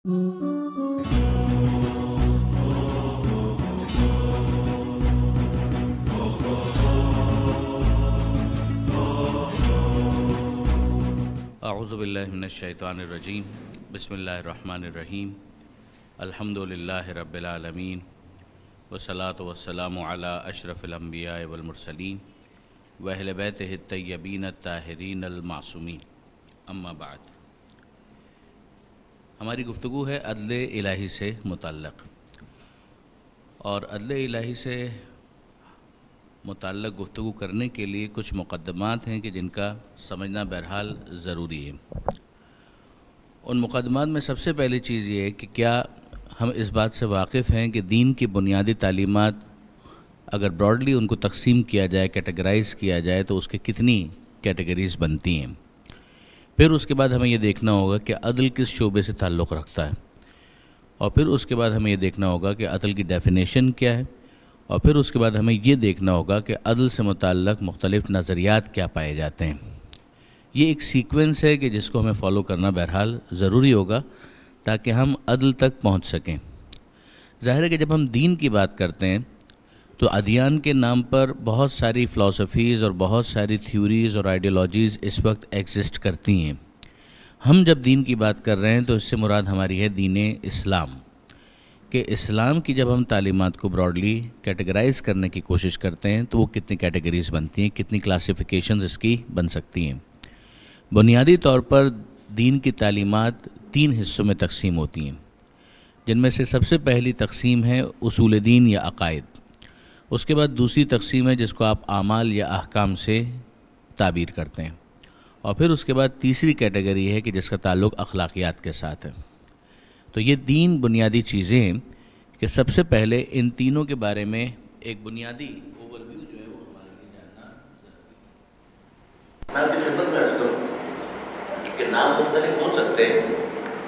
اعوذ باللہ من الشیطان الرجیم، بسم اللہ الرحمن الرحیم، الحمد للہ رب العالمین، والصلاة والسلام علی اشرف الانبیاء والمرسلین واہل بیتہ الطیبین الطاہرین المعصومین، اما بعد۔ ہماری گفتگو ہے عدل الہی سے متعلق، اور عدل الہی سے متعلق گفتگو کرنے کے لیے کچھ مقدمات ہیں کہ جن کا سمجھنا بہرحال ضروری ہے۔ ان مقدمات میں سب سے پہلی چیز یہ ہے کہ کیا ہم اس بات سے واقف ہیں کہ دین کی بنیادی تعلیمات اگر براڈلی ان کو تقسیم کیا جائے، کیٹیگرائز کیا جائے، تو اس کے کتنی کیٹیگریز بنتی ہیں۔ پھر اس کے بعد ہمیں یہ دیکھنا ہوگا کہ عدل کس شعبے سے تعلق رکھتا ہے، اور پھر اس کے بعد ہمیں یہ دیکھنا ہوگا کہ عدل کی ڈیفینیشن کیا ہے، اور پھر اس کے بعد ہمیں یہ دیکھنا ہوگا کہ عدل سے متعلق مختلف نظریات کیا پائے جاتے ہیں۔ یہ ایک سیکوینس ہے کہ جس کو ہمیں فالو کرنا بہرحال ضروری ہوگا تاکہ ہم عدل تک پہنچ سکیں۔ ظاہر ہے کہ جب ہم دین کی بات کرتے ہیں تو ادیان کے نام پر بہت ساری فلسفیز اور بہت ساری تھیوریز اور آئیڈیالوجیز اس وقت ایگزسٹ کرتی ہیں۔ ہم جب دین کی بات کر رہے ہیں تو اس سے مراد ہماری ہے دین اسلام، کہ اسلام کی جب ہم تعلیمات کو براڈلی کیٹیگرائز کرنے کی کوشش کرتے ہیں تو وہ کتنی کیٹیگریز بنتی ہیں، کتنی کلاسیفیکیشنز اس کی بن سکتی ہیں۔ بنیادی طور پر دین کی تعلیمات 3 حصوں میں تقسیم ہوتی ہیں، جن میں سے سب سے پہلی تقسیم ہے اصول دین یا عقائد۔ اس کے بعد دوسری تقسیم ہے جس کو آپ اعمال یا احکام سے تعبیر کرتے ہیں، اور پھر اس کے بعد تیسری کیٹیگری ہے کہ جس کا تعلق اخلاقیات کے ساتھ ہے۔ تو یہ 3 بنیادی چیزیں ہیں کہ سب سے پہلے ان تینوں کے بارے میں ایک بنیادی اوور ویو جو ہے وہ ہمارے لیے جاننا ضروری ہے۔ میں آپ کی خدمت میں عرض کروں کہ نام مختلف ہو سکتے ہیں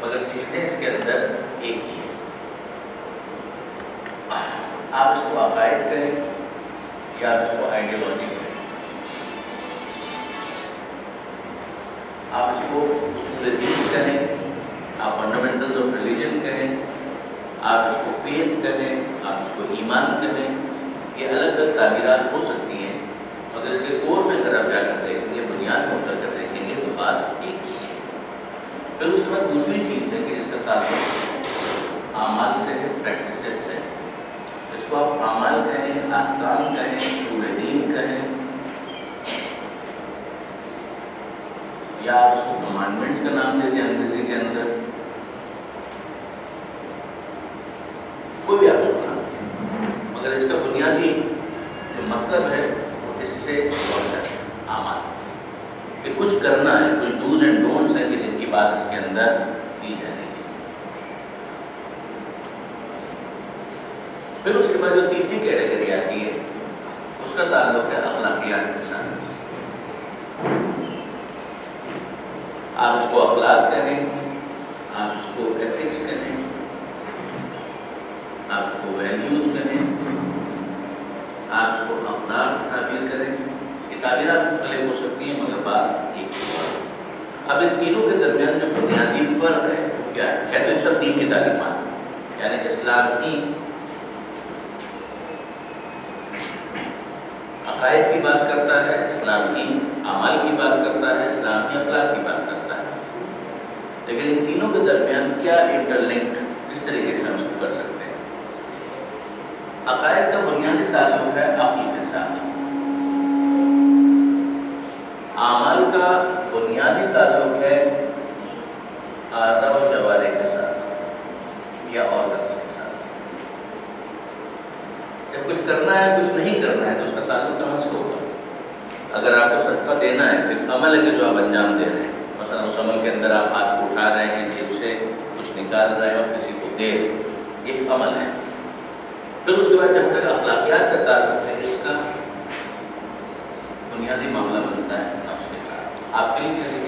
مگر چیزیں اس کے اندر ایک ہی ہیں۔ آپ اس کو عقائد کہیں یا آپ اس کو آئیڈیالوجی کہیں، آپ اس کو اصول دین کہیں، آپ فنڈامنٹلز آف ریلیجن کہیں، آپ اس کو فیتھ کہیں، آپ اس کو ایمان کہیں، یہ الگ الگ تعبیرات ہو سکتی ہیں مگر اس کے کور میں اگر آپ جا کر دیکھیں گے، بنیاد میں اتر کر دیکھیں گے تو بات ایک ہی ہے۔ پھر اس کے بعد دوسری چیز ہے کہ جس کا تعلق اعمال سے ہے، پریکٹسز سے۔ اس کو آپ اعمال کہیں، احکام کہیں، اصول دین کہیں، یا آپ اس کو کمانڈمنٹس کا نام دیتے ہیں انگریزی کے اندر، کوئی بھی آپ اس کو نام دیں، مگر اس کا بنیادی جو مطلب ہے وہ اس سے روشن ہے، اعمال، کہ کچھ کرنا ہے، کچھ ڈوز اینڈ ڈونٹس ہیں کہ جن کی بات اس کے اندر کی جا رہی ہے۔ پھر اس کے بعد جو تیسری کیٹیگری آتی ہے اس کا تعلق ہے اخلاقیات کے ساتھ۔ آپ اس کو اخلاق کہیں، آپ اس کو ایتھکس کہیں، آپ اس کو ویلیوز کہیں، آپ اس کو اقدار سے تعبیر کریں، یہ تعبیرات مختلف ہو سکتی ہیں مگر بات ایک ہے۔ اب ان تینوں کے درمیان جو بنیادی فرق ہے وہ کیا ہے؟ تو سب دین کی تعلیمات، یعنی اسلام ہی عقائد کی بات کرتا ہے، اسلام ہی اعمال کی بات کرتا ہے، اسلام ہی اخلاق کی بات کرتا ہے، لیکن ان تینوں کے درمیان کیا انٹرلنکڈ کس طریقے سے ہم اس کو کر سکتے ہیں؟ عقائد کا بنیادی تعلق ہے عقل کے ساتھ، اعمال کا بنیادی تعلق ہے اعضاء و جوارح کے ساتھ یا آرگنز کے ساتھ۔ جب کچھ کرنا ہے کچھ نہیں کرنا ہے تو اس کا تعلق کہاں سے ہوگا؟ اگر آپ کو صدقہ دینا ہے تو ایک عمل ہے کہ جو آپ انجام دے رہے ہیں، مثلا اس عمل کے اندر آپ ہاتھ کو اٹھا رہے ہیں، جیب سے کچھ نکال رہے ہیں اور کسی کو دے رہے ہیں، یہ ایک عمل ہے۔ پھر اس کے بعد جہاں تک اخلاقیات کا تعلق ہے اس کا بنیادی معاملہ بنتا ہے نفس کے ساتھ۔ آپ دل کیا لیں گے؟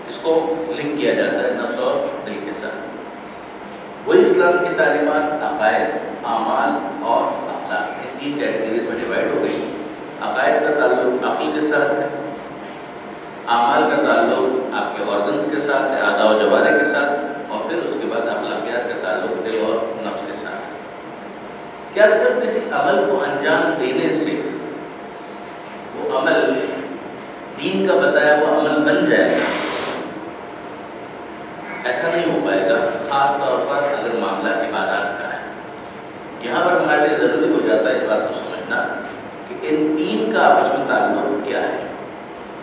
اس کو لنک کیا جاتا ہے نفس اور دل کے ساتھ۔ وہی اسلام کی تعلیمات عقائد، اعمال اور اخلاق، یہ 3 کیٹیگریز میں ڈیوائڈ ہو گئی۔ عقائد کا تعلق عقل کے ساتھ ہے، اعمال کا تعلق آپ کے کیا صرف کسی عمل کو انجام دینے سے وہ عمل دین کا بتایا وہ عمل بن جائے گا؟ ایسا نہیں ہو پائے گا، خاص طور پر اگر معاملہ عبادات کا ہے۔ یہاں پر ہمارے لیے ضروری ہو جاتا ہے اس بات کو سمجھنا کہ ان تین کا آپس میں تعلق کیا ہے۔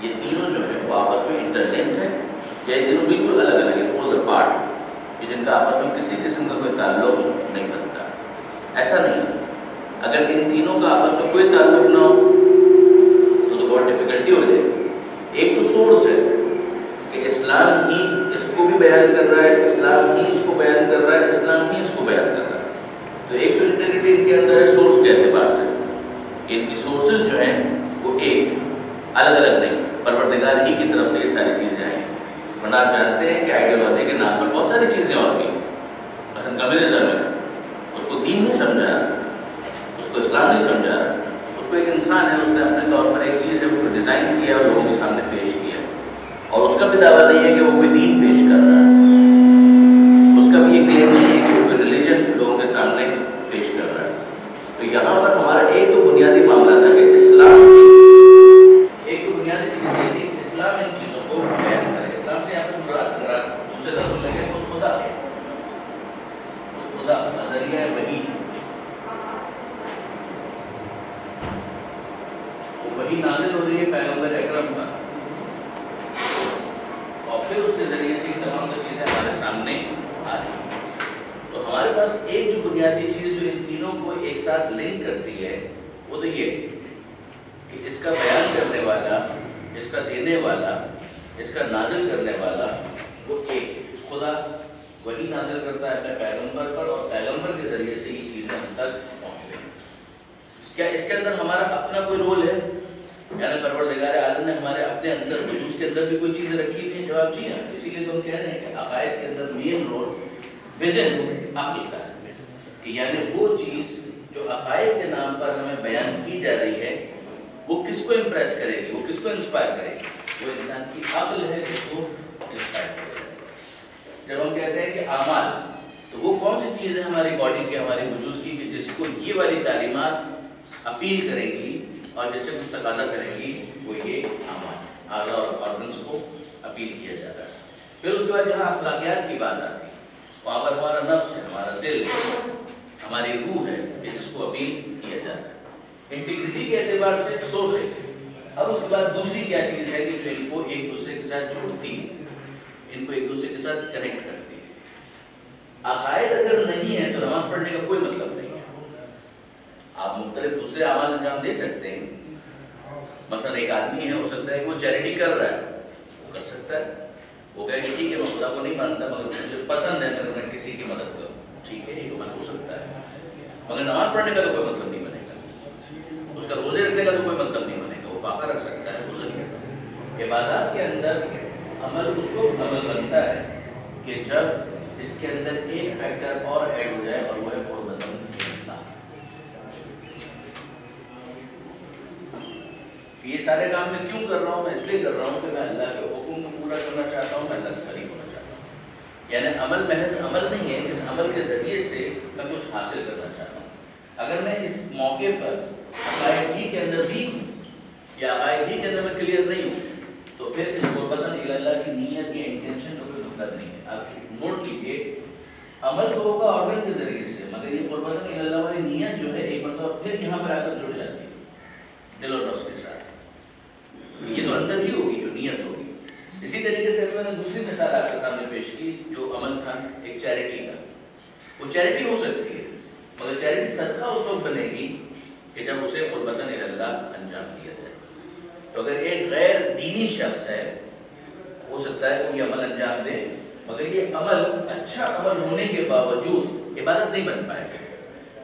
یہ تینوں جو ہیں وہ آپس میں انٹرلنکڈ ہیں یا یہ تینوں بالکل الگ الگ ہیں، پولز اپارٹ، کہ جن کا آپس میں کسی قسم کا کوئی تعلق نہیں بنتا؟ ایسا نہیں۔ اگر ان تینوں کا آپس میں کوئی تعلق نہ ہو تو بہت ڈیفیکلٹی ہو جائے گی۔ ایک تو سورس ہے کہ اسلام ہی اس کو بھی بیان کر رہا ہے، اسلام ہی اس کو بیان کر رہا ہے، اسلام ہی اس کو بیان کر رہا ہے۔ تو ایک تو انٹیگریٹی ان کے اندر ہے سورس کے اعتبار سے، ان کی سورسز جو ہیں وہ ایک ہیں، الگ الگ نہیں، پروردگار ہی کی طرف سے یہ ساری چیزیں آئی ہیں۔ ورنہ آپ جانتے ہیں کہ آئیڈیالوجی کے نام پر بہت ساری چیزیں اور بھی، مثلا کمیونزم ہے، اس کو دین نہیں سمجھا رہا، اس کو اسلام نہیں سمجھا رہا، اس کو ایک انسان ہے، اس نے اپنے طور پر ایک چیز ہے اس کو ڈیزائن کیا اور لوگوں کے سامنے پیش کیا، اور اس کا بھی دعویٰ نہیں ہے کہ وہ کوئی دین پیش کر رہا ہے، اس کا بھی یہ کلیم نہیں ہے کہ وہ کوئی ریلیجن لوگوں کے سامنے پیش کر رہا ہے۔ تو یہاں پر ہمارا ایک تو بنیادی معاملہ تھا کہ اسلام ایک تو بنیادی چیز یہ تھی کہ اسلام ان چیزوں کو بیان کرے۔ اسلام سے یہاں پر مراد دوسرے لفظ لگے تو خدا نظریہ ہے وہی، وہی نازل ہو رہی ہے پیغمبر اکرم پر، اور پھر اس کے ذریعے سے تمام چیزیں ہمارے سامنے آ رہی ہیں۔ تو ہمارے پاس ایک جو بنیادی چیز جو ان تینوں کو ایک ساتھ لنک کرتی ہے وہ تو یہ کہ اس کا بیان کرنے والا، اس کا دینے والا، اس کا نازل کرنے والا وہ ایک خدا، وہی نازل کرتا ہے اپنے پیغمبر پر، اور پیغمبر کے ذریعے سے یہ چیزیں ہم تک پہنچ رہی ہیں۔ کیا اس کے اندر ہمارا اپنا کوئی رول ہے؟ یعنی پروردگار عالم نے ہمارے اپنے اندر وجود کے اندر بھی کوئی چیزیں رکھی تھیں؟ جواب جی ہاں۔ اسی لیے تو ہم کہہ رہے ہیں کہ عقائد کے اندر مین رول ودن عقل کا ہے، کہ یعنی وہ چیز جو عقائد کے نام پر ہمیں بیان کی جا رہی ہے وہ کس کو امپریس کرے گی، وہ کس کو انسپائر کرے گی؟ وہ انسان کی عقل ہے جس کو انسپائر کرے گی۔ جب ہم کہتے ہیں کہ اعمال، تو وہ کون سی چیز ہے ہماری باڈی کے، ہمارے وجود کی، کہ جس کو یہ والی تعلیمات اپیل کریں گی اور جس سے کچھ تقاضا کریں گی، وہ یہ اعمال، اعضاء اور آرگنس کو اپیل کیا جاتا ہے۔ پھر اس کے بعد جہاں اخلاقیات کی بات آتی ہے وہاں پر ہمارا نفس ہے، ہمارا دل ہے، ہماری روح ہے کہ جس کو اپیل کیا جاتا ہے۔ انٹیگریٹی کے اعتبار سے سورس ہے۔ اب اس کے بعد دوسری کیا چیز ہے کہ جو ان کو ایک دوسرے کے ساتھ جوڑتی ہے، ان کو ایک دوسرے کے ساتھ کنیکٹ کرتی ہے۔ عقائد اگر نہیں ہے تو نماز پڑھنے کا کوئی مطلب نہیں ہے۔ آپ مختلف دوسرے اعمال انجام دے سکتے ہیں، مثلا ایک آدمی ہے، ہو سکتا ہے کہ وہ چیریٹی کر رہا ہے، وہ کر سکتا ہے، وہ کہے کہ ٹھیک ہے میں خدا کو نہیں مانتا مگر مجھے پسند ہے میں کسی کی مدد کروں، ٹھیک ہے یہ تو ہو سکتا ہے، مگر نماز پڑھنے کا تو کوئی مطلب نہیں بنے گا، اس کا روزے رکھنے کا تو کوئی مطلب نہیں بنے گا، وہ فاقہ رکھ سکتا ہے، روزہ نہیں رکھتا۔ عبادات کے اندر عمل اس کو عمل بنتا ہے کہ جب اس کے اندر ایک فیکٹر اور ایڈ ہو جائے اور وہ ہے قربت اللہ۔ یہ سارے کام میں کیوں کر رہا ہوں؟ میں اس لیے کر رہا ہوں کہ میں اللہ کے حکم کو پورا کرنا چاہتا ہوں، میں اللہ سے قریب ہونا چاہتا ہوں۔ یعنی عمل محض عمل نہیں ہے، اس عمل کے ذریعے سے میں کچھ حاصل کرنا چاہتا ہوں۔ اگر میں اس موقع پر عقائد ہی کے اندر ویک ہوں یا عقائد ہی کے اندر میں کلیئر نہیں ہوں تو پھر اس قربتاً اللہ کی نیت یا انٹینشن کا کوئی مطلب نہیں ہے۔ آپ نوٹ کیجیے عمل تو ہوگا آرگن کے ذریعے سے، مگر یہ قربتاً اللہ والی نیت جو ہے ایک مرتبہ پھر یہاں پر آ کر جڑ جاتی ہے دل اور نفس کے ساتھ، یہ تو اندر ہی ہوگی جو نیت ہوگی۔ اسی طریقے سے میں نے دوسری مثال آپ کے سامنے پیش کی جو عمل تھا ایک چیریٹی کا، وہ چیریٹی ہو سکتی ہے مگر چیریٹی صدقہ اس وقت بنے گی کہ جب اسے قربتاً اللہ انجام دیا جائے۔ تو اگر ایک غیر دینی شخص ہے ہو سکتا ہے کہ یہ عمل انجام دے مگر یہ عمل اچھا عمل ہونے کے باوجود عبادت نہیں بن پائے گا۔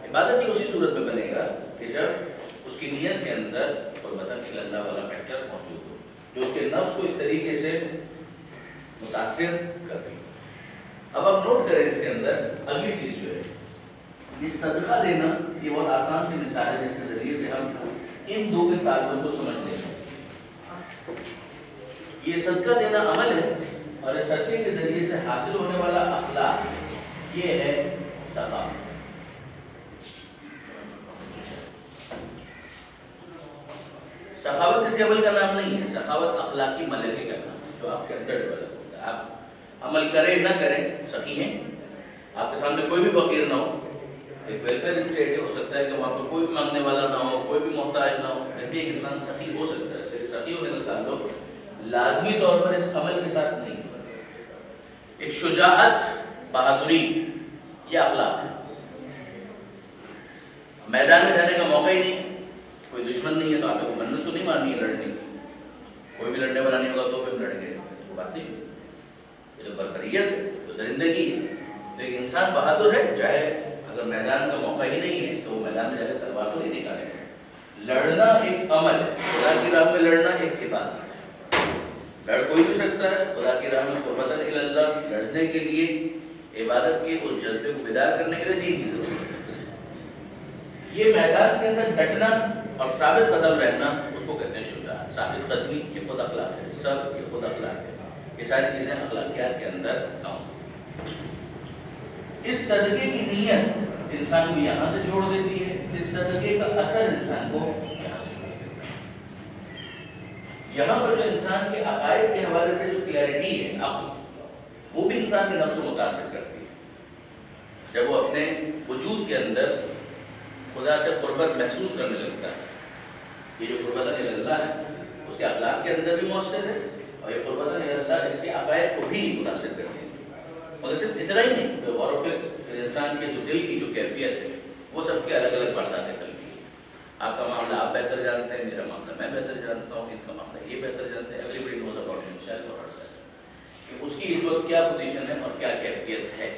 عبادت ہی اسی صورت میں بنے گا کہ جب اس کی نیت کے اندر قربتاً اللہ والا فیکٹر موجود ہو جو اس کے نفس کو اس طریقے سے متاثر کرتی۔ اب آپ نوٹ کریں اس کے اندر اگلی چیز جو ہے یہ صدقہ دینا، یہ بہت آسان سی مثال ہے جس کے ذریعے سے ہم ان دو کے تعلق کو سمجھ لیں۔ یہ صدقہ دینا عمل ہے اور اس صدقے کے ذریعے سے حاصل ہونے والا اخلاق یہ ہے ثواب۔ اسٹیبل کا نام نہیں ہے. سخاوت اخلاقی ملکے کا نام ہے جو آپ کے اندر ڈیولپ ہوتا ہے. آپ عمل کریں نہ کریں سخی ہیں. آپ کے سامنے کوئی بھی فقیر نہ ہو, ایک ویلفیئر اسٹیٹ ہے, ہو سکتا ہے کہ وہاں پہ کوئی بھی مانگنے والا نہ ہو, کوئی بھی محتاج نہ ہو, پھر بھی ایک انسان سخی ہو سکتا ہے. اس سخی ہونے کا تعلق لازمی طور پر اس عمل کے ساتھ نہیں ہے. ایک شجاعت, بہادری, یہ اخلاق ہے. میدان میں جانے کا موقع ہی نہیں, کوئی دشمن نہیں ہے تو آپ کو منت تو نہیں مارنی ہے لڑنے کی. کوئی بھی لڑنے والا نہیں ہوگا تو پھر لڑیں گے, وہ بات نہیں. یہ جو بربریت ہے, جو درندگی ہے, تو ایک انسان بہادر ہے, چاہے اگر میدان کا موقع ہی نہیں ہے تو وہ میدان میں جا کے تلوار تو نہیں نکالے. لڑنا ایک عمل ہے, خدا کی راہ میں لڑنا ایک عبادت ہے. لڑ کوئی بھی سکتا ہے, خدا کی راہ میں قربت اللہ, لڑنے کے لیے عبادت کے اس جذبے کو بیدار کرنے کے لیے دین کی ضرورت ہے. یہ میدان کے اندر ڈٹنا اور ثابت قدم رہنا, اس کو کہتے ہیں شجاعت. ثابت قدمی یہ خود اخلاق ہے, سب یہ خود اخلاق ہے. یہ ساری چیزیں اخلاقیات کے اندر کام. اس صدقے کی نیت انسان کو یہاں سے چھوڑ دیتی ہے, اس صدقے کا اثر انسان کو یہاں سے چھوڑ دیتا ہے. یہاں پر جو انسان کے عقائد کے حوالے سے جو کلیئرٹی ہے, اب وہ بھی انسان کے نفس کو متاثر کرتی ہے. جب وہ اپنے وجود کے اندر خدا سے قربت محسوس کرنے لگتا ہے, یہ جو قربت اللہ ہے اس کے اخلاق کے اندر بھی مؤثر ہے, اور یہ قربت اللہ اس کے عقائد کو بھی متاثر کرتی ہے. مگر صرف اتنا ہی نہیں, جو غور و فکر انسان کے جو دل کی جو کیفیت ہے وہ سب کے الگ الگ بڑھتا ہے. آپ کا معاملہ آپ بہتر جانتے ہیں, میرا معاملہ میں بہتر جانتا ہوں, ان کا معاملہ یہ بہتر جانتے ہیں. Everybody knows about himself اور ہرسیلف, کہ اس کی اس وقت کیا پوزیشن ہے اور کیا کیفیت ہے,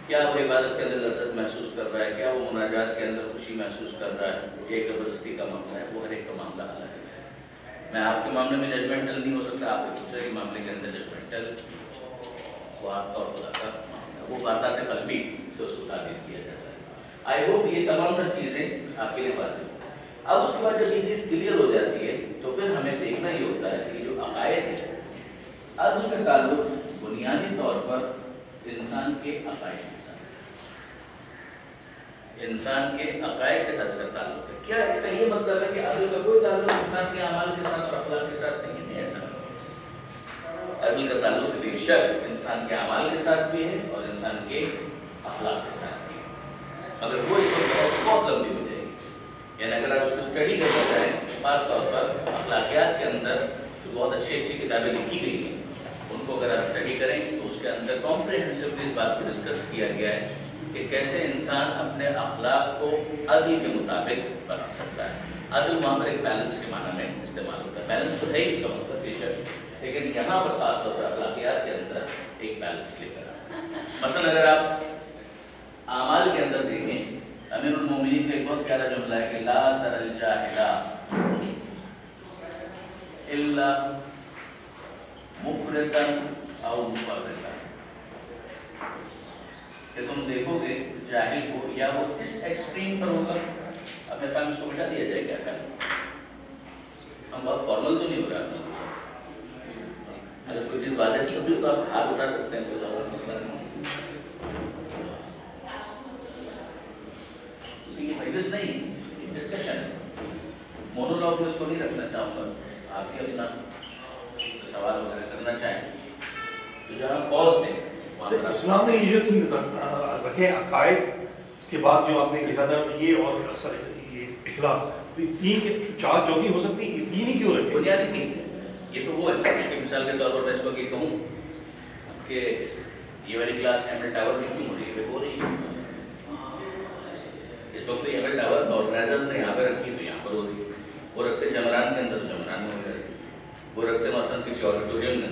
کیا وہ عبادت کے اندر لذت محسوس کر رہا ہے, کیا وہ مناجات کے اندر خوشی محسوس کر رہا ہے. یہ زبردستی کا معاملہ ہے, وہ ہر ایک کا معاملہ الگ ہے. میں آپ کے معاملے میں ججمنٹل نہیں ہو سکتا, آپ کے دوسرے کے معاملے کے اندر ججمنٹل, وہ آپ کا اور خدا کا معاملہ, وہ باتیں قلبی سے اس کو تعبیر کیا جاتا ہے. آئی ہوپ یہ تمام تر چیزیں آپ کے لیے واضح. اب اس کے بعد جب یہ چیز کلیئر ہو جاتی ہے تو پھر ہمیں دیکھنا یہ ہوتا ہے کہ جو عقائد ہے, عدل کا تعلق بنیادی طور پر انسان کے عقائد کے ساتھ, انسان کے عقائد کے ساتھ اس کا تعلق ہے. کیا اس کا یہ مطلب ہے کہ عدل کا کوئی تعلق انسان کے اعمال کے ساتھ اور اخلاق کے ساتھ نہیں ہے؟ ایسا نہیں. عدل کا تعلق بے شک انسان کے اعمال کے ساتھ بھی ہے اور انسان کے اخلاق کے ساتھ بھی ہے, مگر وہ اس وقت بہت لمبی ہو جائے گی. یعنی اگر آپ اس کو اسٹڈی کرنا چاہیں, خاص طور پر اخلاقیات کے اندر جو بہت اچھی اچھی کتابیں لکھی گئی ہیں, ان کو اگر آپ اسٹڈی کریں تو اس کے اندر کمپریہنسولی اس بات کو ڈسکس کیا گیا ہے کہ کیسے انسان اپنے اخلاق کو عدل کے مطابق بنا سکتا ہے. عدل وہاں پر ایک بیلنس کے معنی میں استعمال ہوتا ہے. بیلنس تو ہے ہی اس کا مطلب بے شک, لیکن یہاں پر خاص طور پر اخلاقیات کے اندر ایک بیلنس لے کر. مثلا اگر آپ اعمال کے اندر دیکھیں, امیر المومنین کا ایک بہت پیارا جملہ ہے کہ لا تر الجاہل الا مفرطا او مفرطا, کہ تم دیکھو گے جاہل کو یا وہ اس ایکسٹریم پر ہوگا. اب میرے پاس اس کو بٹھا دیا جائے کیا کریں, ہم بہت فارمل تو نہیں ہو رہا. اگر کوئی چیز واضح نہیں ہوتی تو آپ ہاتھ اٹھا سکتے ہیں, کوئی ضرورت مسئلہ نہیں. مجلس نہیں, ڈسکشن ہے, مونولوگ میں اس کو نہیں رکھنا چاہوں گا. آپ بھی اپنا سوال وغیرہ کرنا چاہیں تو جہاں پوز دیں. اسلام نے یہ جو رکھے عقائد کے بعد جو آپ نے لکھا تھا یہ اور یہ اخلاق, تین کے چار چوتھی ہو سکتی ہے, تین ہی کیوں رکھے؟ بنیادی تین. یہ تو وہ ہے کہ مثال کے طور پر میں اس وقت یہ کہوں کہ یہ والی کلاس ایمل ٹاور میں کیوں ہو رہی ہے, ہو رہی ہے اس وقت. ایمل ٹاور آرگنائزرز نے یہاں پہ رکھی تو یہاں پر ہو رہی ہے. وہ رکھتے جمران کے اندر جمران میں ہو رہی ہے, وہ رکھتے مثلاً کسی آڈیٹوریم میں,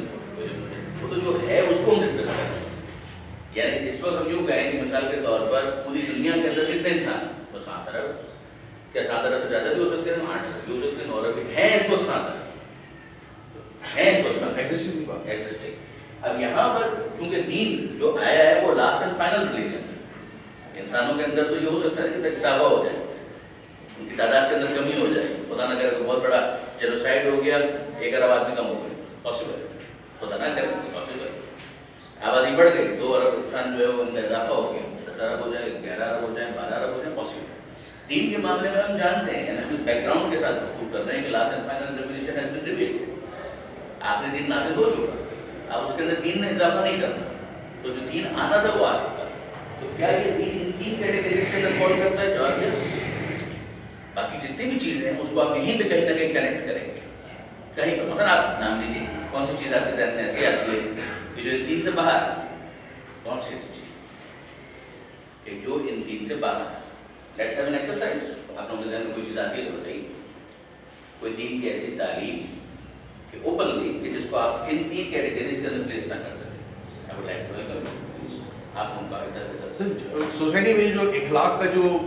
وہ تو جو ہے اس کو ہم ڈسکس کریں. یعنی اس وقت ہم یوں کہیں کہ مثال کے طور پر پوری دنیا کے اندر کتنے انسان, تو 7 ارب, کیا 7 ارب سے زیادہ بھی ہو سکتے ہیں, 8 ارب بھی ہو سکتے ہیں, 9 ارب بھی ہیں اس وقت, 7 ارب ہیں اس وقت ایگزسٹنگ. اب یہاں پر چونکہ دین جو آیا ہے وہ لاسٹ اینڈ فائنل ریلیجن ہے. انسانوں کے اندر تو یہ ہو سکتا ہے کہ اضافہ ہو جائے, ان کی تعداد کے اندر کمی ہو جائے, خدا نہ کرے تو بہت بڑا جینوسائیڈ ہو گیا, 1 ارب آدمی کم ہو گئے, پاسبل ہے, خدا نہ کرے پاسبل ہے. آبادی بڑھ گئی, 2 ارب انسان جو ہے وہ ان کا اضافہ ہو گیا, 10 ارب ہو جائے, 11 ارب ہو جائے, 12 ارب ہو جائے, پاسبل ہے. دین کے معاملے میں ہم جانتے ہیں ہم اس بیک گراؤنڈ کے ساتھ گفتگو کر رہے ہیں کہ last and final revolution has been revealed, آخری دین نازل ہو چکا، اب اس کے اندر دین نے اضافہ نہیں کرنا، تو جو دین آنا تھا وہ آ چکا، تو کیا یہ دین ان 3 کیٹیگریز کے اندر فال کرتا ہے؟ جواب یس۔ باقی جتنی بھی چیزیں ہیں اس کو آپ یہیں پہ کہیں نہ کہیں کنیکٹ کریں گے، کہیں پر مثلا آپ نام لیجیے کون سی چیز آپ کے ذہن میں ایسی آتی ہے کہ جو ان 3 سے باہر، کون سی ایسی چیز کہ جو ان 3 سے باہر؟ لیٹس ہیو این ایکسرسائز، آپ لوگوں کے ذہن میں کوئی چیز آتی ہے تو بتائیے، کوئی دین کی ایسی تعلیم کہ اوپنلی کہ جس کو آپ ان 3 کیٹیگریز کے اندر پلیس نہ کر سکیں۔ I would like to welcome آپ ان کا ادھر سوسائٹی میں جو اخلاق کا جو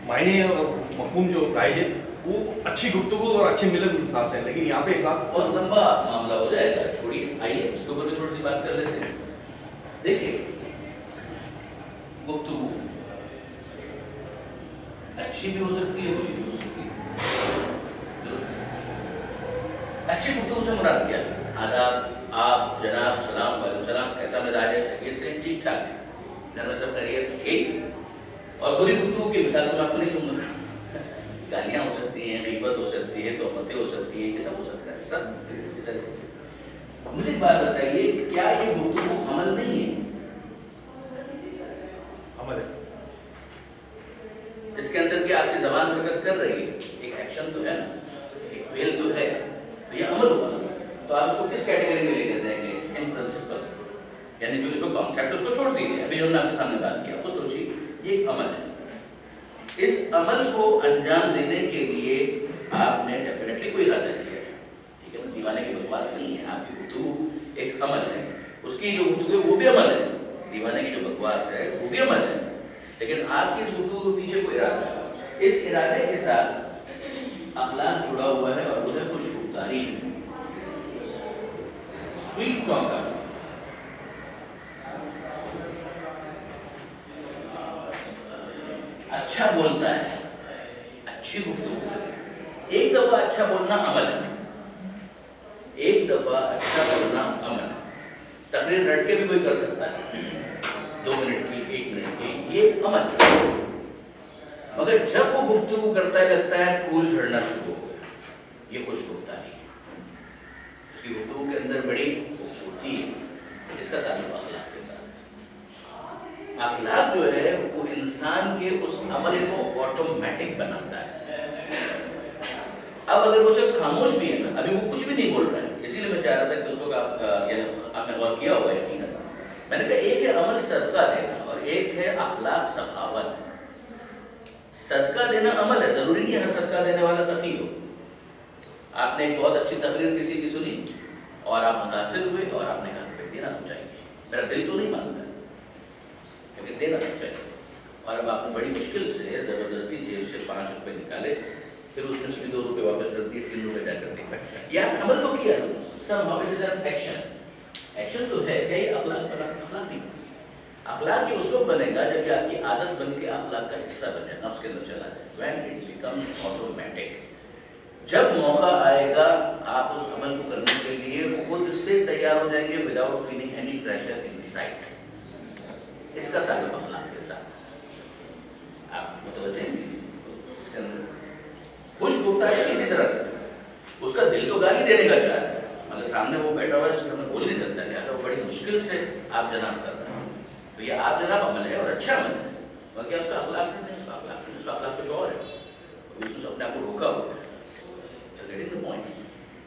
معنی اور مفہوم جو رائج ہے وہ اچھی گفتگو اور اچھے ملن کے ساتھ ہے، لیکن یہاں پہ اخلاق بہت لمبا معاملہ ہو جائے گا، چھوڑیے آئیے اس کے اوپر بھی تھوڑی سی بات کر لیتے ہیں۔ دیکھیے گفتگو اچھی بھی ہو سکتی ہے، بری بھی ہو سکتی ہے۔ اچھی گفتگو سے مراد کیا ہے؟ آداب، آپ جناب، سلام، وعلیکم السلام، کیسا مزاج ہے؟ خیریت سے؟ ٹھیک ٹھاک ہے، گھر میں سب خیریت؟ یہی۔ اور بری گفتگو کی مثال تو میں آپ کو نہیں دوں گا، گالیاں ہو سکتی ہیں، غیبت ہو سکتی ہے، تہمتیں ہو سکتی ہیں، یہ سب ہو سکتا ہے، سب۔ مجھے ایک بات بتائیے، کیا یہ گفتگو عمل نہیں ہے؟ عمل ہے، اس کے اندر کیا آپ کی زبان حرکت کر رہی ہے؟ ایک ایکشن تو ہے نا، ایک فعل تو ہے، تو یہ عمل ہوا نا، تو آپ اس کو کس کیٹیگری میں لے کر جائیں گے؟ ان پرنسپل، یعنی جو اس کو کانسیپٹ اس کو چھوڑ دیجیے، ابھی جو ہم نے آپ کے سامنے بات کیا خود سوچیے، یہ ایک عمل ہے۔ اس عمل کو انجام دینے کے لیے آپ نے ڈیفینیٹلی کوئی ارادہ کیا ہے، ٹھیک ہے نا؟ دیوانے کی بکواس نہیں ہے، آپ کی گفتگو ایک عمل ہے، اس کی جو گفتگو ہے وہ بھی عمل ہے، دیوانے کی جو بکواس ہے وہ بھی عمل ہے، لیکن آپ کی اس گفتگو کے پیچھے کوئی ارادہ ہے، اس ارادے کے ساتھ اخلاق جڑا ہوا ہے اور وہ ہے خوش گفتاری، سویٹ ٹاکر۔ اچھا بولتا ہے، اچھی گفتگو ہے۔ ایک دفعہ اچھا بولنا عمل ہے، ایک دفعہ اچھا بولنا عمل ہے۔ تقریر رٹ کے بھی کوئی کر سکتا ہے، 2 منٹ کی، 1 منٹ کی، یہ عمل ہے، مگر جب وہ گفتگو کرتا ہے لگتا ہے پھول جھڑنا شروع ہو گیا، یہ خوش گفتاری ہے۔ اس کی گفتگو کے اندر بڑی خوبصورتی ہے، اس کا تعلق اخلاق کے ساتھ۔ اخلاق جو ہے وہ انسان کے اس عمل کو آٹومیٹک بناتا ہے۔ اب اگر وہ شخص خاموش بھی ہے نا، ابھی وہ کچھ بھی نہیں بول رہا ہے، اسی لیے میں چاہ رہا تھا کہ اس کو آپ نے غور کیا ہوگا یقیناً، میں نے کہا ایک ہے عمل صدقہ دینا اور ایک ہے اخلاق سخاوت۔ صدقہ دینا عمل ہے، ضروری نہیں ہے ہر صدقہ دینے والا سخی ہو۔ آپ نے ایک بہت اچھی تقریر کسی کی سنی اور آپ متاثر ہوئے اور آپ نے کہا کہ دینا تو چاہیے، میرا دل تو نہیں مانتا لیکن دینا تو چاہیے، اور اب آپ نے بڑی مشکل سے زبردستی جیب سے 5 روپے نکالے، پھر اس میں سے 2 روپے واپس رکھ دیے، 3 روپے جا کر دے، یہ عمل تو کیا نا، سب ایکشن، ایکشن تو ہے، کیا یہ اخلاق بنا؟ اخلاق نہیں، اخلاق یہ اس وقت بنے گا جب یہ آپ کی عادت بن کے اخلاق کا حصہ بن جائے، نفس کے اندر چلا جائے، when it becomes automatic۔ جب موقع آئے گا آپ اس عمل کو کرنے کے لیے خود سے تیار ہو جائیں گے without feeling any pressure inside۔ اس کا تعلق اخلاق کے ساتھ، آپ متوجہ ہیں اس کے اندر خوش گفتاری کسی طرح سے، اس کا دل تو گالی دینے کا چاہتا ہے، مگر سامنے وہ بیٹھا ہوا ہے جس کو میں بول نہیں سکتا، لہٰذا وہ بڑی مشکل سے آپ جناب کر رہے ہیں، تو یہ آپ جناب عمل ہے اور اچھا عمل ہے، اور کیا اس کا اخلاق نہیں ہے؟ اس کا اخلاق نہیں، اس کا اخلاق کچھ اور ہے، اس نے اپنے آپ کو روکا ہوا ہے۔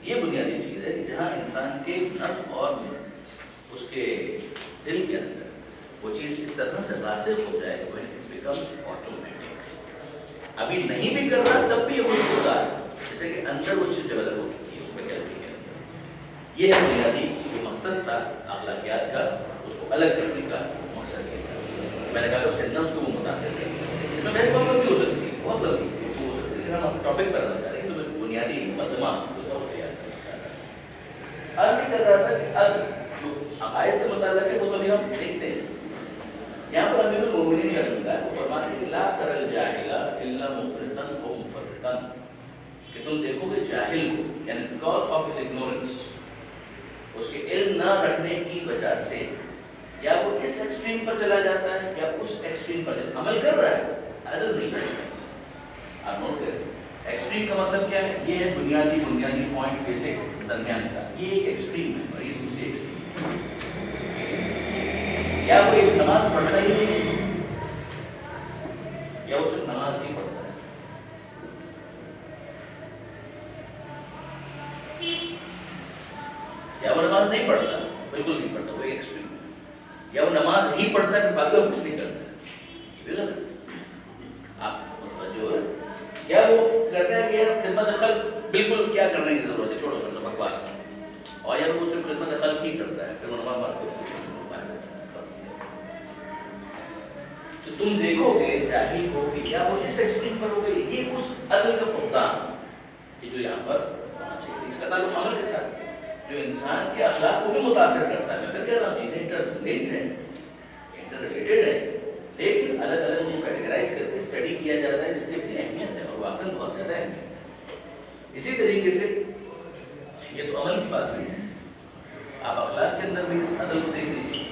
یہ بنیادی چیز ہے کہ جہاں انسان کے نفس اور اس کے دل کے اندر وہ چیز اس طرح سے راسخ ہو جائے کہ it becomes automatic۔ ابھی نہیں بھی کر رہا تب بھی یہ خود ہوتا ہے، جیسے کہ اندر وہ چیز ڈیولپ ہو چکی ہے، اس میں کیا ہے، یہ ہے بنیادی جو مقصد تھا اخلاقیات کا، اس کو الگ کرنے کا مقصد یہ تھا۔ میں نے کہا کہ اس کے نفس کو وہ متاثر کرے، اس میں بہت لمبی بھی ہو سکتی ہے، بہت لمبی ہو سکتی ہے، ہم ٹاپک پر رہنا چاہ رہے ہیں تو بنیادی مقدمہ عرض کر رہا تھا کہ اب جو عقائد سے متعلق ہے وہ تو ابھی ہم دیکھتے ہیں۔ یہاں پر امیر المومنین رحمہ اللہ وہ فرماتے ہیں لا تر الجاہل الا مفرطا و مفرطا، کہ تم دیکھو گے جاہل کو، یعنی بیکاز آف ہز اگنورنس، اس کے علم نہ رکھنے کی وجہ سے، یا وہ اس ایکسٹریم پر چلا جاتا ہے یا اس ایکسٹریم پر عمل کر رہا ہے، عدل نہیں ہے، آپ نوٹ کریں ایکسٹریم کا مطلب کیا ہے؟ یہ ہے بنیادی پوائنٹ بیسک درمیان کا، یہ ایک ایکسٹریم ہے اور یہ دوسری ایکسٹریم ہے۔ کیا وہ ایک نماز پڑھتا ہی نہیں ہے یا وہ صرف نماز نہیں پڑھتا ہے؟ یا وہ نماز نہیں پڑھتا، بالکل نہیں پڑھتا، وہ ایک ایکسٹریم ہے، یا وہ نماز ہی پڑھتا ہے باقی وہ کچھ نہیں کرتا ہے، یہ غلط ہے۔ آپ متوجہ ہو رہے ہیں؟ یا وہ کہتا ہے کہ خدمت خلق بالکل کیا کرنے کی ضرورت ہے، چھوڑو چھوڑو بکواس، اور یا وہ صرف خدمت خلق ہی کرتا ہے، پھر وہ نماز پڑھتا ہے۔ تو تم دیکھو گے جاہل ہو کہ کیا وہ اس ایکسٹریم پر ہو گئے، یہ اس عدل کا فقدان کہ جو یہاں پر ہونا چاہیے۔ اس کا تعلق عمل کے ساتھ جو انسان کے اخلاق کو بھی متاثر کرتا ہے۔ میں پھر کہہ رہا ہوں چیزیں انٹرلیٹڈ ہیں، انٹر ریلیٹڈ ہیں، لیکن الگ الگ ان کو کیٹیگرائز کر کے اسٹڈی کیا جاتا ہے جس کی اپنی اہمیت ہے اور واقعی بہت زیادہ اہمیت ہے۔ اسی طریقے سے یہ تو عمل کی بات نہیں ہے، آپ اخلاق کے اندر بھی اس عدل کو دیکھ لیجیے۔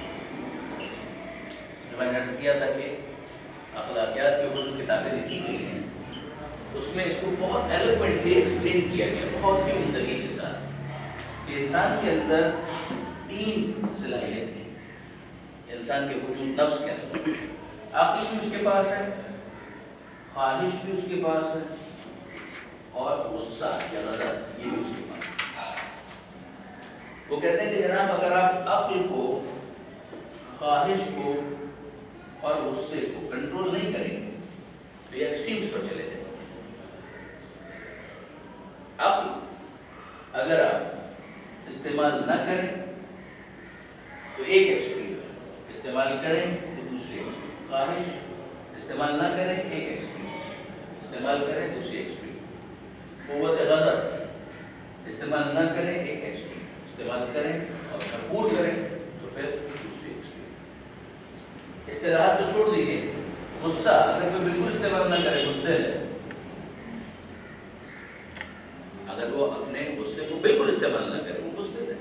جو میں نے عرض کیا تھا کہ اخلاقیات کے اوپر جو کتابیں لکھی گئی ہیں اس میں اس کو بہت ایلوکوینٹلی ایکسپلین کیا گیا، بہت ہی عمدگی کے ساتھ، کہ انسان کے اندر 3 صلاحیتیں ہیں۔ انسان کے وجود نفس کے اندر عقل بھی اس کے پاس ہے، خواہش بھی اس کے پاس ہے، اور غصہ یا غضب یہ بھی اس کے پاس ہے۔ وہ کہتے ہیں کہ جناب اگر آپ عقل کو، خواہش کو اور غصے کو کنٹرول نہیں کریں گے تو یہ ایکسٹریمز پر چلے جائیں گے۔ عقل اگر آپ استعمال نہ کریں تو ایک ایکسٹریم ہے، استعمال کریں تو دوسری ایکسٹریم، خواہش استعمال نہ کریں ایک ایکسٹریم، استعمال کریں دوسری ایکسٹریم، قوت غضب استعمال نہ کریں ایک ایکسٹریم، استعمال کریں اور بھرپور کریں تو پھر دوسری ایکسٹریم۔ اصطلاحات تو چھوڑ دیجیے، غصہ اگر کوئی بالکل استعمال نہ کرے غصے ہے، اگر وہ اپنے غصے کو بالکل استعمال نہ کرے وہ غصے ہے،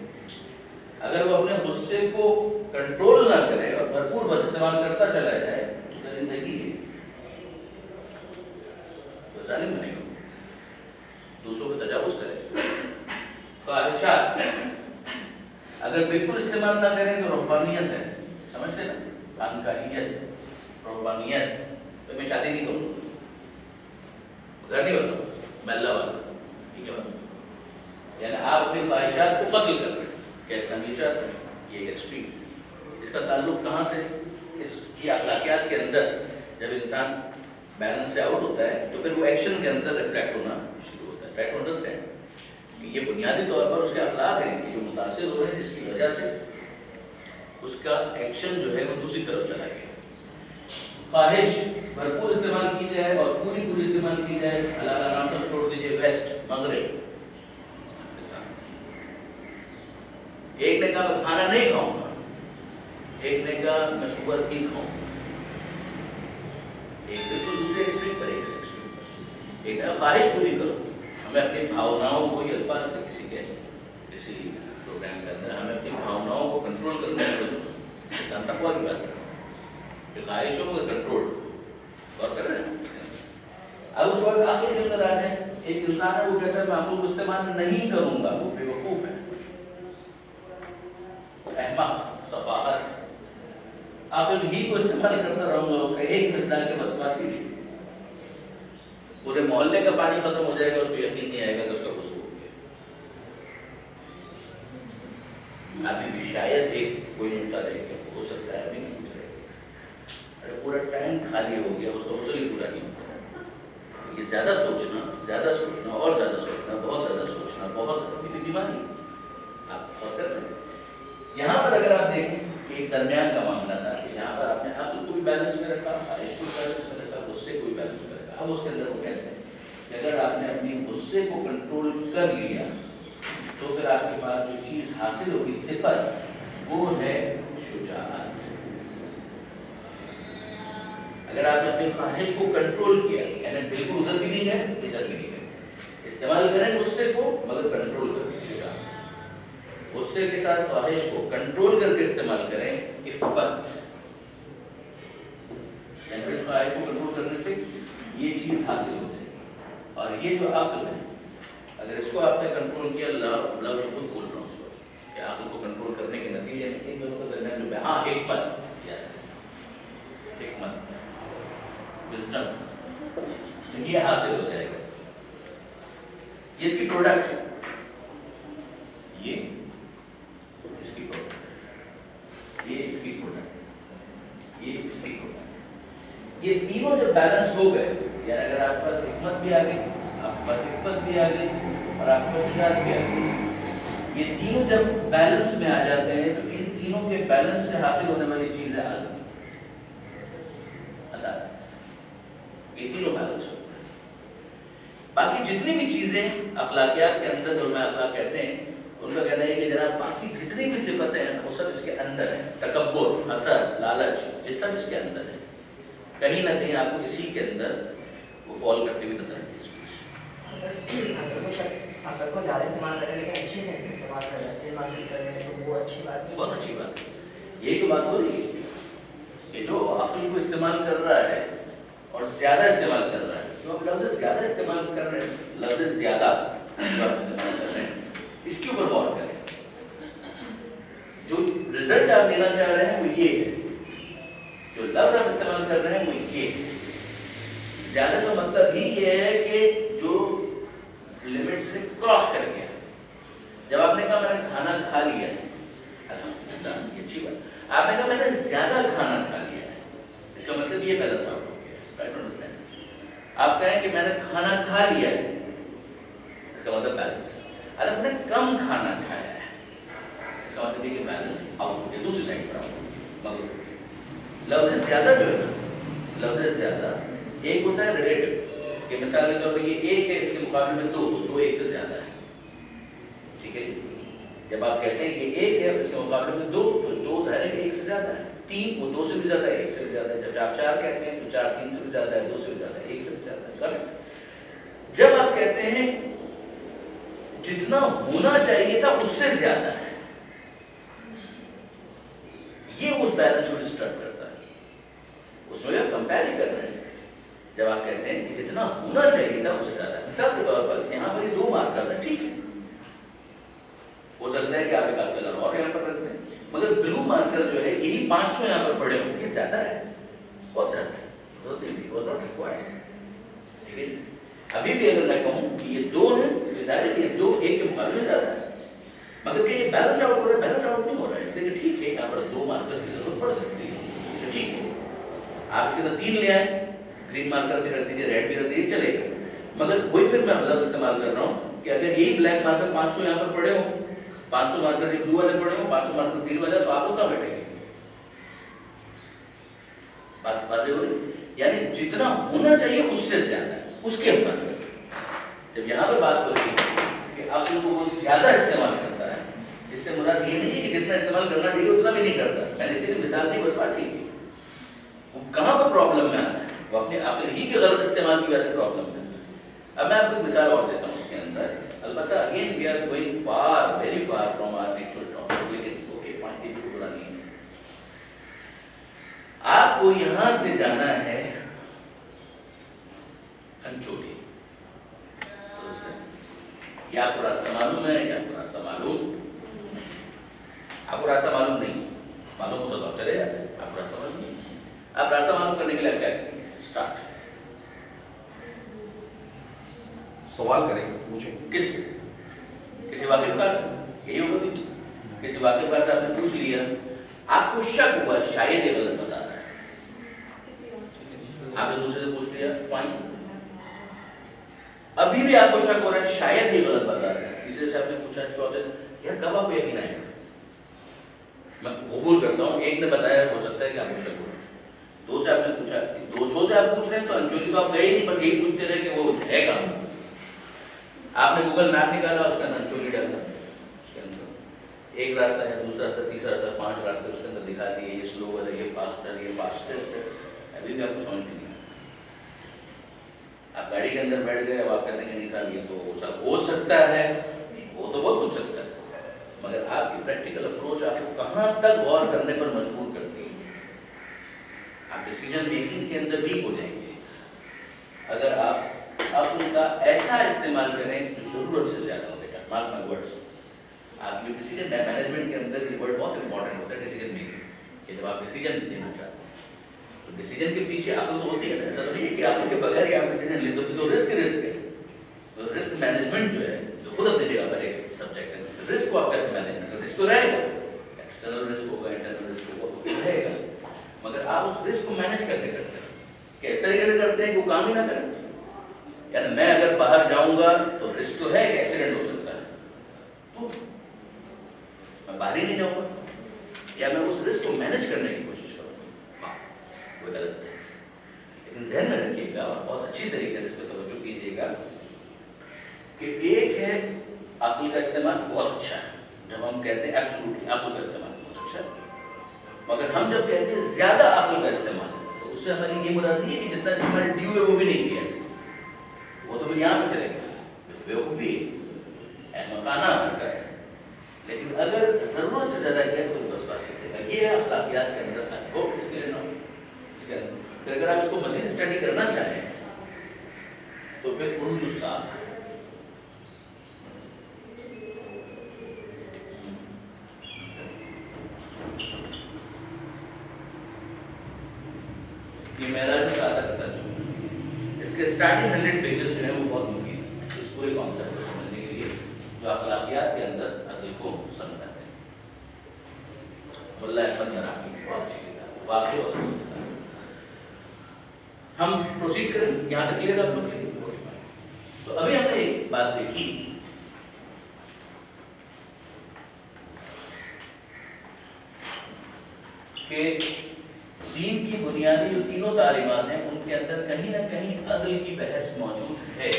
اگر وہ اپنے غصے کو کنٹرول نہ کرے اور بھرپور بس استعمال کرتا چلا جائے تو زندگی ہے تو ظالم بنے گا، دوسروں کو تجاوز کرے۔ خواہشات اگر بالکل استعمال نہ کریں تو روحانیت ہے، سمجھتے نا، خانقاہیت، روحانیت۔ تو میں شادی نہیں کروں، گھر نہیں بتاؤں، میں اللہ والا، ٹھیک ہے بات، یعنی آپ اپنی خواہشات کو قتل کر رہے ہیں، کیا اسلام یہ چاہتا ہے؟ یہ ایک ایکسٹریم۔ اس کا تعلق کہاں سے؟ اس کی اخلاقیات کے اندر جب انسان بیلنس سے آؤٹ ہوتا ہے تو پھر وہ ایکشن کے اندر ریفلیکٹ ہونا شروع ہوتا ہے۔ ٹرائی ٹو انڈرسٹینڈ کہ یہ بنیادی طور پر اس کے اخلاق ہیں کہ جو متاثر ہو رہے ہیں، جس کی وجہ سے اس کا ایکشن جو ہے وہ دوسری طرف چلا گیا۔ خواہش بھرپور استعمال کی جائے اور پوری استعمال کی جائے، اللہ نام سب چھوڑ دیجیے، ویسٹ مغرب، ایک نے کہا میں کھانا نہیں کھاؤں گا، ایک نے کہا میں شوگر بھی کھاؤں گا، ایک بالکل دوسرے ایکسٹریم پر، ایک ایکسٹریم پر، ایک خواہش پوری کرو۔ ہمیں اپنی بھاوناؤں کو، یہ الفاظ تھے کسی پروگرام کے اندر، ہمیں اپنی بھاوناؤں کو کنٹرول کرنے کی ضرورت ہے۔ تقویٰ کی بات ہے کہ خواہشوں کو کنٹرول اور کر رہے ہیں۔ اب اس کے بعد آخر کے اندر آ جائیں، ایک انسان ہے وہ کہتا ہے میں عقل کو استعمال نہیں کروں گا، وہ بے وقوف ہے، احمق، سفاہت، عقل ہی کو استعمال کرتا رہوں گا، اس کا ایک مثال کے وسواسی، پورے محلے کا پانی ختم ہو جائے گا، اس کو یقین نہیں آئے گا کہ اس کا وضو ہو گیا۔ ابھی بھی شاید ایک کوئی نکتا رہے گا، ہو سکتا ہے ابھی نہیں پوچھ رہے گا، ارے پورا ٹائم خالی ہو گیا، اس کا غسل ہی پورا نہیں ہوتا۔ یہ زیادہ سوچنا اور زیادہ سوچنا، بہت زیادہ سوچنا، بہت زیادہ بیماری آپ غور کر رہے ہیں۔ یہاں پر اگر آپ دیکھیں کہ ایک درمیان کا معاملہ تھا کہ یہاں پر آپ نے عقل کو بھی بیلنس میں رکھا، خواہش کو بھی بیلنس میں رکھا، غصے کو بھی بیلنس میں رکھا۔ اب اس کے اندر وہ کہتے ہیں کہ اگر آپ نے اپنی غصے کو کنٹرول کر لیا تو پھر آپ کے پاس جو چیز حاصل ہوگی صفت، وہ ہے شجاعت۔ اگر آپ نے اپنی خواہش کو کنٹرول کیا، یعنی بالکل ادھر بھی نہیں گئے ادھر بھی نہیں گئے، استعمال کریں غصے کو مگر کنٹرول کر کے، شجاعت، غصے کے ساتھ خواہش کو کنٹرول کر کے استعمال کریں، عفت، یعنی اس خواہش کو کنٹرول کرنے سے یہ چیز حاصل ہو جائے گی۔ جو عقل ہے، اگر اس کو آپ نے کنٹرول کیا، لفظ خود بول رہا ہوں اس وقت کہ عقل کو کنٹرول کرنے کے نتیجے میں ایک دونوں کے درمیان جو ہاں حکمت وزڈم یہ حاصل ہو جائے گا، یہ اس کی پروڈکٹ ہے، یہ اس کی پروڈکٹ، یہ اس کی پروڈکٹ، یہ اس کی پروڈکٹ، یہ تینوں جب بیلنس ہو گئے، یعنی اگر آپ کے پاس حکمت بھی آ گئی، آپ کے پاس عفت بھی آ گئی اور آپ کے پاس شجاعت بھی آ گئی، یہ تینوں جب بیلنس میں آ جاتے ہیں تو ان تینوں کے بیلنس سے حاصل ہونے والی چیزیں آ گئی، یہ تینوں بیلنس ہو گئے۔ باقی جتنی بھی چیزیں اخلاقیات کے اندر جو میں اخلاق کہتے ہیں، ان کا کہنا ہے کہ جناب باقی جتنی بھی صفتیں ہیں وہ سب اس کے اندر ہیں، تکبر، حسد، لالچ، یہ سب اس کے اندر ہے، کہیں نہ کہیں آپ کو اسی کے اندر وہ فال کرتے ہوئے نظر آتی ہے۔ اگر کو زیادہ استعمال کرے لیکن اچھی سے استعمال کرے تو وہ اچھی بات ہے، بہت اچھی بات ہے۔ یہی تو بات ہو رہی ہے کہ جو عقل کو استعمال کر رہا ہے اور زیادہ استعمال کر رہا ہے، تو آپ لفظ زیادہ استعمال کر رہے ہیں، لفظ زیادہ جو آپ استعمال کر رہے ہیں اس کے اوپر غور کریں، جو رزلٹ آپ لینا چاہ رہے ہیں وہ یہ ہے، جو لفظ آپ استعمال کر رہے ہیں وہ یہ ہے۔ زیادہ کا مطلب ہی یہ ہے کہ جو لمٹ سے کراس کر گیا، جب آپ نے کہا میں نے کھانا کھا لیا ہے، الحمدللہ یہ اچھی بات، آپ نے کہا میں نے زیادہ کھانا کھا لیا ہے، اس کا مطلب یہ بیلنس آؤٹ ہو گیا، رائٹ انڈرسٹینڈ۔ آپ کہیں کہ میں نے کھانا کھا لیا ہے، اس کا مطلب بیلنس ہے۔ اگر آپ نے کم کھانا کھایا ہے، اس کا مطلب یہ کہ بیلنس آؤٹ ہو گیا، دوسری سائڈ پر آؤٹ ہو گیا۔ لفظ زیادہ جو ہے نا، لفظ زیادہ ایک ہوتا ہے ریلیٹو، کہ مثال کے طور پر یہ ایک ہے، اس کے مقابلے میں دو، تو دو ایک سے زیادہ ہے، ٹھیک ہے جی۔ جب آپ کہتے ہیں کہ ایک ہے اس کے مقابلے میں دو، تو دو ظاہر ہے کہ ایک سے زیادہ ہے، تین وہ دو سے بھی زیادہ ہے، ایک سے بھی زیادہ ہے، جب آپ چار کہتے ہیں تو چار تین سے بھی زیادہ ہے، دو سے بھی زیادہ ہے، ایک سے بھی زیادہ ہے، کریکٹ۔ جب آپ کہتے ہیں جتنا ہونا چاہیے تھا اس سے زیادہ ہے، یہ اس بیلنس کو ڈسٹرب کرتا ہے، اس میں آپ کمپیئر ہی کر رہے ہیں۔ جب آپ کہتے ہیں کہ جتنا ہونا چاہیے تھا اس سے زیادہ ہے، مثال کے طور پر یہاں پر یہ دو مارکرز ہیں، ٹھیک ہے، ہو سکتا ہے کہ آپ ایک آدھ کلر اور یہاں پر رکھ دیں، مگر بلو مارکر جو ہے یہی 500 یہاں پر پڑے ہوں، یہ زیادہ ہے، بہت زیادہ ہے، ٹھیک ہے۔ ابھی بھی اگر میں کہوں کہ یہ دو ہیں، تو ظاہر ہے کہ یہ دو ایک کے مقابلے میں زیادہ ہے، مگر کہ یہ بیلنس آؤٹ ہو رہا ہے، بیلنس آؤٹ نہیں ہو رہا ہے، اس لیے کہ ٹھیک ہے یہاں پر دو مارکرز کی ضرورت پڑ سکتی ہے، ٹھیک ہے، آپ اس کے اندر 3 لے آئیں، گرین مارکر بھی رکھ دیجیے، ریڈ بھی رکھ دیجیے، چلے گا، مگر وہی پھر میں لفظ استعمال کر رہا ہوں کہ اگر یہی بلیک مارکر 500 یہاں پر پڑے ہوں، 500 مارکر یہ بلو والے پڑے ہوں، 500 مارکر گرین والے، تو آپ کو کہاں بیٹھے گے؟ بات واضح ہو رہی، یعنی جتنا ہونا چاہیے اس سے زیادہ ہے، اس کے اوپر جب یہاں پہ بات ہو رہی ہے کہ عقل کو وہ زیادہ استعمال کرتا ہے، اس سے مراد یہ نہیں ہے کہ جتنا استعمال کرنا چاہیے اتنا بھی نہیں کرتا، میں نے صرف مثال دی بس بات سیکھی، وہ کہاں پر پرابلم میں آتا ہے، وہ اپنے عقل ہی کے غلط استعمال کی وجہ سے پرابلم میں آتا ہے۔ اب میں آپ کو ایک مثال اور دیتا ہوں اس کے اندر، البتہ again we are going far very far from our actual topic, لیکن اوکے فائن، یہ برا نہیں ہے۔ آپ کو یہاں سے جانا ہے انچولی، یا آپ کو راستہ معلوم ہے یا آپ کو راستہ معلوم، آپ کو راستہ معلوم نہیں، معلوم ہوتا تو آپ چلے جاتے ہیں، آپ کو راستہ معلوم نہیں، آپ راستہ معلوم کرنے کے لیے کیا کریں گے؟ اسٹارٹ سوال کریں مجھے کس کسی واقف کار سے، یہی ہوگا، کسی واقف کار سے آپ نے پوچھ لیا، آپ کو شک ہوا شاید یہ غلط بتا رہا ہے، آپ نے دوسرے سے پوچھ لیا، فائن، ابھی بھی آپ کو شک ہو رہا ہے شاید یہ غلط بتا رہا ہے، تیسرے سے آپ نے پوچھا، چوتھے سے، یار کب آپ کو یقین آئے گا؟ میں قبول کرتا ہوں ایک نے بتایا ہو سکتا ہے کہ آپ کو شک ہو رہا ہے، دو سے آپ نے پوچھا، 200 سے آپ پوچھ رہے ہیں تو انچولی تو آپ گئے نہیں، بس یہی پوچھتے رہے کہ وہ ہے کہاں، آپ نے گوگل میپ نکالا، اس کا انچولی ڈالا، اس کے اندر ایک راستہ ہے، دوسرا راستہ، تیسرا راستہ، 5 راستے اس کے اندر دکھا دیے، یہ سلو ہے، یہ فاسٹ ہے، یہ فاسٹسٹ ہے، ابھی بھی آپ کو سمجھ نہیں آیا، آپ گاڑی کے اندر بیٹھ گئے، اب آپ کہتے ہیں کہ نہیں صاحب یہ تو سب ہو سکتا ہے، وہ تو بہت کچھ سکتا ہے، مگر آپ کی پریکٹیکل اپروچ آپ کو کہاں تک غور کرنے پر مجبور کرتی ہے، آپ ڈیسیجن میکنگ کے اندر ویک ہو جائیں گے، اگر آپ عقل کا ایسا استعمال کریں جو ضرورت سے زیادہ ہو گا. Mark my words. آپ کی ڈیسیجن مینجمنٹ کے اندر یہ ورڈ بہت امپورٹنٹ ہوتا ہے, ڈیسیجن میکنگ. کہ جب آپ ڈیسیجن لینا چاہتے ہیں تو ڈیسیجن کے پیچھے عقل تو ہوتی ہے. ایسا تو نہیں ہے کہ عقل کے بغیر ہی آپ ڈیسیجن لے تو رسک ہے. تو رسک مینجمنٹ جو ہے جو خود اپنی جگہ پر ایک سبجیکٹ ہے. رسک کو آپ کیسے مینج کریں؟ رسک تو رہے گا, ایکسٹرنل رسک ہوگا, انٹرنل رسک ہوگا, تو رہے گا. مگر آپ اس رسک کو مینج کیسے کرتے ہیں؟ کہ اس طریقے سے کرتے ہیں کہ وہ کام ہی نہ کریں. یعنی میں اگر باہر جاؤں گا تو رسک تو ہے کہ ایکسیڈنٹ ہو سکتا ہے, تو میں باہر ہی نہیں جاؤں گا, یا میں اس رسک کو مینج کرنے کی کوشش کروں گا. وہ غلط ہے. لیکن ذہن میں رکھیے گا اور بہت اچھی طریقے سے اس پہ توجہ کیجیے گا کہ ایک ہے عقل کا استعمال بہت اچھا ہے. جب ہم کہتے ہیں ایبسولوٹلی عقل کا استعمال بہت اچھا ہے, مگر ہم جب کہتے ہیں زیادہ عقل کا استعمال تو اس سے ہماری یہ مراد نہیں ہے کہ جتنا استعمال ڈیو ہے وہ بھی نہیں کیا, وہ تو پھر یہاں پہ چلے گا, بیوقوفی ہے, احمقانہ حرکت ہے. لیکن اگر ضرورت سے زیادہ کیا تو بس بات کرے گا. یہ ہے اخلاقیات کے اندر اس کے لیے اس کے اندر. پھر اگر آپ اس کو مزید اسٹڈی کرنا چاہیں تو پھر عروج الساعہ یہ معراج الساعہ کا ترجمہ, اس کے اسٹارٹنگ 100 پیجز جو ہیں وہ بہت مفید ہیں اس پورے کانسیپٹ کو سمجھنے کے لیے جو اخلاقیات کے اندر عقل کو سمجھاتے ہیں. اللہ احمد نراقی بہت اچھی کتاب, واقعی بہت اچھی کتاب. ہم پروسیڈ کریں یہاں تک کلیئر آپ لوگ. تو ابھی ہم نے ایک بات دیکھی کہ دین کی بنیادی جو تینوں تعلیمات ہیں ان کے اندر کہیں نہ کہیں عدل کی بحث موجود ہے.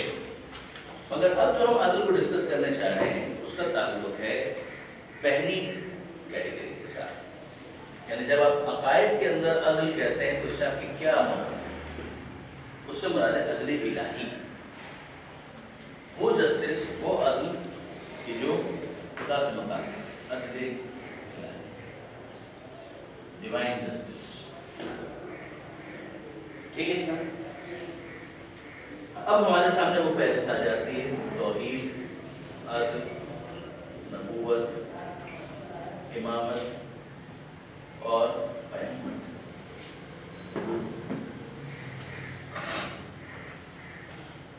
مگر اب جو ہم عدل کو ڈسکس کرنے چاہ رہے ہیں اس کا تعلق ہے پہلی کیٹیگری کے ساتھ. یعنی جب آپ عقائد کے اندر عدل کہتے ہیں تو اس سے آپ کی کیا مراد ہے؟ اس سے مراد ہے عدل الہی, وہ جسٹس, وہ عدل کہ جو خدا سے متعلق ہے, عدل الہی, ڈیوائن جسٹس. ٹھیک ہے نا؟ اب ہمارے سامنے وہ فہرست آ جاتی ہے توحید, عدل, نبوت, امامت اور پیغمبر.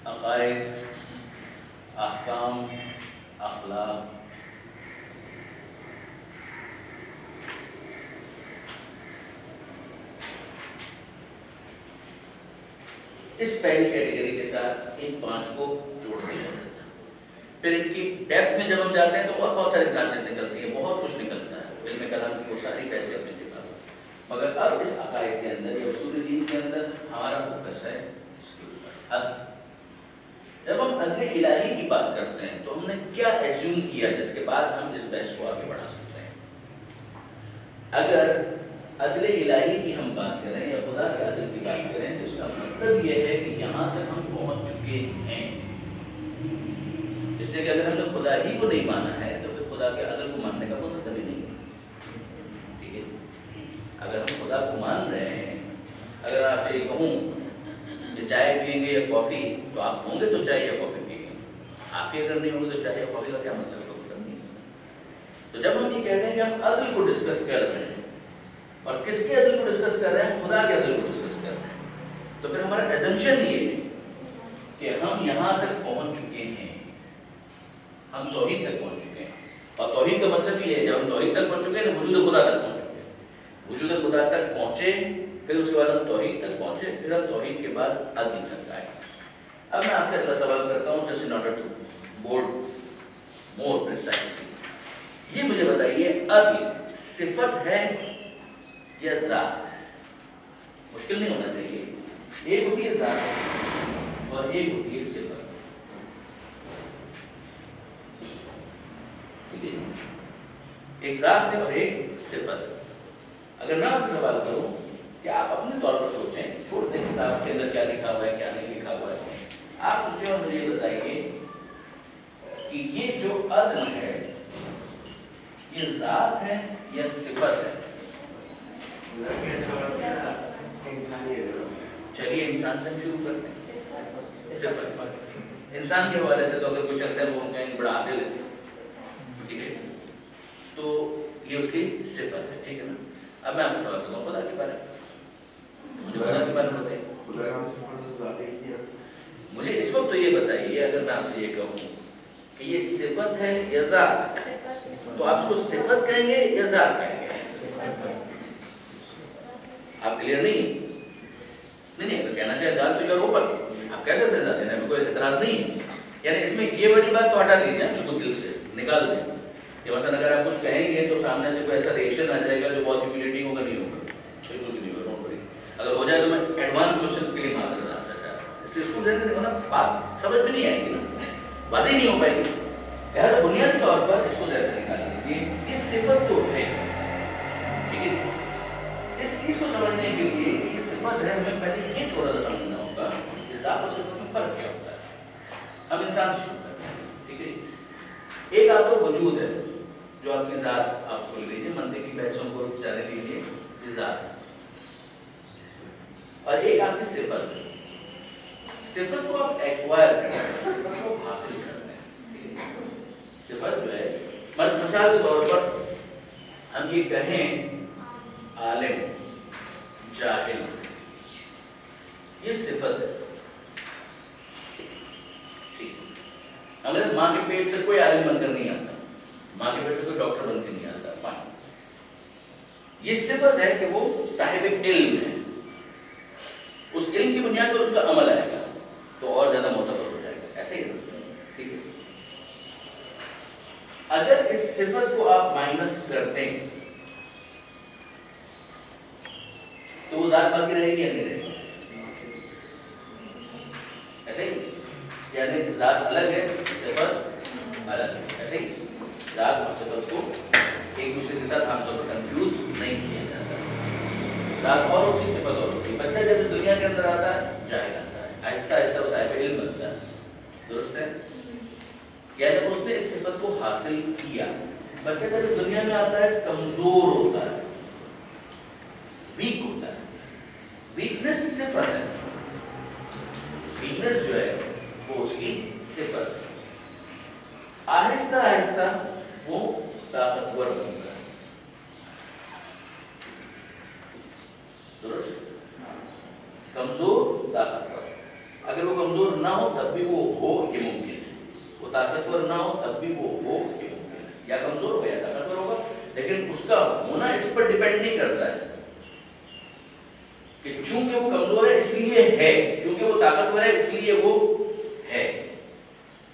عقائد, احکام, اخلاق, اس پہلی کیٹیگری کے ساتھ ان 5 کو جوڑ دیا جاتا ہے. پھر ان کی ڈیپتھ میں جب ہم جاتے ہیں تو اور بہت ساری برانچز نکلتی ہیں, بہت کچھ نکلتا ہے. علم کلام کی وہ ساری پیسے اپنے جگہ. مگر اب اس عقائد کے اندر یا اصول دین کے اندر ہمارا فوکس ہے اس کے اوپر. جب ہم عدل الہی کی بات کرتے ہیں تو ہم نے کیا ایزیوم کیا جس کے بعد ہم اس بحث کو آگے بڑھا سکتے ہیں؟ اگر عدل الہی کی ہم بات کریں یا خدا کے عدل کی بات کریں تو اس کا مطلب یہ ہے کہ یہاں تک ہم پہنچ چکے ہیں. اس لیے کہ اگر ہم نے خدا ہی کو نہیں مانا ہے تو پھر خدا کے عدل کو ماننے کا کوئی مطلب ہی نہیں. ٹھیک ہے, اگر ہم خدا کو مان رہے ہیں, اگر آپ سے یہ کہوں کہ چائے پئیں گے یا کافی تو آپ ہوں گے تو چائے یا کافی پئیں گے. آپ کے اگر نہیں ہوں گے تو چائے یا کافی کا کیا مطلب نہیں. تو جب ہم یہ کہتے ہیں کہ ہم عدل کو ڈسکس کر رہے ہیں, اور کس کے عدل کو ڈسکس کر رہے ہیں؟ خدا کے عدل کو ڈسکس کر رہے ہیں. تو پھر ہمارا ایزمپشن یہ ہے کہ ہم یہاں تک پہنچ چکے ہیں, ہم توحید تک پہنچ چکے ہیں. اور توحید کا مطلب یہ ہے جب ہم توحید تک پہنچ چکے ہیں وجود خدا تک پہنچ چکے ہیں. وجود خدا تک پہنچے, پھر اس کے بعد ہم توحید تک پہنچے, پھر ہم توحید کے بعد عدل تک آئے. اب میں آپ سے اگلا سوال کرتا ہوں just in order to word more precisely. یہ مجھے بتائیے عدل صفت ہے یا ذات ہے؟ مشکل نہیں ہونا چاہیے. ایک ہوتی ہے ذات اور ایک ہوتی ہے صفت. ایک ذات ہے اور ایک صفت. اگر میں آپ سے سوال کروں کہ آپ اپنے طور پر سوچیں, چھوڑ دیں کتاب کے اندر کیا لکھا ہوا ہے کیا نہیں لکھا ہوا ہے, آپ سوچیں اور مجھے یہ بتائیے کہ یہ جو عدل ہے یہ ذات ہے یا صفت ہے؟ چلیے انسان سے ہم شروع کرتے ہیں. صفت. انسان کے حوالے سے تو اگر کوئی شخص ہے وہ کہیں بڑا عادل ہے, ٹھیک ہے, تو یہ اس کی صفت ہے, ٹھیک ہے نا. اب میں آپ سے سوال کرتا ہوں خدا کے بارے میں, مجھے خدا کے بارے میں بتائیے. مجھے اس وقت تو یہ بتائیے, اگر میں آپ سے یہ کہوں کہ یہ صفت ہے یا ذات ہے, تو آپ اس کو صفت کہیں گے یا ذات کہیں گے؟ آپ کلیئر نہیں؟ نہیں, اگر کہنا چاہے ذات تو یور اوپن, آپ کہہ سکتے ہیں ذات, دینے میں کوئی اعتراض نہیں ہے. یعنی اس میں یہ والی بات تو ہٹا دیجیے, بالکل دل سے نکال دیں کہ مثلا اگر آپ کچھ کہیں گے تو سامنے سے کوئی ایسا ریئیکشن آ جائے گا جو بہت ہیوملیٹنگ ہوگا, نہیں ہوگا, بالکل بھی نہیں ہوگا, ڈونٹ وری. اگر ہو جائے تو میں ایڈوانس کوشچن کے لیے معذرت چاہتا ہوں, اس لیے اس کو دیکھو نا, بات سمجھ میں نہیں آئے گی نا, واضح نہیں ہو پائے گی. لہٰذا بنیادی طور پر اس کو ذہن سے نکال لیجیے, یہ صفت تو ہے, ٹھیک ہے. اس چیز کو سمجھنے کے لیے یہ صفت ہے, ہمیں پہلے یہ تھوڑا سا سمجھنا ہوگا کہ ذات اور صفت میں فرق کیا ہوتا ہے. ہم انسان سے شروع کرتے ہیں, ٹھیک ہے. ایک آپ کا وجود ہے جو آپ کی ذات, آپ اس کو لے لیجیے, منطقی بحثوں کو جانے دیجیے, یہ ذات. اور ایک آپ کی صفت ہے, صفت کو آپ ایکوائر کرتے ہیں, صفت کو حاصل کرتے ہیں. صفت جو ہے, مثال کے طور پر ہم یہ کہیں عالم, جاہل, یہ صفت ہے, ٹھیک. اگر ماں کے پیٹ سے کوئی عالم بن کر نہیں آتا, ماں کے پیٹ سے کوئی ڈاکٹر بن کے نہیں آتا, فائن, یہ صفت ہے کہ وہ صاحب علم ہے. اس علم کی بنیاد پر اس کا عمل آئے گا تو اور زیادہ معتبر ہو جائے گا, ایسے ہی ہے, ٹھیک ہے. اگر اس صفت کو آپ مائنس کر دیں تو وہ ذات باقی رہے گی یا نہیں رہے گی؟ ایسے ہی, یعنی ذات الگ ہے, صفت الگ ہے, ایسے ہی. ذات اور صفت کو ایک دوسرے کے ساتھ عام طور پر کنفیوز نہیں کیا جاتا. ذات اور ہوتی, صفت اور ہوتی. بچہ جب اس دنیا کے اندر آتا ہے جاہل آتا ہے, آہستہ آہستہ وہ صاحب علم بنتا ہے, درست ہے. یعنی اس نے اس صفت کو حاصل کیا. بچہ جب اس دنیا میں آتا ہے کمزور ہوتا ہے, ویک ہوتا ہے. ویکنس صفت ہے, ویکنس جو ہے وہ اس کی صفت ہے. آہستہ آہستہ وہ طاقتور بنتا ہے, درست. کمزور طاقتور, اگر وہ کمزور نہ ہو تب بھی وہ ہو, یہ ممکن ہے. وہ طاقتور نہ ہو تب بھی وہ ہو, یہ ممکن ہے. یا کمزور ہوگا یا طاقتور ہوگا, لیکن اس کا ہونا اس پر ڈیپینڈ نہیں کرتا ہے کہ چونکہ وہ کمزور ہے اس لیے ہے, چونکہ وہ طاقتور ہے اس لیے وہ ہے.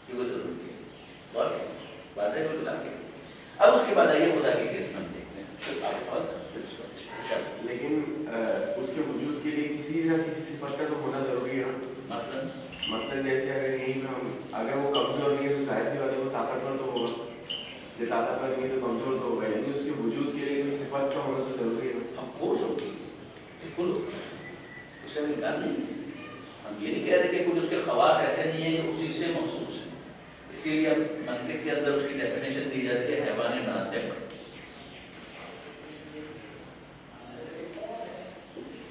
یہ وہ ضروری ہے, اور واضح ہے بالکل آپ کے. اب اس کے بعد آئیے خدا کے کیس میں ہم دیکھتے ہیں. لیکن اس کے وجود کے لیے کسی نہ کسی صفت کا تو ہونا ضروری ہے. مثلاً جیسے اگر یہیں پہ ہم, اگر وہ کمزور نہیں ہے تو ظاہر سی بات ہے وہ طاقتور تو ہوگا, یہ طاقتور نہیں ہے تو کمزور تو ہوگا. یعنی اس کے وجود کے لیے کوئی صفت کا ہونا تو ضروری ہے. آف کورس ہوگی, بالکل, اس سے انکار نہیں. ہم یہ نہیں کہہ رہے کہ کچھ اس کے خواص ایسے نہیں ہیں کہ اسی سے محسوس ہیں. اسی لیے اب منطق کے اندر اس کی ڈیفینیشن دی جاتی ہے حیوان ناطق.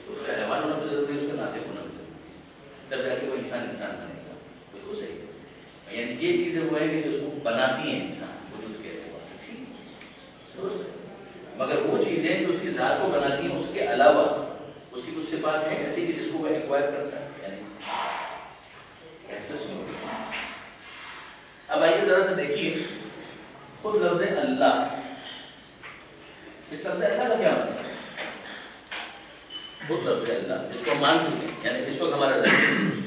اس کا حیوان ہونا تو ضروری ہے, اس کا ناطق ہونا بھی ضروری ہے, تب جا کے وہ انسان بنے گا. بالکل صحیح ہے. یعنی یہ چیزیں وہ ہیں کہ جو اس کو بناتی ہیں انسان وجود کے اعتبار سے, ٹھیک ہے, درست ہے. مگر وہ چیزیں جو اس کی ذات کو بناتی ہیں, اس کے علاوہ اس کی کچھ صفات ہیں ایسی کہ جس کو وہ ایکوائر کرتا ہے, یعنی ایکسس میں ہوتی ہے. اب آئیے ذرا سا دیکھیے خود لفظ اللہ, اس لفظ اللہ کا کیا مطلب ہے؟ خود لفظ اللہ جس کو ہم مان چکے ہیں, یعنی اس وقت ہمارا ذہن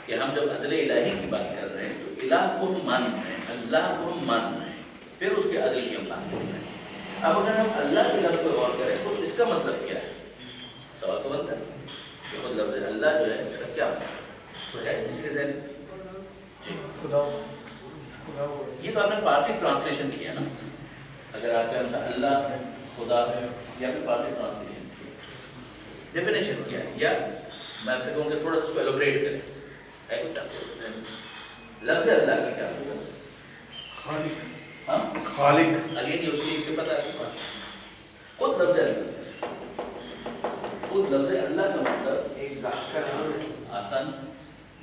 کہ ہم جب عدل الہی کی بات کر رہے ہیں تو الہ کو ہم مان رہے ہیں, اللہ کو ہم مان رہے ہیں, پھر اس کے عدل کی ہم بات کر رہے ہیں. اب اگر ہم اللہ کے لفظ کو غور کریں تو اس کا مطلب کیا ہے؟ سوال تو بنتا ہے کہ خود لفظ اللہ جو ہے اس کا کیا مطلب تو ہے اس کے ذہن. جی, خدا, یہ تو آپ نے فارسی ٹرانسلیشن کیا نا. اگر آپ کے انسان اللہ خدا یا پھر فارسی ٹرانسلیشن کیا, ڈیفینیشن کیا, یا میں آپ سے کہوں کہ تھوڑا اس کو ایلوبریٹ کریں. ہے کچھ آپ لفظ اللہ کا کیا مطلب؟ خالق. ہاں, خالق, اگین اس کی ایک صفت ہے خود لفظ اللہ. خود لفظ اللہ کا مطلب ایک ذات کا نام ہے. آسان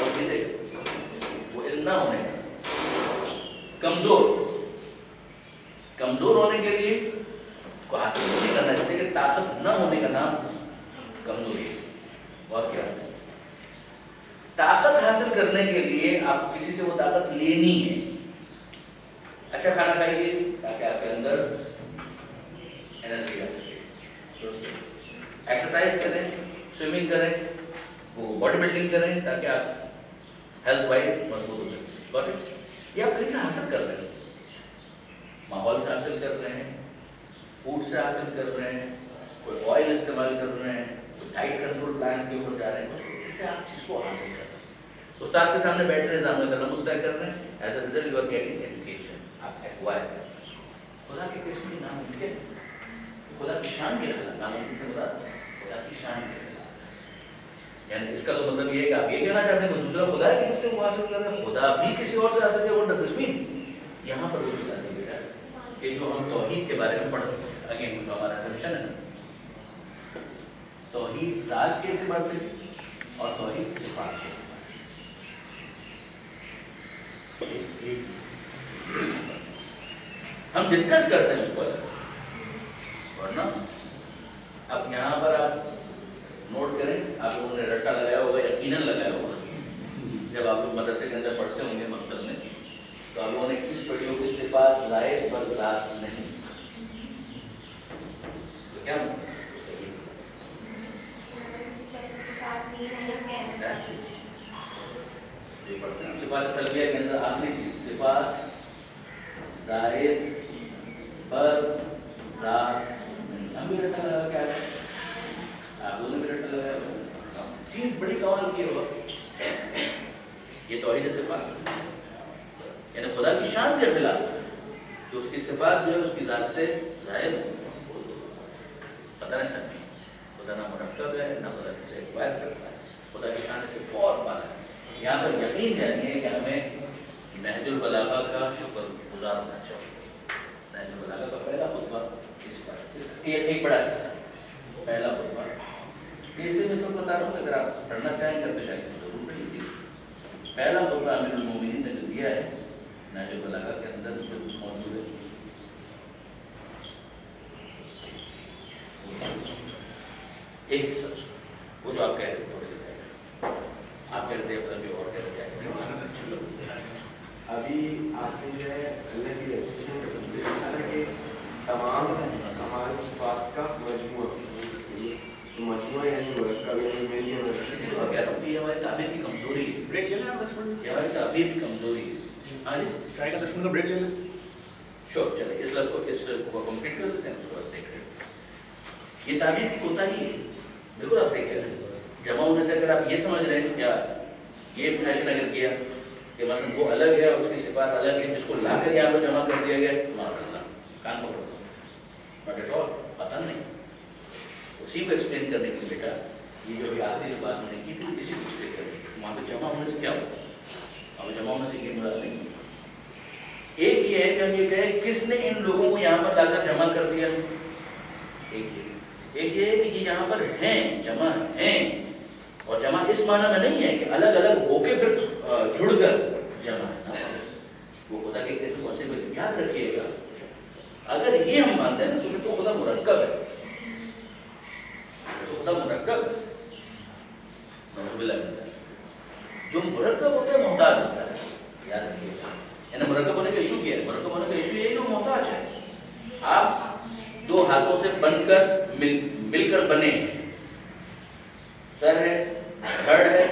اور یہ دیکھ وہ علم نہ ہونے کا کمزور ہونے کے لیے کو حاصل نہیں کرنا چاہتے کہ طاقت نہ ہونے کا نام کمزوری ہے. اور کیا طاقت حاصل کرنے کے لیے آپ کسی سے وہ طاقت لینی ہے. اچھا کھانا کھائیے تاکہ آپ کے اندر انرجی آ سکے. ایکسرسائز کریں, سوئمنگ کریں, وہ باڈی بلڈنگ کریں تاکہ آپ ہیلتھ وائز مضبوط ہو سکیں. یہ آپ کہیں سے حاصل کر رہے ہیں, ماحول سے حاصل کر رہے ہیں, فوڈ سے حاصل کر رہے ہیں, کوئی آئل استعمال کر رہے ہیں, کوئی ڈائٹ کنٹرول پلان کے اوپر جا رہے ہیں, جس سے آپ چیز کو حاصل کر رہے ہیں. استاد کے سامنے بیٹھ رہے ہیں, ایگزام میں کرنا مستعد کر رہے ہیں, as a result you are getting education, آپ ایکوائر کر رہے ہیں. خدا کے کیس میں ناممکن, خدا کی شان کے خلاف, ناممکن سے مراد خدا کی شان کے خلاف. یعنی اس کا تو مطلب یہ ہے کہ آپ یہ کہنا چاہتے ہیں کہ دوسرا خدا ہے کہ جس سے وہ حاصل کر رہے ہیں, خدا بھی کسی اور سے حاصل کر رہے ہیں. تصویر یہاں پر وہ بتا دیں بیٹا کہ جو ہم توحید کے بارے میں پڑھ چکے ہیں, اگین جو ہمارا سمشن ہے, توحید ذات کے اعتبار سے اور توحید صفات کے اعتبار سے ہم ڈسکس کرتے ہیں اس کو. ورنہ اب یہاں پر آپ نوٹ کریں, آپ لوگوں نے رٹا لگایا ہوگا, یقیناً لگایا ہوگا. جب آپ لوگ مدرسے کے اندر پڑھتے ہوں گے مکتب میں, تو آپ لوگوں نے کس پڑھی ہوگی صفات زائد پر ذات نہیں. تو کیا یہ پڑھتے ہیں صفات سلبیہ کے اندر آخری چیز صفات زائد پر ذات. ہم بھی رٹا لگا کیا ہے, آپ لوگوں نے بھی رٹا لگایا ہوگا. چیز بڑی کمال کی ہوگا, یہ توحید صفات, یعنی خدا کی شان کے خلاف کہ اس کی صفات جو ہے اس کی ذات سے ظاہر پتہ نہیں سکتی. خدا نہ مرکب ہے, نہ خدا کسی ایکوائر کرتا ہے, خدا کی شان سے بہت بڑا ہے. یہاں پر یقین جانیے کہ ہمیں نہج البلاغہ کا شکر گزار ہونا چاہیے. نہج البلاغہ کا پہلا خطبہ اس پر ایک بڑا حصہ, پہلا خطبہ. اس لیے میں اس کو بتا رہا ہوں, اگر آپ پڑھنا چاہیں گھر پہ جا کے ضرور پڑھ لیجیے. پہلا خطبہ امیر المومنین نے جو دیا ہے نہج البلاغہ کے اندر جو موجود ہے, ایک حصہ وہ جو آپ کہہ رہے تھے, آپ کہہ رہے تھے اور کہہ رہے تھے. ابھی آپ نے جو ہے اللہ کی ریپوٹیشن کا تصویر رکھا تھا کہ تمام ہمارے صفات کا مجموعہ یعنی مرکب یعنی میل یا مرکب. اسی لیے کہہ رہا ہوں کہ یہ ہماری تعبیر کی کمزوری ہے. بریک لے لیں آپ 10 منٹ, یہ ہماری تعبیر کی کمزوری ہے. ہاں جی, چائے کا 10 منٹ کا بریک لے لیں. شور چلے اس لفظ کو کمپلیٹ کر دیتے ہیں, اس کو دیکھ رہے ہیں. یہ تعبیر کی کوتاہی ہے. بالکل آپ صحیح کہہ رہے ہیں. جمع ہونے سے اگر آپ یہ سمجھ رہے ہیں کیا یہ ایکسپلینیشن اگر کیا کہ مثلا وہ الگ ہے, اس کی صفات الگ ہے, جس کو لا کر یہاں پر جمع کر دیا گیا, کان پکڑ دو, بٹ ایٹ آل پتہ نہیں. اسی کو ایکسپلین کرنے کے لیے بیٹا یہ جو بھی آخری بات میں نے کی تھی اسی کو ایکسپلین کرنے کی. وہاں پہ جمع ہونے سے کیا ہوگا, وہاں پہ جمع ہونے سے یہ مراد نہیں. ایک یہ ہے کہ ہم یہ کہیں کس نے ان لوگوں کو یہاں پر لا کر جمع کر دیا, ایک یہ ہے کہ یہ یہاں پر ہیں, جمع ہیں, اور جمع اس معنی میں نہیں ہے کہ الگ الگ ہو کے پھر جڑ کر جمع ہے. وہ خدا کے کیسے پاسبل. یاد رکھیے گا اگر یہ ہم مانتے ہیں تو پھر تو خدا مرکب ہے, تو خدا مرکب ہے. جو مرکب ہوتا ہے محتاج ہوتا ہے. یاد رکھیے گا, یعنی مرکب ہونے کا ایشو کیا ہے, مرکب ہونے کا ایشو یہ ہے کہ محتاج ہے. آپ دو ہاتھوں سے بن کر مل کر بنے ہیں. سر ہے, دھڑ ہے,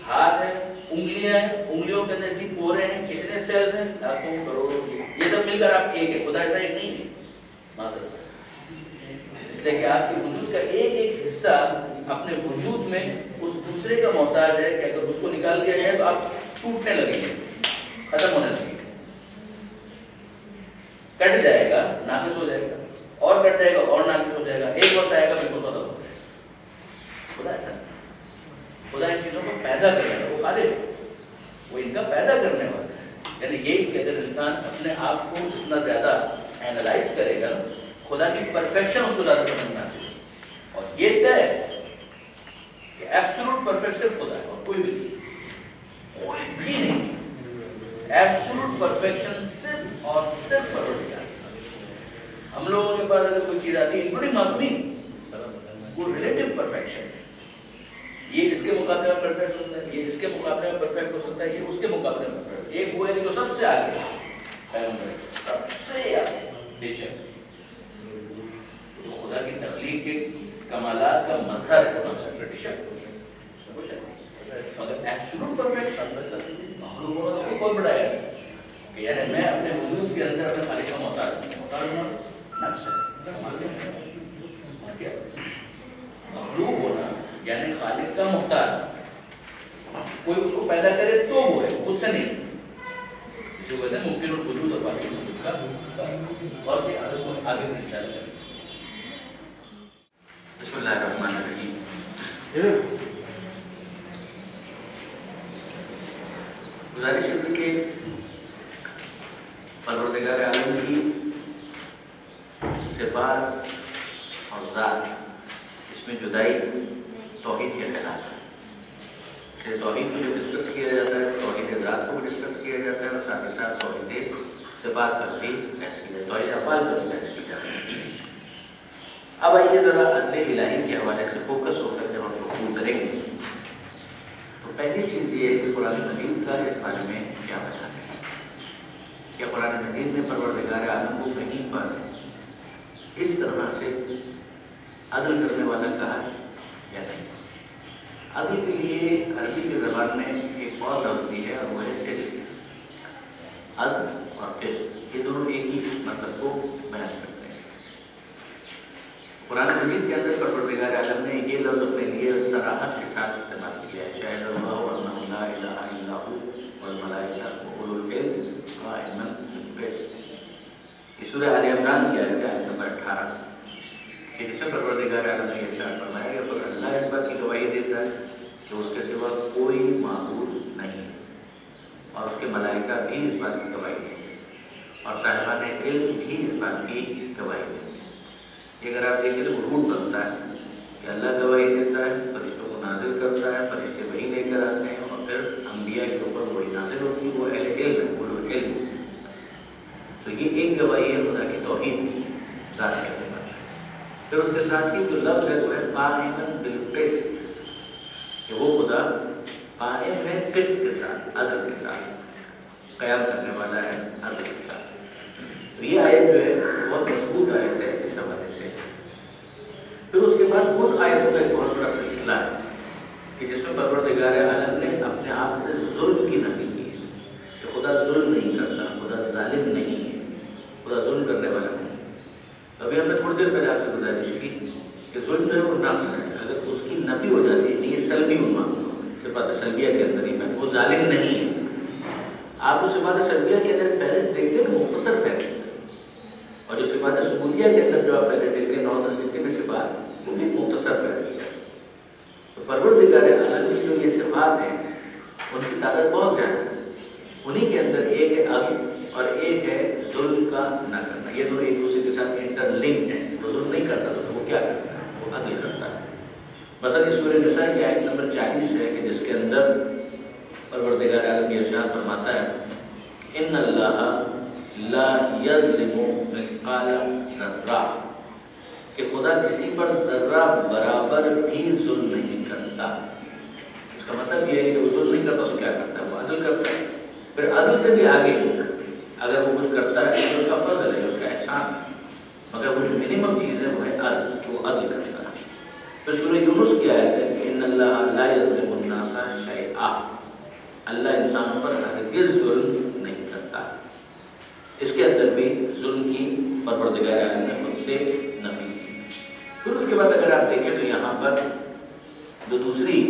ہاتھ ہے, انگلیاں ہیں, انگلیوں کے اندر بھی پورے ہیں, کتنے سیل ہیں, لاکھوں کروڑوں, یہ سب مل کر آپ ایک ہے. خدا ایسا ایک نہیں ہے معذرت, اس لیے کہ آپ کے وجود کا ایک ایک حصہ اپنے وجود میں اس دوسرے کا محتاج ہے کہ اگر اس کو نکال دیا جائے تو آپ ٹوٹنے لگیں گے, ختم ہونے لگیں گے, کٹ جائے گا, ناقص ہو جائے گا, اور کٹ جائے گا اور ناقص ہو جائے گا, ایک وقت آئے گا بالکل ختم ہو جائے گا. خدا ایسا نہیں. خدا ان چیزوں کو پیدا کرنے والا, وہ خالق, وہ ان کا پیدا کرنے والا ہے. یعنی یہی کہ اگر انسان اپنے آپ کو اتنا زیادہ اینالائز کرے گا, خدا کی پرفیکشن اس کو زیادہ سمجھ میں آتی ہے. اور یہ طے کہ ایبسولوٹ پرفیکٹ صرف خدا ہے اور کوئی بھی نہیں. انکلوڈنگ معصومین، وہ ریلیٹو پرفیکشن، یہ اس کے مقابلے میں پرفیکٹ ہوتا ہے، یہ اس کے مقابلے میں پرفیکٹ ہو سکتا ہے، یہ اس کے مقابلے میں پرفیکٹ، ایک وہ ہے جو سب سے آگے پیغمبر، سب سے آگے بے شک خدا کی تخلیق کے کمالات کا مظہر ہے، مگر ایبسولوٹ پرفیکشن مخلوق ہونا تو کون بڑھایا ہے کہ یعنی میں اپنے وجود کے اندر اپنے خالق کا محتاج ہونا نفس ہے، مخلوق ہونا یعنی خالق کا محتاج، کوئی اس کو پیدا کرے تو وہ ہے، خود سے نہیں، جسے کہتے ہیں ممکن الوجود اور باقی وجود کا، اور کیا اس کو آگے بھی چل جائے۔ بسم اللہ الرحمن الرحیم۔ گزارش ہے کہ پروردگار عالم کی صفات اور ذات، اس میں جدائی توحید کے خلاف ہے، اس لیے توحید کو جو ڈسکس کیا جاتا ہے توحید ذات کو بھی ڈسکس کیا جاتا ہے، اور ساتھ ہی ساتھ توحید صفات پر بھی بحث کی جاتی ہے، توحید افعال پر بھی بحث کی جاتی ہے۔ اب آئیے ذرا عدل الہی کے حوالے سے فوکس ہو کر جب ہم گفتگو کریں گے تو پہلی چیز یہ ہے کہ قرآن مجید کا اس بارے میں کیا بیان ہے، کہ قرآن مجید نے پروردگار عالم کو کہیں پر اس طرح سے عدل کرنے والا کہا یا نہیں۔ عدل کے لیے عربی کے زبان میں ایک اور لفظ بھی ہے اور وہ ہے قسط۔ عدل اور قسط یہ دونوں ایک ہی مطلب کو بیان کرتے ہیں۔ قرآن مجید کے اندر پروردگار عالم نے یہ لفظ اپنے لیے صراحت کے ساتھ استعمال کیا ہے، شاہد اللہ انہ لا الہ الا ہو والملائکہ واولو العلم قائما بالقسط۔ یہ سورہ آل عمران کی آیت ہے، آیت نمبر 18، کہ جس میں پروردگار عالم نے ارشاد فرمایا کہ اور اللہ اس بات کی گواہی دیتا ہے کہ اس کے سوا کوئی معبود نہیں ہے، اور اس کے ملائکہ بھی اس بات کی گواہی دیتے ہیں، اور صاحبان علم بھی اس بات کی گواہی دیتے ہیں۔ اگر آپ دیکھیں تو روٹ بنتا ہے کہ اللہ گواہی دیتا ہے، فرشتوں کو نازل کرتا ہے، فرشتے وہی لے کر آتے ہیں، اور پھر انبیاء کے اوپر وہی نازل ہوتی ہے، وہ اہل علم ہے، اولو العلم۔ تو یہ ایک گواہی ہے خدا کی توحید کی ذات کے اعتبار سے۔ پھر اس کے ساتھ ہی جو لفظ ہے وہ ہے قائما بالقسط، کہ وہ خدا قائم ہے قسط کے ساتھ، عدل کے ساتھ، قیام کرنے والا ہے عدل کے ساتھ۔ تو یہ آیت جو ہے بہت مضبوط آیت ہے اس حوالے سے۔ پھر اس کے بعد ان آیتوں کا ایک بہت بڑا سلسلہ ہے کہ جس میں پروردگار عالم نے اپنے آپ سے ظلم کی نفی کی ہے، کہ خدا ظلم نہیں کرتا، خدا ظالم نہیں ہے، خدا ظلم کرنے والا نہیں۔ تو ابھی ہم نے تھوڑی دیر پہلے آپ سے گزارش کی کہ ظلم جو ہے وہ نقص ہے، اگر اس کی نفی ہو جاتی ہے، یہ سلبی عنوان صفات سلبیہ کے اندر ہی وہ ظالم نہیں ہے۔ آپ اس صفات سلبیہ کے اندر فہرست دیکھتے ہیں، مختصر فہرست ہے، اور جو صفات ثبوتیہ کے اندر جو آپ فہرست دیکھتے ہیں 9-10 جتنے بھی صفات، وہ بھی مختصر فہرست ہے۔ تو پروردگار عالم کی جو یہ صفات ہیں ان کی تعداد بہت زیادہ ہے، انہی کے اندر ایک ہے عدل اور ایک ہے ظلم کا نہ کرنا۔ یہ دونوں ایک دوسرے کے ساتھ انٹر لنکڈ ہیں۔ وہ ظلم نہیں کرتا تو وہ کیا کرتا ہے؟ وہ عدل کرتا ہے۔ مثلا یہ سورہ نساء کی آیت نمبر 40 ہے کہ جس کے اندر پروردگار عالم یہ ارشاد فرماتا ہے ان اللہ لا یظلم مثقال ذرہ، کہ خدا کسی پر ذرہ برابر بھی ظلم نہیں کرتا۔ اس کا مطلب یہ ہے کہ وہ ظلم نہیں کرتا تو کیا کرتا ہے؟ وہ عدل کرتا ہے۔ پھر عدل سے بھی آگے اگر وہ کچھ کرتا ہے تو اس کا فضل ہے، اس کا احسان، مگر وہ جو منیمم چیز ہے وہ ہے عدل، کہ وہ عدل کرتا ہے۔ پھر سورہ یونس کی آیت ہے کہ ان اللہ لا یظلم الناس شیئا، اللہ انسانوں پر ہرگز ظلم نہیں کرتا۔ اس کے اندر بھی ظلم کی پروردگار عالم نے خود سے نفی کی۔ پھر اس کے بعد اگر آپ دیکھیں تو یہاں پر جو دوسری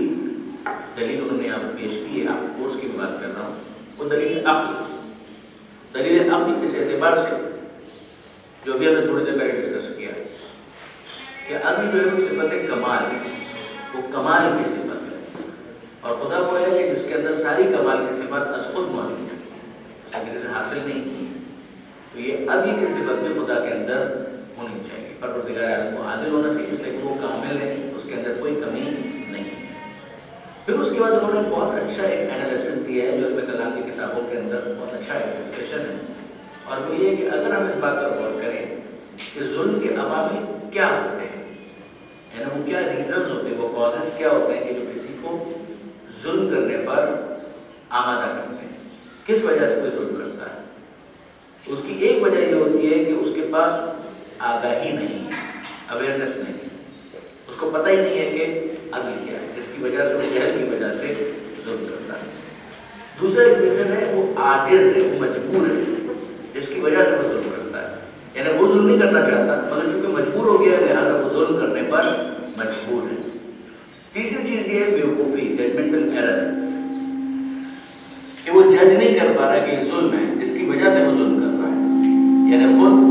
دلیل انہوں نے آپ پیش کی ہے، آپ کے کورس کی بات کر رہا ہوں، وہ دلیل عقل۔ دلیل عقل کس اعتبار سے؟ جو ابھی ہم نے تھوڑی دیر پہلے ڈسکس کیا کہ عدل جو ہے وہ صفت کمال ہے، وہ کمال کی صفت ہے، اور خدا وہ ہے کہ جس کے اندر ساری کمال کی صفت از خود موجود ہے، اسے کسی سے حاصل نہیں کی۔ تو یہ عدل کی صفت بھی خدا کے اندر ہونی چاہیے۔ پروردگار عالم کو عادل ہونا چاہیے، اس لیے کہ وہ کامل ہے، اس کے اندر کوئی کمی نہیں ہے۔ پھر اس کے بعد انہوں نے بہت اچھا ایک انالیسس دیا ہے جو علم کلام کی کتابوں کے اندر بہت اچھا ایک ڈسکشن ہے، اور وہ یہ کہ اگر ہم اس بات پر غور کریں کہ ظلم کے عوامل کیا ہوتے ہیں، یعنی وہ کیا ریزنز ہوتے ہیں، وہ کازز کیا ہوتے ہیں کہ جو کسی کو ظلم کرنے پر آمادہ کرتے ہیں، کس وجہ سے کوئی ظلم کرتا ہے. اس کی ایک وجہ یہ ہوتی ہے کہ اس کے پاس آگاہی نہیں ہے، اویئرنیس نہیں ہے، اس کو پتہ ہی نہیں ہے کہ عدل کیا ہے، جس کی وجہ سے وہ جہل کی وجہ سے ظلم کرتا ہے. دوسرا ایک ریزن ہے وہ عاجز ہے، وہ مجبور ہے، جس کی وجہ سے وہ ظلم کرتا ہے. یعنی وہ ظلم نہیں کرنا چاہتا مگر چونکہ مجبور ہو گیا لہٰذا وہ ظلم کرنے پر مجبور ہے. تیسری چیز یہ ہے بیوقوفی، ججمنٹل ایرر، کہ وہ جج نہیں کر پا رہا کہ یہ ظلم ہے جس کی وجہ سے وہ ظلم کر رہا ہے. یعنی خود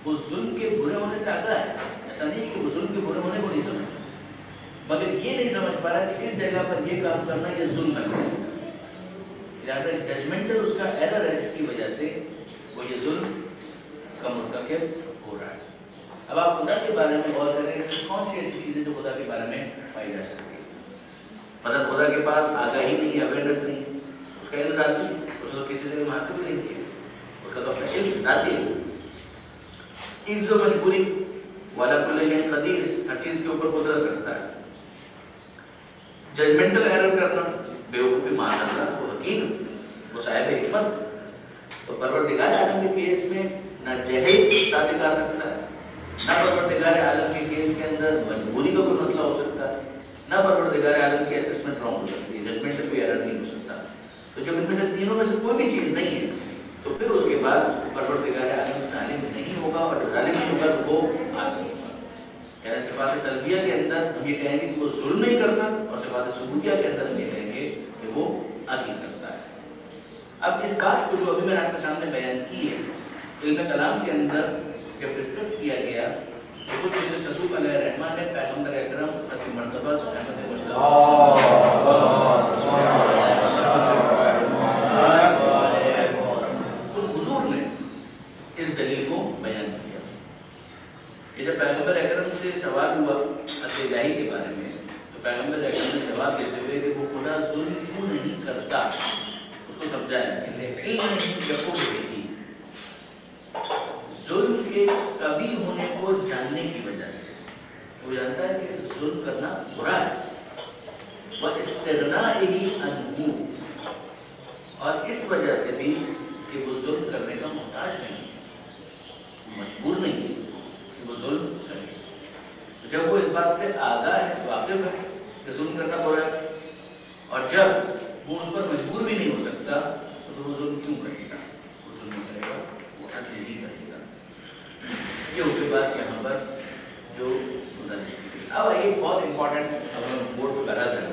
وہ ظلم کے برے ہونے سے آگاہ ہے، ایسا نہیں کہ وہ ظلم کے برے ہونے کو نہیں سمجھتا، مگر یہ نہیں سمجھ پا رہا کہ اس جگہ پر یہ کام کرنا یہ ظلم ہے. لہٰذا ججمنٹل اس کا ایرر ہے جس کی وجہ سے وہ یہ ظلم کا مرتکب ہو رہا ہے. اب آپ خدا کے بارے میں غور کریں کہ کون سی ایسی چیزیں جو خدا کے بارے میں پائی جا سکتی ہیں. مثلا خدا کے پاس آگاہی نہیں ہے، اویئرنیس نہیں ہے، اس کا علم ذاتی ہے، اس کو کسی سے حاصل نہیں کیا، اس کا تو اپنا علم ذاتی ہے. عز و مجبوری والا کل شیء قدیر، ہر چیز کے اوپر قدرت رکھتا ہے. ججمنٹل ایرر کرنا، بیوقوفی مان اللہ، وہ حکیم، وہ صاحب حکمت. تو پروردگار عالم کے کیس میں نہ جہل صادق آ سکتا ہے، نہ پروردگار عالم کے کیس کے اندر مجبوری کا کوئی مسئلہ ہو سکتا ہے، نہ پروردگار عالم کی اسسمنٹ رانگ ہو سکتی ہے، ججمنٹل بھی ایرر نہیں ہو سکتا. تو جب ان میں سے تینوں میں سے کوئی بھی چیز نہیں ہے تو پھر اس کے بعد پروردگار عالم ظالم نہیں ہوگا، اور جب ظالم نہیں ہوگا تو وہ عادل ہوگا. یعنی صفات سلبیہ کے اندر ہم یہ کہیں گے کہ وہ ظلم نہیں کرتا، اور صفات ثبوتیہ کے اندر ہم یہ کہیں گے کہ وہ عدل کرتا ہے. اب اس بات کو جو ابھی میں نے آپ کے سامنے بیان کی ہے، علم کلام کے اندر جب ڈسکس کیا گیا تو کچھ جو صدوق علیہ الرحمٰن نے پیغمبر اکرم ختم مرتبہ احمد مصطفیٰ حضور نے اس دلیل کو بیان کیا کہ جب پیغمبر اکرم سے سوال ہوا عدل الہی کے بارے میں تو پیغمبر اکرم نے جواب دیتے ہوئے کہ وہ خدا ظلم کیوں نہیں کرتا اس کو سمجھایا. ظلم کے کبھی ہونے کو جاننے کی وجہ سے وہ جانتا ہے کہ ظلم کرنا برا ہے، وہ استغنائہ عنہ، اور اس وجہ سے بھی کہ وہ ظلم کرنے کا محتاج نہیں، مجبور نہیں کہ وہ ظلم کرے. جب وہ اس بات سے آگاہ ہے، واقف ہے کہ ظلم کرنا برا ہے، اور جب وہ اس پر مجبور بھی نہیں ہو سکتا تو وہ ظلم کیوں کرے گا؟ وہ ظلم کرے گا، وہ عدل نہیں کرے گا. یہ ہوتی بات یہاں پر جو گزارش کی گئی. اب یہ بہت امپورٹنٹ، اب ہم بورڈ کو کرا دیں،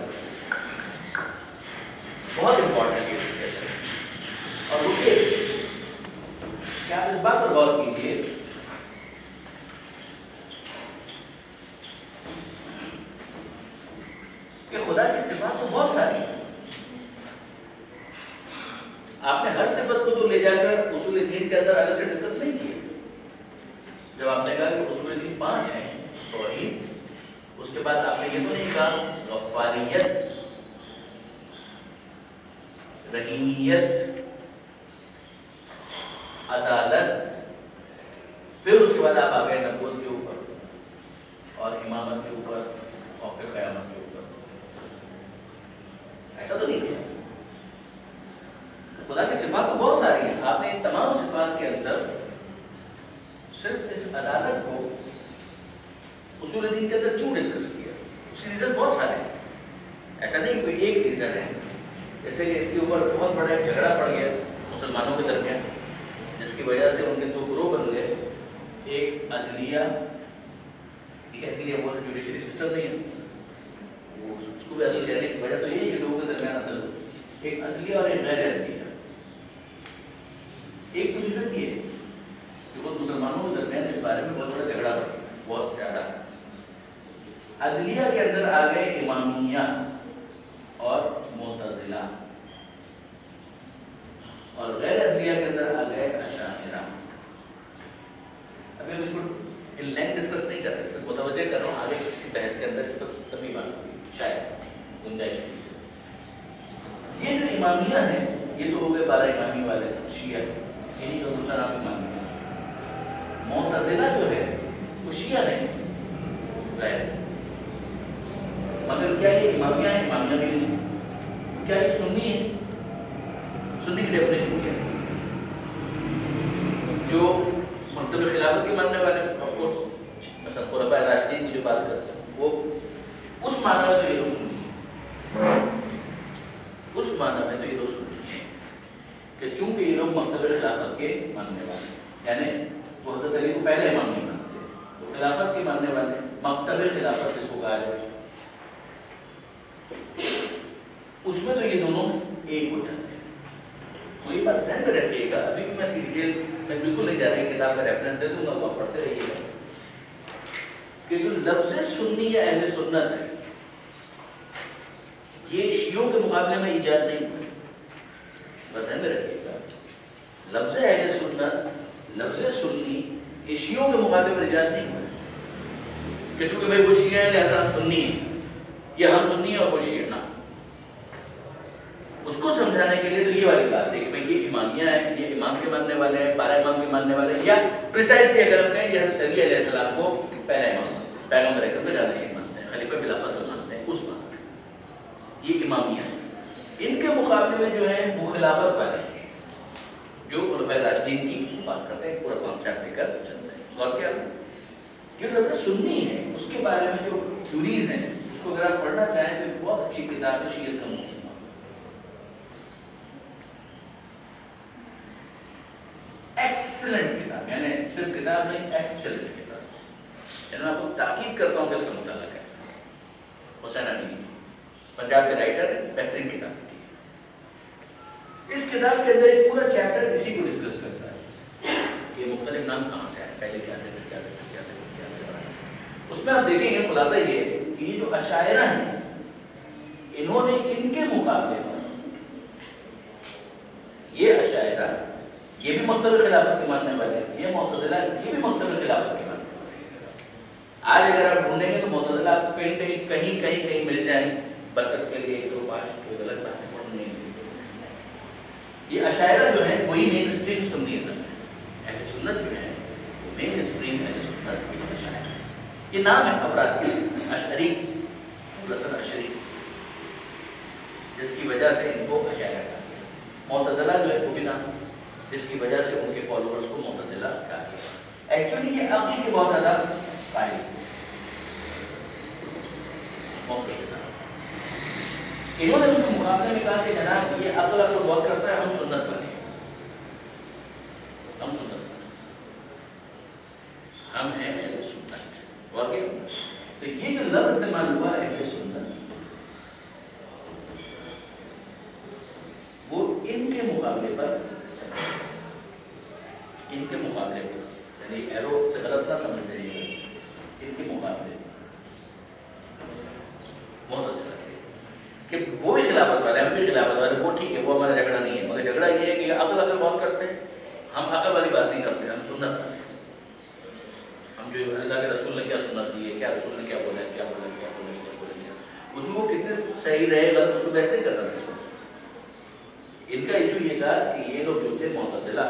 بہت امپورٹنٹ یہ ڈسکشن ہے. اور وہ کہ آپ اس بات پر غور کیجیے کہ خدا کی صفات تو بہت ساری ہیں. آپ نے ہر صفت کو تو لے جا کر اصول دین کے اندر الگ سے ڈسکس نہیں کیا. جب آپ نے کہا کہ اصول دین 5 ہیں، توحید، اس کے بعد آپ نے یہ تو نہیں کہا غفاریت، رحیمیت، عدالت، پھر اس کے بعد آپ آ گئے نبوت کے اوپر اور امامت کے اوپر اور پھر قیامت کے اوپر. ایسا تو نہیں کیا. خدا کی صفات تو بہت ساری ہیں. آپ نے ان تمام صفات کے اندر صرف اس عدالت کو اصول دین کے اندر کیوں ڈسکس کیا؟ اس کے ریزن بہت سارے ہیں. ایسا نہیں کوئی ایک ریزن ہے. اس لیے کہ اس کے اوپر بہت بڑا ایک جھگڑا پڑ گیا مسلمانوں کے درمیان، جس کی وجہ سے ان کے 2 گروہ بن گئے. ایک عدلیہ، یہ عدلیہ وہ جوڈیشری سسٹم نہیں ہے، وہ اس کو بھی عدل کہنے کی وجہ تو یہی ہے کہ لوگوں کے درمیان عدل. ایک عدلیہ اور ایک غیر عدلیہ. ایک تو ریزن یہ ہے کہ وہ مسلمانوں کے درمیان اس بارے میں بہت بڑا جھگڑا پڑا، بہت زیادہ. عدلیہ کے اندر آ گئے امامیہ اور معتزلہ، اور غیر عدلیہ کے اندر آ گئے اشاعرہ. ابھی ہم اس کو ان لینگ ڈسکس نہیں کر رہے، صرف متوجہ کر رہا ہوں آگے کسی بحث کے اندر جو کمی بات شاید گنجائش ہوئی. یہ جو امامیہ ہیں یہ تو ہو گئے 12 امامی والے شیعہ، انہیں کا دوسرا نام امامیہ. معتزلہ جو ہے وہ شیعہ نہیں غیر، مگر کیا یہ امامیہ ہے؟ امامیہ بھی نہیں. کیا یہ سنی ہے؟ سنی کی ڈیفینیشن کیا ہے؟ جو مکتب خلافت کے ماننے والے آف کورس مثلا خلفاء راشدین کی جو بات کرتے ہیں وہ اس معنی میں تو یہ لوگ سنی ہے، اس معنی میں تو یہ لوگ سنی ہے کہ چونکہ یہ لوگ مکتب خلافت کے ماننے والے، یعنی وہ حضرت علی کو پہلے امام نہیں مانتے، تو خلافت کے ماننے والے مکتب خلافت جس کو کہا جائے اس میں تو یہ دونوں ایک ہو جاتے ہیں. تو یہ بات ذہن میں رکھیے گا. ابھی بھی میں اس کی ڈیٹیل میں بالکل نہیں جا رہا، کتاب کا ریفرنس دے دوں گا، وہ آپ پڑھتے رہیے گا کہ جو لفظ سنی یا اہل سنت ہے یہ شیعوں کے مقابلے میں ایجاد نہیں ہوا. بس ذہن میں رکھیے گا لفظ اہل سنت، لفظ سنی یہ شیعوں کے مقابلے میں ایجاد نہیں ہوا کہ چونکہ بھائی وہ شیعہ ہیں لہذا ہم سنی ہیں، یا ہم سنی ہیں اور وہ شیعہ نہ. اس کو سمجھانے کے لیے تو یہ والی بات ہے کہ بھئی یہ امامیہ ہیں، یہ امام کے ماننے والے ہیں، 12 امام کے ماننے والے ہیں، یا پریسائزلی اگر ہم کہیں یہ حضرت علی علیہ السلام کو پہلا امام، پیغمبر اکرم کا جانشین مانتے ہیں، خلیفہ بلا فصل مانتے ہیں، اس مانتے ہیں. یہ امامیہ ہیں. ان کے مقابلے میں جو ہے وہ خلافت والے ہیں جو خلفاء راشدین کی بات کرتے ہیں، پورا کانسیپٹ لے کر چلتے ہیں. اور کیا جو لفظ سنی ہے اس کے بارے میں جو تھیوریز ہیں اس کو اگر آپ پڑھنا چاہیں تو بہت اچھی کتاب ہے شیعہ کا مقدمہ. ایکسلنٹ کتاب، یعنی صرف کتاب نہیں، ایکسلنٹ کتاب. یعنی میں آپ کو تاکید کرتا ہوں کہ اس کا مطالعہ کریں. حسین امینی پنجاب کے رائٹر ہیں، بہترین کتاب کی. اس کتاب کے اندر ایک پورا چیپٹر اسی کو ڈسکس کرتا ہے کہ مختلف نام کہاں سے آئے، پہلے کیا تھے، پھر کیا تھے، کیا تھے، کیا تھے. اس میں آپ دیکھیں گے خلاصہ یہ کہ یہ جو اشاعرہ ہیں انہوں نے ان کے مقابلے میں یہ اشاعرہ یہ بھی مکتب خلافت کے ماننے والے ہیں، یہ معتزلہ یہ بھی مکتب خلافت کے ماننے والے ہیں. آج اگر آپ ڈھونڈیں گے تو معتزلہ آپ کو کہیں مل جائیں برکت کے لیے 1 2 5 کوئی غلط بات نہیں. یہ اشاعرہ جو ہیں وہی مین اسٹریم سنیزم ہے. اہل سنت جو ہے مین اسٹریم اہل سنت یہ اشاعرہ ہے. یہ نام ہے افراد کے، اشعری، ابوالحسن اشعری، جس کی وجہ سے ان کو اشاعرہ کہا گیا. معتزلہ جو ہے وہ بھی نام جس کی وجہ سے ان کے فالوورز کو معتزلہ کہا گیا. ایکچولی یہ عقل کے بہت زیادہ قائل معتزلہ. انہوں نے ان کے مقابلے میں کہا کہ جناب یہ عقل بہت کرتا ہے، ہم سنت والے ہیں، ہم سنت والے ہم ہیں اہل سنت. اور کیا تو یہ جو لفظ استعمال ہوا اہل سنت وہ ان کے مقابلے پر، ان کے مقابلے پر، یعنی ایرو سے غلط نہ سمجھ رہی ہے، ان کے مقابلے معتزلہ کہ وہ بھی خلافت والے، ہم بھی خلافت والے، وہ ٹھیک ہے، وہ ہمارا جھگڑا نہیں ہے. مگر جھگڑا یہ ہے کہ عقل بہت کرتے ہیں، ہم عقل والی بات نہیں کرتے، ہم سنت والے. ہم جو اللہ کے رسول نے کیا سنت دی ہے، کیا رسول نے کیا بولا ہے، کیا بولا ہے، کیا بولا ہے، کیا بولا ہے، اس میں وہ کتنے صحیح رہے غلط اس میں بحث نہیں کرتا. ان کا ایشو یہ تھا کہ یہ لوگ جو تھے معتزلہ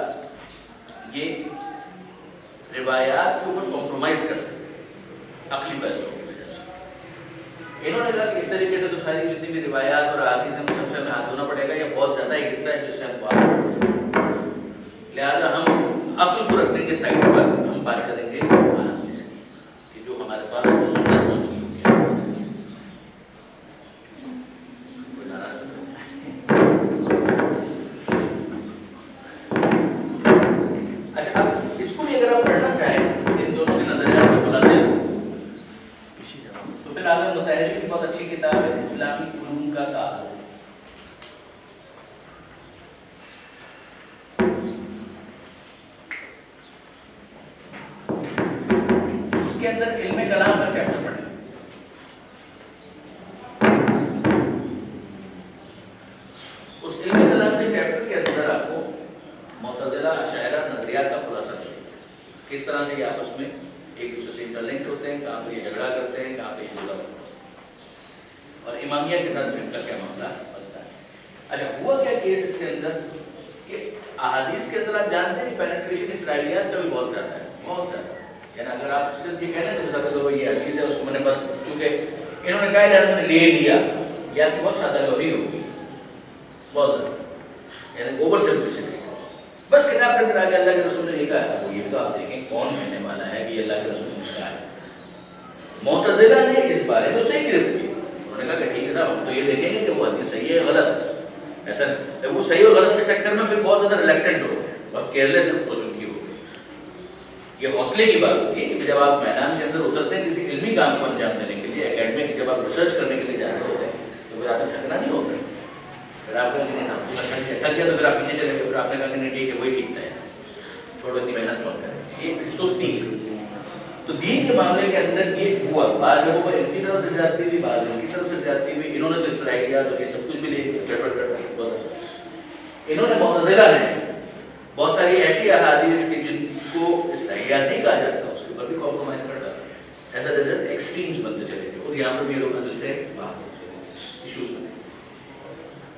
یہ روایات کے اوپر کمپرومائز کرتے تھے عقلی فیصلوں کی وجہ سے. انہوں نے کہا کہ اس طریقے سے تو ساری جتنی بھی روایات اور احادیث ہیں سب سے ہمیں ہاتھ دھونا پڑے گا، یہ بہت زیادہ ایک حصہ ہے جس سے ہم بات، لہٰذا ہم عقل کو رکھ دیں گے سائڈ پر، ہم بات کریں گے احادیث کی کہ جو ہمارے پاس سنت پہنچی ہوئی ہے. اچھا اب اس کو بھی اگر آپ پڑھنا چاہیں ان دونوں کے نظریات کے خلاصے تو پھر عالم مطالعے کی بہت اچھی کتاب ہے اسلامی علوم کا تعارف. اس کے اندر علم کلام کا چیپٹر پڑھیں. اس علم کلام کے چیپٹر کے اندر آپ کو معتزلہ اشاعرہ نظریات کا خلاصہ ملے گا، کس طرح سے یہ آپس میں ایک امامیہ کے ساتھ ان کا کیا معاملہ بنتا ہے. اچھا ہوا کیا کیس اس کے اندر کہ احادیث کے اندر آپ جانتے ہیں پینیٹریشن اسرائیلیات کا بھی بہت زیادہ ہے, بہت زیادہ. یعنی اگر آپ صرف یہ کہہ رہے ہیں تو یہ حدیث ہے اس کو میں نے بس چونکہ انہوں نے کہا ہے میں نے لے لیا یا تو بہت سادہ لوہی ہوگی بہت زیادہ, یعنی اوور سمپلیسٹی بس کتاب کے اندر آگے اللہ کے رسول نے لکھا ہے. وہ یہ تو آپ دیکھیں کون کہنے والا ہے کہ یہ اللہ کے رسول نے کہا ہے. معتزلہ نے اس بارے میں صحیح گرفت کی, انہوں نے کہا کہ ٹھیک ہے صاحب ہم تو یہ دیکھیں گے کہ وہ حدیث صحیح ہے غلط ہے. ایسا وہ صحیح اور غلط کے چکر میں پھر بہت زیادہ ریلیکٹنٹ ہو گئے, بہت کیئرلیس اپروچ ان کی ہو گئی. یہ حوصلے کی بات ہوتی ہے کہ جب آپ میدان کے اندر اترتے ہیں کسی علمی کام کو انجام دینے کے لیے, اکیڈمک جب آپ ریسرچ کرنے کے لیے جا رہے ہوتے ہیں تو پھر آپ کو تھکنا نہیں ہوتا. پھر آپ کا تھک گیا تو پھر آپ پیچھے چلے گئے, پھر آپ نے کہا کہ نہیں ٹھیک ہے وہی ٹھیک ہے, چھوڑو اتنی محنت مت کریں, یہ سستی. تو دین کے معاملے کے اندر یہ ہوا, بعض لوگوں کو ان کی طرف سے زیادتی ہوئی, بعض لوگوں کی طرف سے زیادتی ہوئی. انہوں نے تو اسرائیلیات اور یہ سب کچھ بھی لے گڑبڑ. انہوں نے معتزلہ نے بہت ساری ایسی احادیث کے جن کو اسرائیلیات نہیں کہا جا سکتا اس کے اوپر بھی کمپرومائز کر ڈالا. ایز اے ریزلٹ ایکسٹریمز بنتے چلے گئے, اور یہاں پر بھی لوگ عدل سے باہر ہوتے چلے گئے, ایشوز بنے.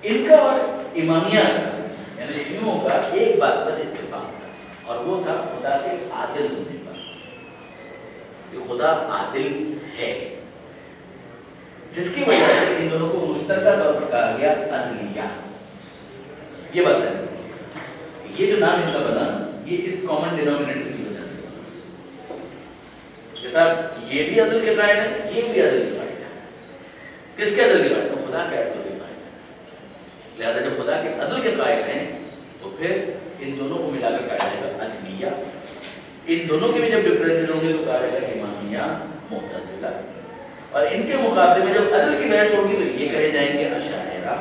ان کا اور امامیہ کا یعنی شیعوں کا ایک بات پر اتفاق تھا, اور وہ تھا خدا کے عادل ہونے پر. کہ خدا عادل ہے, جس کی وجہ سے ان دونوں کو مشترکہ طور پر کہا گیا عدلیہ. یہ بات ہے, یہ جو نام ان کا بنا یہ اس کامن ڈینومینیٹر کی وجہ سے بنا. کہ صاحب یہ بھی عدل کے قائل ہے, یہ بھی عدل کے قائل ہے. کس کے عدل کے قائل ہے؟ خدا کے عدل کے قائل ہے. لہذا جب خدا کے عدل کے قائل ہیں تو پھر ان دونوں کو ملا کر کہا جائے گا عدلیہ. ان دونوں کے بھی جب ڈفرینس ہوں گے تو کہا جائے گا امامیہ معتزلہ, اور ان کے مقابلے میں جب عدل کی بحث ہوگی تو یہ کہے جائیں گے اشاعرہ,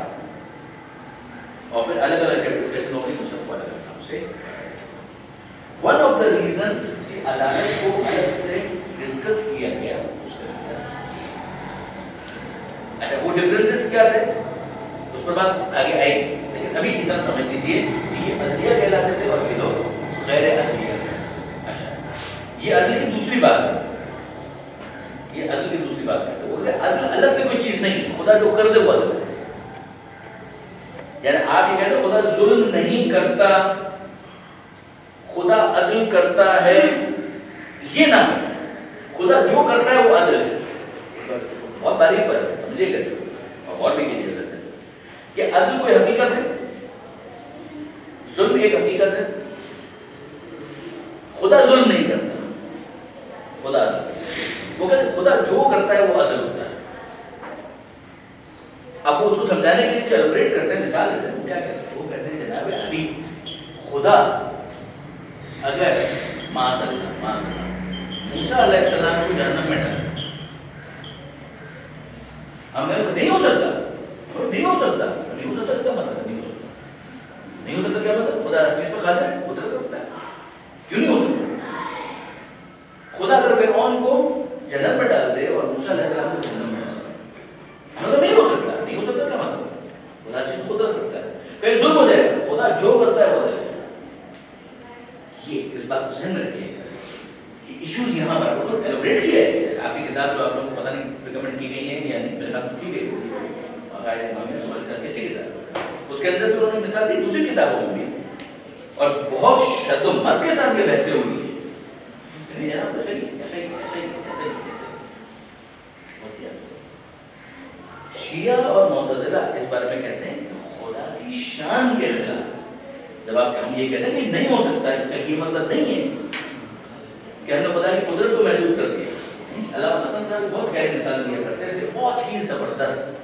اور پھر الگ الگ جب ڈسکشن ہوگی تو سب کو الگ الگ نام سے. ون آف دا ریزنس کہ عدالت کو الگ سے ڈسکس کیا گیا اس کا ریزن, اچھا وہ ڈفرینسز کیا تھے اس پر بات آگے آئے گی, لیکن ابھی اتنا سمجھ لیجیے کہ یہ عدلیہ کہلاتے تھے اور یہ لوگ غیر عدلیہ. یہ عدل کی دوسری بات ہے, یہ عدل کی دوسری بات ہے. تو عدل الگ سے کوئی چیز نہیں, خدا جو کر دے وہ عدل ہے. یعنی آپ یہ کہتے ہیں خدا ظلم نہیں کرتا, خدا عدل کرتا ہے, یہ نہ خدا جو کرتا ہے وہ عدل ہے. بہت باریک فرق ہے, سمجھیے کیسے, اور غور بھی کیجیے گا کہ عدل کوئی حقیقت ہے, ظلم ایک حقیقت ہے. خدا ظلم نہیں کرتا, خدا وہ کہتے ہیں خدا جو کرتا ہے وہ عدل ہوتا ہے. اب وہ اس کو سمجھانے کے لیے جو ایلوبریٹ کرتے ہیں, مثال دیتے ہیں, وہ کیا کہتے ہیں, وہ کہتے ہیں جناب ابھی خدا اگر معاذ اللہ موسیٰ علیہ السلام کو جہنم میں ڈالا, ہم کہتے ہیں نہیں ہو سکتا, نہیں ہو سکتا, نہیں ہو سکتا کیا مطلب, نہیں ہو سکتا, نہیں ہو سکتا کیا مطلب, خدا ہر چیز پر قادر ہے, قدرت رکھتا ہے, کیوں نہیں ہو سکتا. خدا اگر فرعون کو جنت میں ڈال دے اور موسیٰ علیہ السلام کو جہنم میں ڈال دے, مطلب نہیں ہو سکتا, نہیں ہو سکتا کیا مطلب, خدا ہر چیز پر قدرت رکھتا ہے. کہیں ظلم ہو جائے گا, خدا جو کرتا ہے وہ عدل ہے. یہ اس بات کو ذہن میں رکھیے گا, یہ ایشوز یہاں پر اس کو ایلوبریٹ کیا ہے. جیسے آپ کی کتاب جو آپ لوگوں کو پتہ نہیں ریکمنڈ کی گئی ہے یا نہیں, میرے ساتھ کی گئی ہوگی, اچھی کتاب, اس کے اندر بھی انہوں نے مثال دی دوسری کتابوں میں بھی, اور بہت شد و مت کے ساتھ یہ بحثیں ہوئی ہیں. شیعہ اور معتزلہ اس بارے میں کہتے ہیں کہ خدا کی شان کے خلاف. جب آپ ہم یہ کہتے ہیں کہ نہیں ہو سکتا, اس کا یہ مطلب نہیں ہے کہ ہم نے خدا کی قدرت کو محدود کر دیا. علامہ حسن صاحب بہت گہری مثال دیا کرتے تھے, بہت ہی زبردست.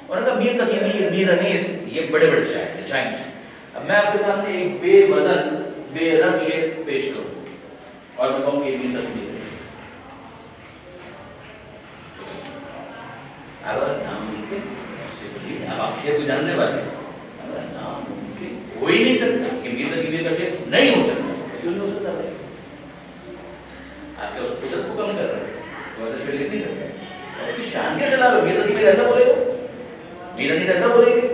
انہوں نے کہا میر تقی, میر انیس, یہ بڑے بڑے شاعر ہیں جائنٹس. اب میں آپ کے سامنے ایک بے وزن بے رب شعر پیش کروں اور میں کہوں کہ یہ میر تقی ہے. اب ناممکن, اب آپ شعر کو جاننے والے ناممکن ہو ہی نہیں سکتا کہ میر تقی کا شعر نہیں ہو سکتا. کیوں نہیں ہو سکتا بھائی, آپ کے اس قدرت کو کم کر رہے ہیں, تو ایسا شعر لکھ نہیں سکتے. اس کی شان کے خلاف ہے. میر تقی ایسا بولے گا, میر تقی ایسا بولے گا,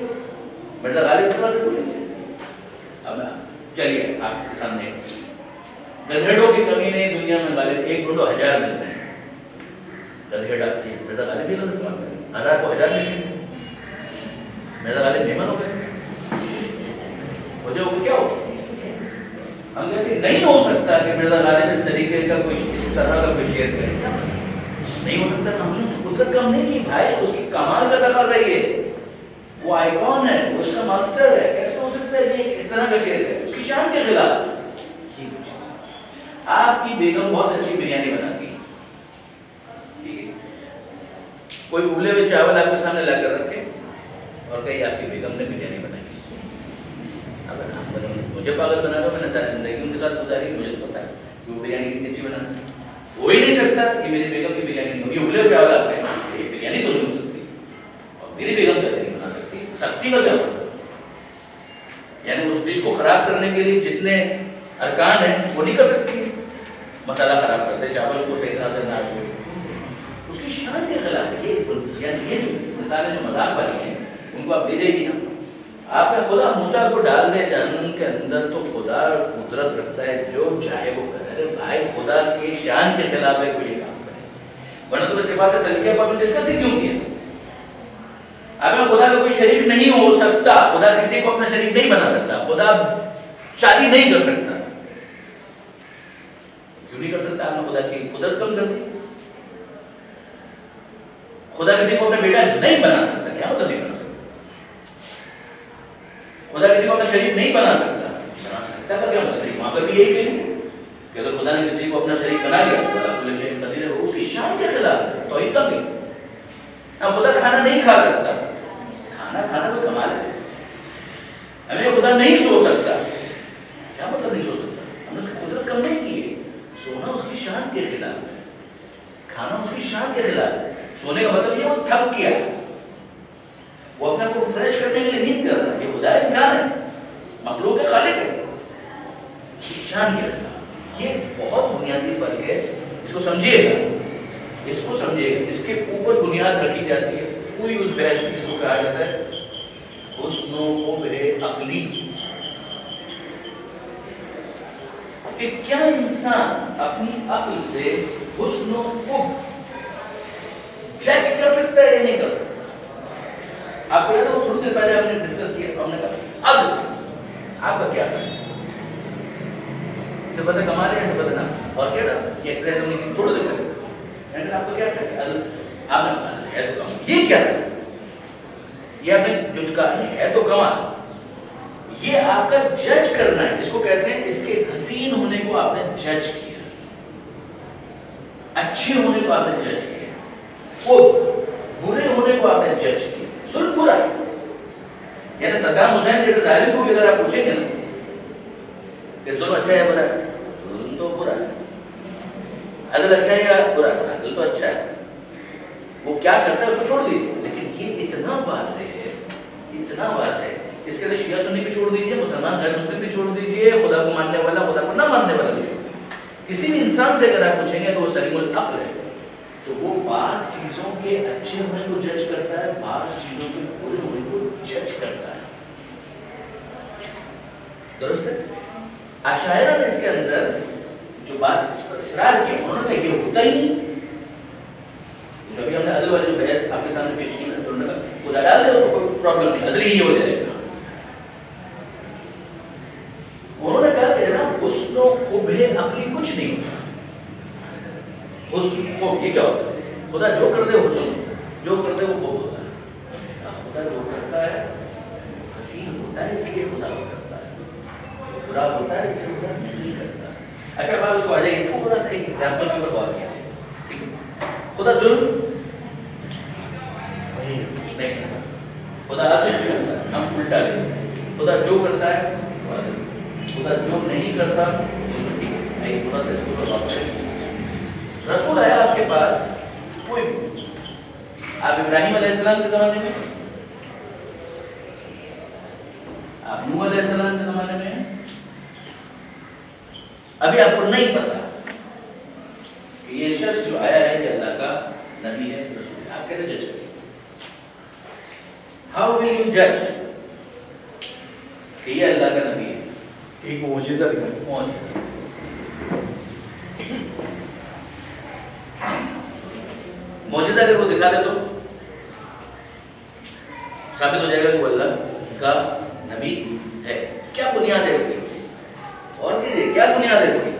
مرزا غالب اس طرح سے بولے گا. اب چلیے آپ کے سامنے گدھیڑوں کی کمی نہیں دنیا میں, غالب ایک ڈھونڈو 1000 ملتے ہیں. گدھیڑا مرزا غالب بھی استعمال کریں, 1000 کو 1000 ملتے ہیں. تھا کہ مرزا غالب اس طریقے کا کوئی اس طرح کا کوئی شعر کرے، نہیں ہو سکتا. ہم نے اس کی قدرت کم نہیں کی بھائی، اس کی کمال کا تقاضا یہ ہے، وہ آئیکن ہے، وہ اس کا ماسٹر ہے، کیسے ہو سکتا ہے کہ اس طرح کا شعر ہے اس کی شان کے خلاف. آپ کی بیگم بہت اچھی بریانی بناتی ہے، ٹھیک ہے، کوئی ابلے ہوئے چاول آپ کے سامنے لا کر رکھے اور کہیں آپ کی بیگم نے بریانی بنائی. مجھے پاگل بنا دو، میں نے ساری زندگی ان کے ساتھ گزاری، مجھے تو پتا ہے کہ وہ بریانی کتنی اچھی بنانا ہے. ہو ہی نہیں سکتا کہ میری بیگم کی بریانی نہیں ہوگی. ابلے ہوئے چاول آپ کہیں یہ بریانی تو نہیں ہو سکتی، اور میری بیگم کیسے نہیں بنا سکتی؟ سختی کا کیا مطلب؟ یعنی اس ڈش کو خراب کرنے کے لیے جتنے ارکان ہیں وہ نہیں کر سکتی ہے. مسالہ خراب کرتے، چاول کو صحیح طرح سے نہ چھوڑے، اس کی شان کے خلاف ہے. یعنی یہ مثالیں جو مذاق والی ہیں ان کو آپ لے جائیے نا. آپ نے خدا موسیٰ کو ڈال دے جہنم کے اندر تو خدا قدرت رکھتا ہے جو چاہے وہ کرے. ارے بھائی خدا کی شان کے خلاف ہے کوئی یہ کام کرے، ورنہ تو صفات سلبیہ پر ہم ڈسکس ہی کیوں کیا؟ اگر خدا کا کوئی شریک نہیں ہو سکتا، خدا کسی کو اپنا شریک نہیں بنا سکتا، خدا شادی نہیں کر سکتا، کیوں نہیں کر سکتا؟ آپ نے خدا کی قدرت کم کر دی. خدا کسی کو اپنا بیٹا نہیں بنا سکتا، کیا مطلب نہیں بنا سکتا؟ خدا کسی کو اپنا شریک نہیں بنا سکتا، بنا سکتا کا کیا مطلب؟ وہاں پر بھی یہی کہیں کہ اگر خدا نے کسی کو اپنا شریک بنا لیا خدا کل شیء قدیر ہے، اس کی شان کے خلاف ہے، توحید کا بھی. اب خدا کھانا نہیں کھا سکتا، کھانا کوئی کمال ہے. ہمیں خدا نہیں سو سکتا، کیا مطلب نہیں سو سکتا؟ ہم نے اس کی قدرت کم نہیں کی ہے. سونا اس کی شان کے خلاف ہے، کھانا اس کی شان کے خلاف ہے. سونے کا مطلب یہ وہ تھک گیا، وہ اپنے آپ کو فریش کرنے کے لیے نیند کر رہا ہے. یہ خدا انسان ہے، مخلوق ہے، خالق ہے، اس کی شان کے خلاف. یہ بہت بنیادی فرق ہے، اس کو سمجھیے گا، اس کو سمجھیے گا. اس کے اوپر بنیاد رکھی جاتی ہے پوری اس بحث میں، جس کو کہا جاتا ہے حسن و قبح عقلی، کہ کیا انسان اپنی عقل سے حسن و قبح جج کر سکتا ہے یا نہیں کر سکتا؟ آپ کو یاد ہے وہ تھوڑی دیر پہلے ہم نے ڈسکس کیا، ہم نے کہا عدل آپ کا کیا ہے؟ صفت کمال ہے یا صفت نقص؟ اور کیا نا یہ ایکسرسائز ہم نے کی تھوڑی دیر پہلے. میں نے آپ کا کیا ہے؟ عدل. آپ نے ہے تو کمال. یہ کیا ہے؟ یہ آپ نے جو کہا ہے تو کمال، یہ آپ کا جج کرنا ہے. اس کو کہتے ہیں اس کے حسین ہونے کو آپ نے جج کیا، اچھے ہونے کو آپ نے جج کیا، وہ برے ہونے کو آپ نے جج کیا. ظلم برا ہے، یعنی صدام حسین جیسے ظالم کو بھی اگر آپ پوچھیں گے نا کہ ظلم اچھا ہے یا برا ہے، ظلم تو برا ہے. عدل اچھا ہے یا برا ہے، عدل تو اچھا ہے. وہ کیا کرتا ہے اس کو چھوڑ دیجیے. لیکن یہ اتنا واضح ہے، اتنا واضح ہے، اس کے لیے شیعہ سنی بھی چھوڑ دیجیے، مسلمان غیر مسلم بھی چھوڑ دیجیے، خدا کو ماننے والا خدا کو نہ ماننے والا بھی چھوڑ دیجیے. کسی بھی انسان سے اگر آپ پوچھیں گے تو وہ سلیم العقل ہے، تو وہ بعض چیزوں کے اچھے ہونے کو جج کرتا ہے، بعض چیزوں کے برے ہونے کو جج کرتا ہے. درست ہے؟ اشاعرہ نے اس کے اندر جو بات اس پر اصرار کیا، انہوں نے کہا یہ ہوتا ہی نہیں. جو ابھی ہم نے عدل والی جو بحث آپ کے سامنے پیش کی نا، تو انہوں نے کہا خدا ڈال دے اس کو کوئی پرابلم نہیں، عدل ہی ہو جائے گا. انہوں نے کہا کہ نا حسن و قبح عقلی کچھ نہیں ہوتا. حسن کو یہ کیا ہوتا ہے؟ خدا جو کر دے حسن، جو کر دے وہ خوب ہوتا ہے. خدا جو کرتا ہے حسین ہوتا ہے، اس لیے خدا وہ کرتا ہے. برا ہوتا ہے اس لیے خدا نہیں کرتا. اچھا بات اس کو آ جائے گی، تھوڑا سا ایک ایگزامپل کے اوپر غور کیا ہے. ٹھیک ہے، خدا ظلم نہیں کرتا، خدا عدل بھی کرتا ہے. ہم الٹا لیں، خدا جو کرتا ہے خدا جو نہیں کرتا ظلم. ٹھیک ہے، ایک تھوڑا سا اس کے اوپر غور کریں. رسول آیا آپ کے پاس کوئی بھی، آپ ابراہیم علیہ السلام کے زمانے میں، آپ نوح علیہ السلام کے زمانے میں، ابھی آپ کو نہیں پتا کہ یہ شخص جو آیا ہے یہ اللہ کا نبی ہے، رسول ہے. آپ کیسے جج کریں؟ ہاؤ ول یو جج کہ یہ اللہ کا نبی ہے؟ ایک معجزہ دکھائیں. معجزہ. معجزہ اگر وہ دکھا دے تو ثابت ہو جائے گا کہ وہ اللہ کا نبی ہے. کیا بنیاد ہے اس کی؟ اور کیا بنیاد ہے اس کی؟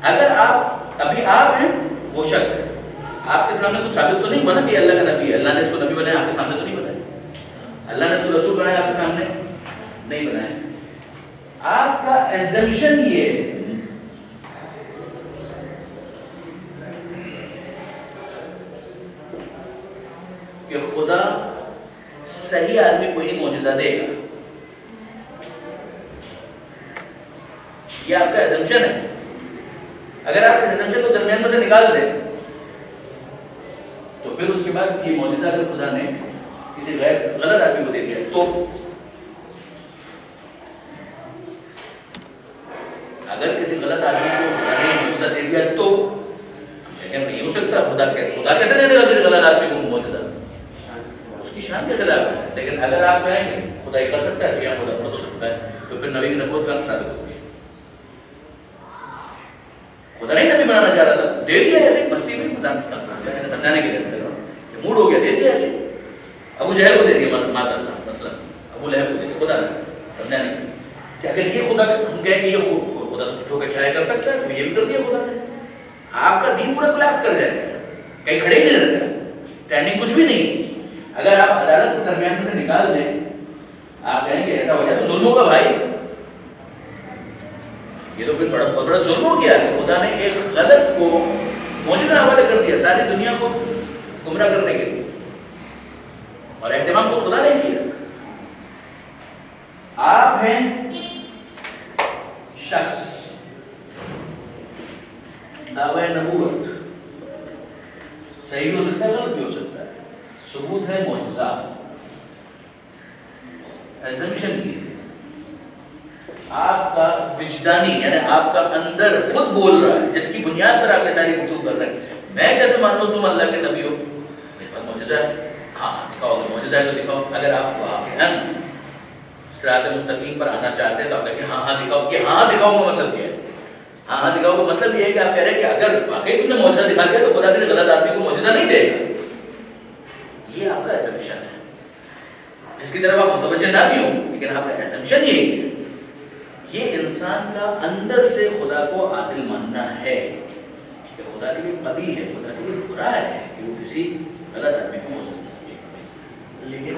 اگر آپ ابھی آپ ہیں وہ شخص ہے، آپ کے سامنے تو ثابت تو نہیں بنا کہ اللہ کا نبی ہے، اللہ نے اس کو نبی بنایا آپ کے سامنے تو نہیں بنایا، اللہ نے اس کو رسول بنایا آپ کے سامنے نہیں بنایا۔ آپ کا ایزمپشن یہ ہے کہ خدا صحیح آدمی کو ہی معجزہ دے گا، یہ آپ کا ایزمپشن ہے۔ اگر آپ اس ایزمپشن کو درمیان میں سے نکال دیں تو پھر اس کے بعد یہ معجزہ اگر خدا نے کسی غلط آدمی کو دے دیا تو، اگر کسی غلط آدمی کو خدا نے معجزہ دے دیا تو لیکن نہیں ہو سکتا، خدا کیسے دے دے گا کسی غلط آدمی کو معجزہ؟ اس کی شان کے خلاف ہے۔ لیکن اگر آپ کہیں گے خدا یہ کر سکتا ہے، جی ہاں خدا ہو سکتا ہے، تو پھر نبی کی نبوت کا ثابت ہوگی۔ خدا نہیں نبی بنانا چاہ رہا تھا، دے دیا ایسے مستی میں سمجھانے کے لیے موڈ ہو گیا، دے دیا ایسے۔ ابو جہل کو دے دیا معاذ اللہ، مثلا ابو لہب کو دے دیا، خدا نے سمجھانے کے لیے کہ اگر یہ خدا ہم کہیں کہ یہ خدا تو جو کہ چاہے کر سکتا ہے تو یہ بھی کر دیا خدا نے، آپ کا دین پورا کولیپس کر جائے گا، کہیں کھڑے ہی نہیں رہتا، اسٹینڈنگ کچھ بھی نہیں۔ اگر آپ عدالت کے درمیان میں سے نکال دیں، آپ کہیں کہ ایسا ہو جائے تو ظلم ہوگا بھائی، یہ تو پھر بہت بڑا ظلم ہو گیا کہ خدا نے ایک غلط کو معجزہ حوالے کر دیا ساری دنیا کو گمراہ کرنے کے لیے، اور اہتمام کو خدا نے کیا۔ آپ ہیں شخص، دعوی نبوت صحیح بھی ہو سکتا ہے غلط بھی ہو سکتا ہے، ثبوت ہے معجزہ، ایزمپشن کی آپ کا وجدانی یعنی آپ کا اندر خود بول رہا ہے، جس کی بنیاد پر آپ یہ ساری گفتگو کر رہے ہیں۔ میں کیسے مان لوں تم اللہ کے نبی ہو؟ میرے پاس معجزہ ہے، ہاں دکھاؤ، معجزہ ہے تو دکھاؤ۔ اگر آپ واقعاً صراط مستقیم پر آنا چاہتے ہیں تو آپ کہیں ہاں ہاں دکھاؤ۔ کہ ہاں دکھاؤ کا مطلب کیا ہے؟ ہاں ہاں دکھاؤ کا مطلب یہ ہے کہ آپ کہہ رہے ہیں کہ اگر واقعی تم نے معجزہ دکھا دیا تو خدا کسی غلط آدمی کو معجزہ نہیں دے گا۔ یہ آپ کا ایزمپشن ہے جس کی طرف آپ متوجہ نہ بھی ہوں، لیکن آپ کا ایزمپشن یہی ہے۔ یہ انسان کا اندر سے خدا کو عادل ماننا ہے کہ خدا کے لیے قبیح ہے، خدا کے لیے برا ہے کہ وہ کسی غلط آدمی کو معجزہ دے۔ لیکن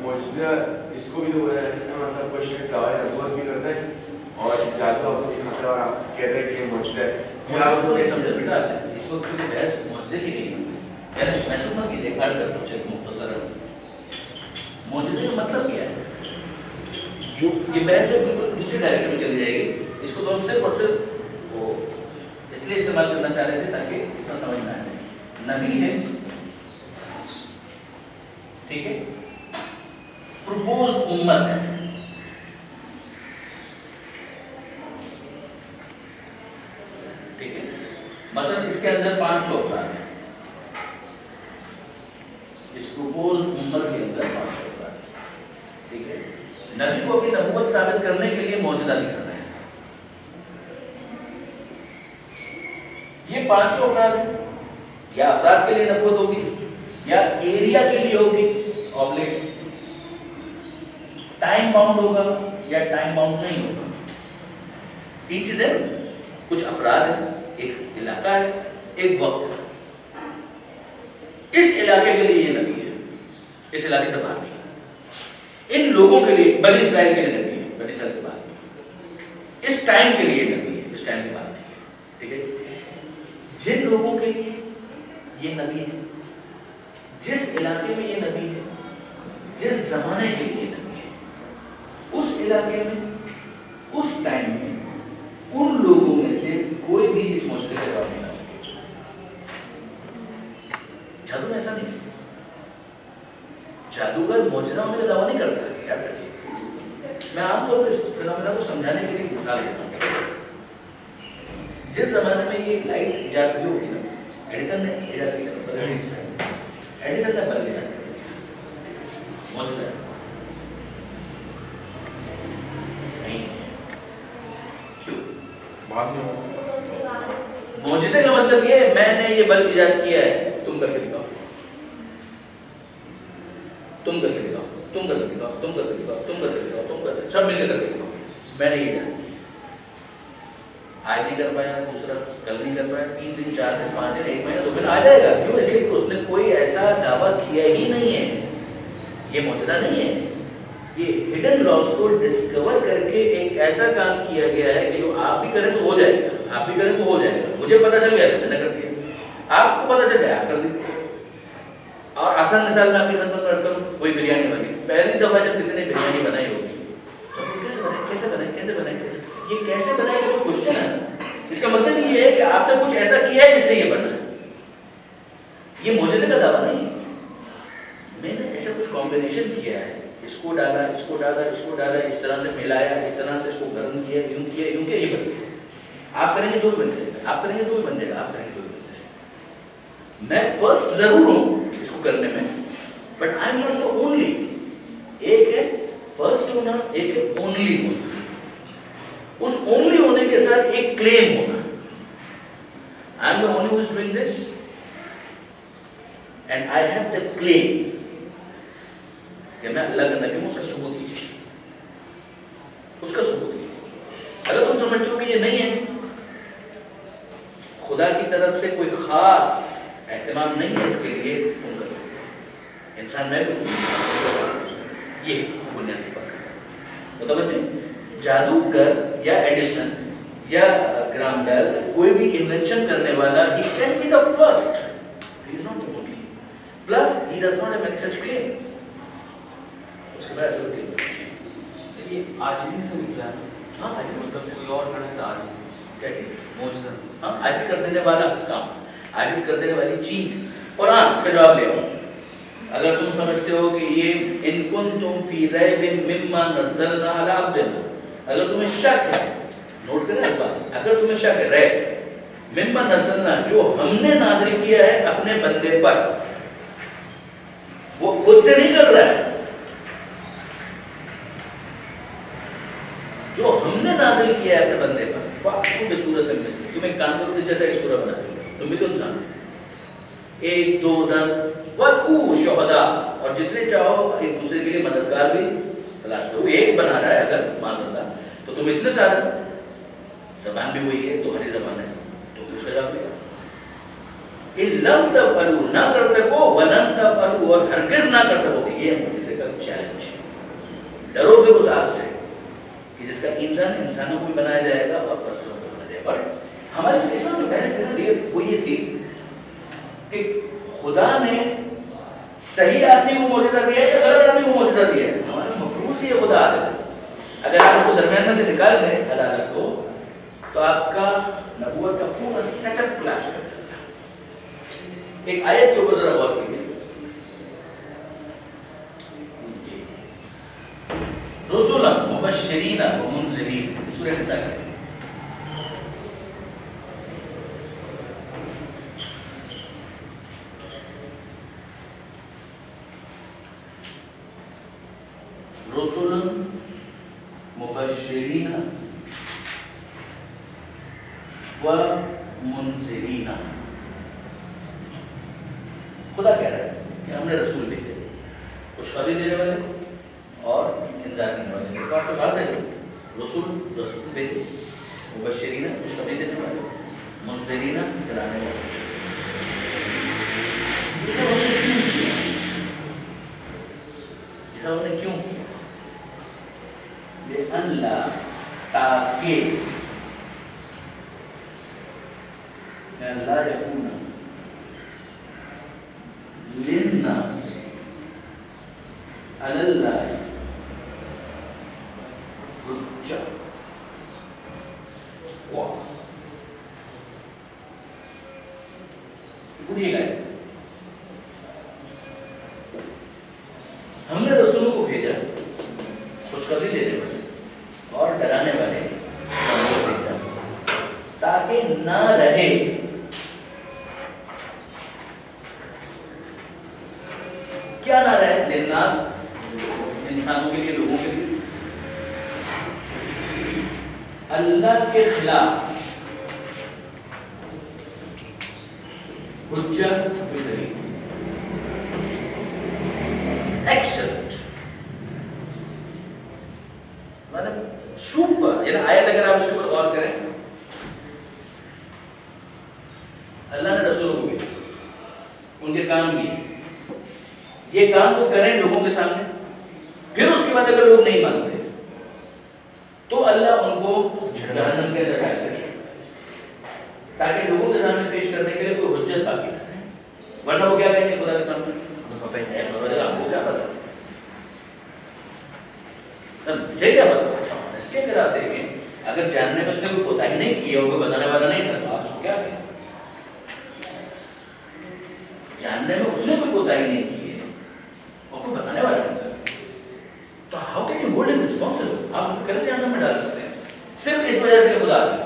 معجزہ اس کو بھی تو ہو جائے گا، مطلب کوئی شخص دعویٰ نبوت بھی کرتا ہے اور جادو آپ کو دکھاتا ہے اور آپ کہتے ہیں کہ یہ معجزہ ہے، پھر آپ کو نہیں سمجھ سکتا اس وقت چونکہ بحث معجزے کی نہیں ہے، یعنی محسوس نہ کیجیے، فرض کرتا ہوں چلیے مختصر معجزے کا مطلب کیا ہے؟ جو یہ بحث ہے بالکل دوسری ڈائریکشن میں چلی جائے گی، اس کو تو ہم صرف اور صرف وہ اس لیے استعمال کرنا چاہ رہے تھے تاکہ اتنا سمجھ میں آئے۔ نبی ہے، ٹھیک ہے، پروپوزڈ امت ہے، ٹھیک ہے، مثلا اس کے اندر 500 افراد ہیں، اس پروپوزڈ امت کے اندر 500 افراد ہیں، ٹھیک ہے۔ نبی کو اپنی نبوت ثابت کرنے کے لیے معجزہ دکھانا ہے۔ یہ 500 افراد ہیں، یا افراد کے لیے نبوت ہوگی یا ایریا کے لیے ہوگی، آبلیٹ ٹائم باؤنڈ ہوگا یا ٹائم باؤنڈ نہیں ہوگا۔ تین چیزیں، کچھ افراد ہیں، ایک علاقہ ہے، ایک وقت ہے۔ اس علاقے کے لیے یہ نبی ہے، اس علاقے سے باہر نہیں۔ ان لوگوں کے لیے بنی اسرائیل کے لیے نبی ہے، بنی اسرائیل کے بعد نہیں۔ اس ٹائم کے لیے نبی ہے، اس ٹائم کے بعد نہیں ہے، ٹھیک ہے۔ جن لوگوں کے لیے یہ نبی ہے، جس علاقے میں یہ نبی ہے، جس زمانے کے لیے نبی ہے، اس علاقے میں، اس ٹائم میں، ان لوگوں میں سے کوئی بھی اس معجزے کا جواب نہیں لا سکے۔ جادو میں ایسا نہیں ہے، جادوگر معجزہ ہونے کا دعویٰ نہیں کرتا ہے، یاد رکھیے۔ میں عام طور پر اس فنومینا کو سمجھانے کے لیے ایک مثال دیتا ہوں۔ جس زمانے میں یہ لائٹ ایجاد ہوئی ہوگی نا، ایڈیسن نے ایجاد کیا، ایڈیسن نے بلب ایجاد کیا، معجزہ نہیں، کیوں؟ معجزے کا مطلب یہ ہے میں نے یہ بلب ایجاد کیا ہے، تم کر کے دکھاؤ، تم کر کے دکھاؤ، تم کر کے دکھاؤ، تم کر کے دکھاؤ، تم کر کے دکھاؤ، تم کر کے، سب مل کے کر کے دکھاؤ، میں نے یہ جانا۔ آج نہیں کر پایا, دوسرا کل نہیں کر پایا, 3 دن 4 دن 5 دن 1 مہینہ 2 مہینہ آ جائے گا. کیوں؟ اس لیے کہ اس نے کوئی ایسا دعویٰ کیا ہی نہیں ہے. یہ معجزہ نہیں ہے, یہ ہڈن لاس کو ڈسکور کر کے ایک ایسا کام کیا گیا ہے کہ جو آپ بھی کریں تو ہو جائے گا, آپ بھی کریں تو ہو جائے گا. مجھے پتا چل گیا تو میں نے کر دیا, آپ کو پتا چل گیا آپ کر دیجیے. اور آسان مثال میں آپ کی خدمت میں عرض کروں, کوئی بریانی بنی, پہلی دفعہ جب کسی نے بریانی بنائی ہوگی, کیسے بنائی, یہ کیسے بنائی کوئی کوشچن ہے. اس کا مطلب یہ ہے کہ آپ نے کچھ ایسا کیا ہے جس سے یہ بنا ہے. یہ معجزے کا دعویٰ نہیں ہے. میں نے ایسا کچھ کمبینیشن کیا ہے, اس کو ڈالا, اس کو ڈالا, اس کو ڈالا, اس طرح سے ملایا, اس طرح سے اس کو گرم کیا, یوں کیا, یوں کیا, یہ بن گیا. آپ کریں گے تو بھی بن جائے گا, آپ کریں گے تو بھی بن جائے گا, آپ کریں گے تو بھی بن جائے گا. میں فرسٹ ضرور ہوں اس کو کرنے میں, but I am not the only. ایک ہے فرسٹ ہونا, ایک ہے اونلی ہونا. اس اونلی ہونے کے ساتھ ایک کلیم ہونا, I am the only who is doing this and I have the claim کہ میں اللہ کا نبی ہوں. اس کا ثبوت کیجیے, اس کا ثبوت کیجیے. اگر تم سمجھتے ہو کہ یہ نہیں ہے, خدا کی طرف سے کوئی خاص اہتمام نہیں ہے اس کے لیے, تم کرو. انسان میں بھی یہ بنیادی فرق ہے. متوجہ, جادوگر یا ایڈیسن یا گرام بیل, کوئی بھی انوینشن کرنے والا, he can be the first, he is not the only, plus he does not have any such claim. اس کے بعد ایسا کلیم یہ عاجزی سے نکلا ہے. ہاں, مطلب کوئی اور کھڑا ہے تو عاجز. کیا چیز؟ معجزہ. ہاں, عاجز کر دینے والا کام, عاجز کر دینے والی چیز. قرآن اس کا جواب لے آؤ. اگر تم سمجھتے ہو کہ یہ ان کنتم فی ریب مما نزلنا علی عبدنا, اگر تمہیں شک ہے, نوٹ کریں ایک بات, اگر تمہیں شک ہے, ریب مما نزلنا, جو ہم نے نازل کیا ہے اپنے بندے پر, وہ خود سے نہیں کر رہا ہے, جو ہم نے نازل کیا ہے اپنے بندے پر, فَأْتُوا بِسُورَةٍ مِثْلِهِ, تم ایک کام کرو اس جیسا ایک سورہ بنا دو, تم بھی تو انسان 1 2 10 وَدْعُوا شُهَدَاءَ, اور جتنے چاہو ایک دوسرے کے لیے مددگار بھی تلاش کرو. ایک بنا رہا ہے اگر معاذ اللہ, تو تم اتنے سارے, زبان بھی وہی ہے, تمہاری زبان ہے, تو اس کا جواب دیا. ان لم تفعلوا, نہ کر سکو, ولن تفعلوا, اور ہرگز نہ کر سکو گے. یہ معجزے کا چیلنج. ڈرو بھی اس آگ سے کہ جس کا ایندھن انسانوں کو بھی بنایا جائے گا اور پتھروں کو بنایا جائے گا. پر ہماری اس میں جو بحث ہے وہ یہ تھی کہ خدا نے صحیح آدمی کو معجزہ دیا ہے یا غلط آدمی کو معجزہ دیا ہے. ہمارا مفروض یہ خدا عادت ہے. اگر آپ اس کو درمیان میں سے نکال دیں عدالت کو, تو آپ کا نبوت کا پورا سیٹ اپ کلاس کر جائے گا. ایک آیت کے اوپر ذرا غور کیجیے. رسولا مبشرین و منذرین, سورہ نساء کی رسولا مبشرین و منذرین. خدا کہہ رہا ہے کہ ہم نے رسول بھیجے, خوشخبری دینے والے اور انذار دینے والے. الفاظ سے بات ہے, رسول رسول بھیجے, مبشرین خوشخبری دینے والے, منذرین ڈرانے والے. یہ سب ہم نے کیوں کیا؟ اللہ, تاکہ لا یکون للناس علی اللہ حجہ. پوری گئے, ہم نے رسولوں کو بھیجا خوشخبری دینے والے اور ڈرانے والے, تاکہ نہ رہے کیا نہ رہے, للناس انسانوں کے لیے, لوگوں کے لیے, اللہ کے خلاف حجت کوئی دلیل. ایکسلنٹ, مطلب سپر. یعنی آیت اگر آپ اس کے اوپر غور کریں اللہ نے رسولوں کو بھیجا، ان کے کام کیے، یہ کام تو کریں لوگوں کے سامنے، پھر اس کے بعد اگر لوگ نہیں مانتے تو اللہ ان کو جہنم کے اندر ڈال دے تاکہ لوگوں کے سامنے پیش کرنے کے لیے کوئی حجت باقی نہ رہے، ورنہ وہ کیا کہیں گے خدا کے سامنے، آپ کو کیا پتا، مجھے کیا پتا، اس کے اگر آپ دیکھیں اگر جاننے میں اس نے کوئی کوتاہی نہیں کی ہے، کوئی بتانے والا نہیں تھا تو آپ اس کو کیا کہیں، جاننے میں اس نے کوئی کوتاہی نہیں کی ہے اور کوئی بتانے والا نہیں تھا تو ہاؤ کین یو ہولڈ ہم ریسپانسبل، آپ اس کو کیسے جہنم میں ڈال سکتے ہیں صرف اس وجہ سے کہ خدا آتا ہے،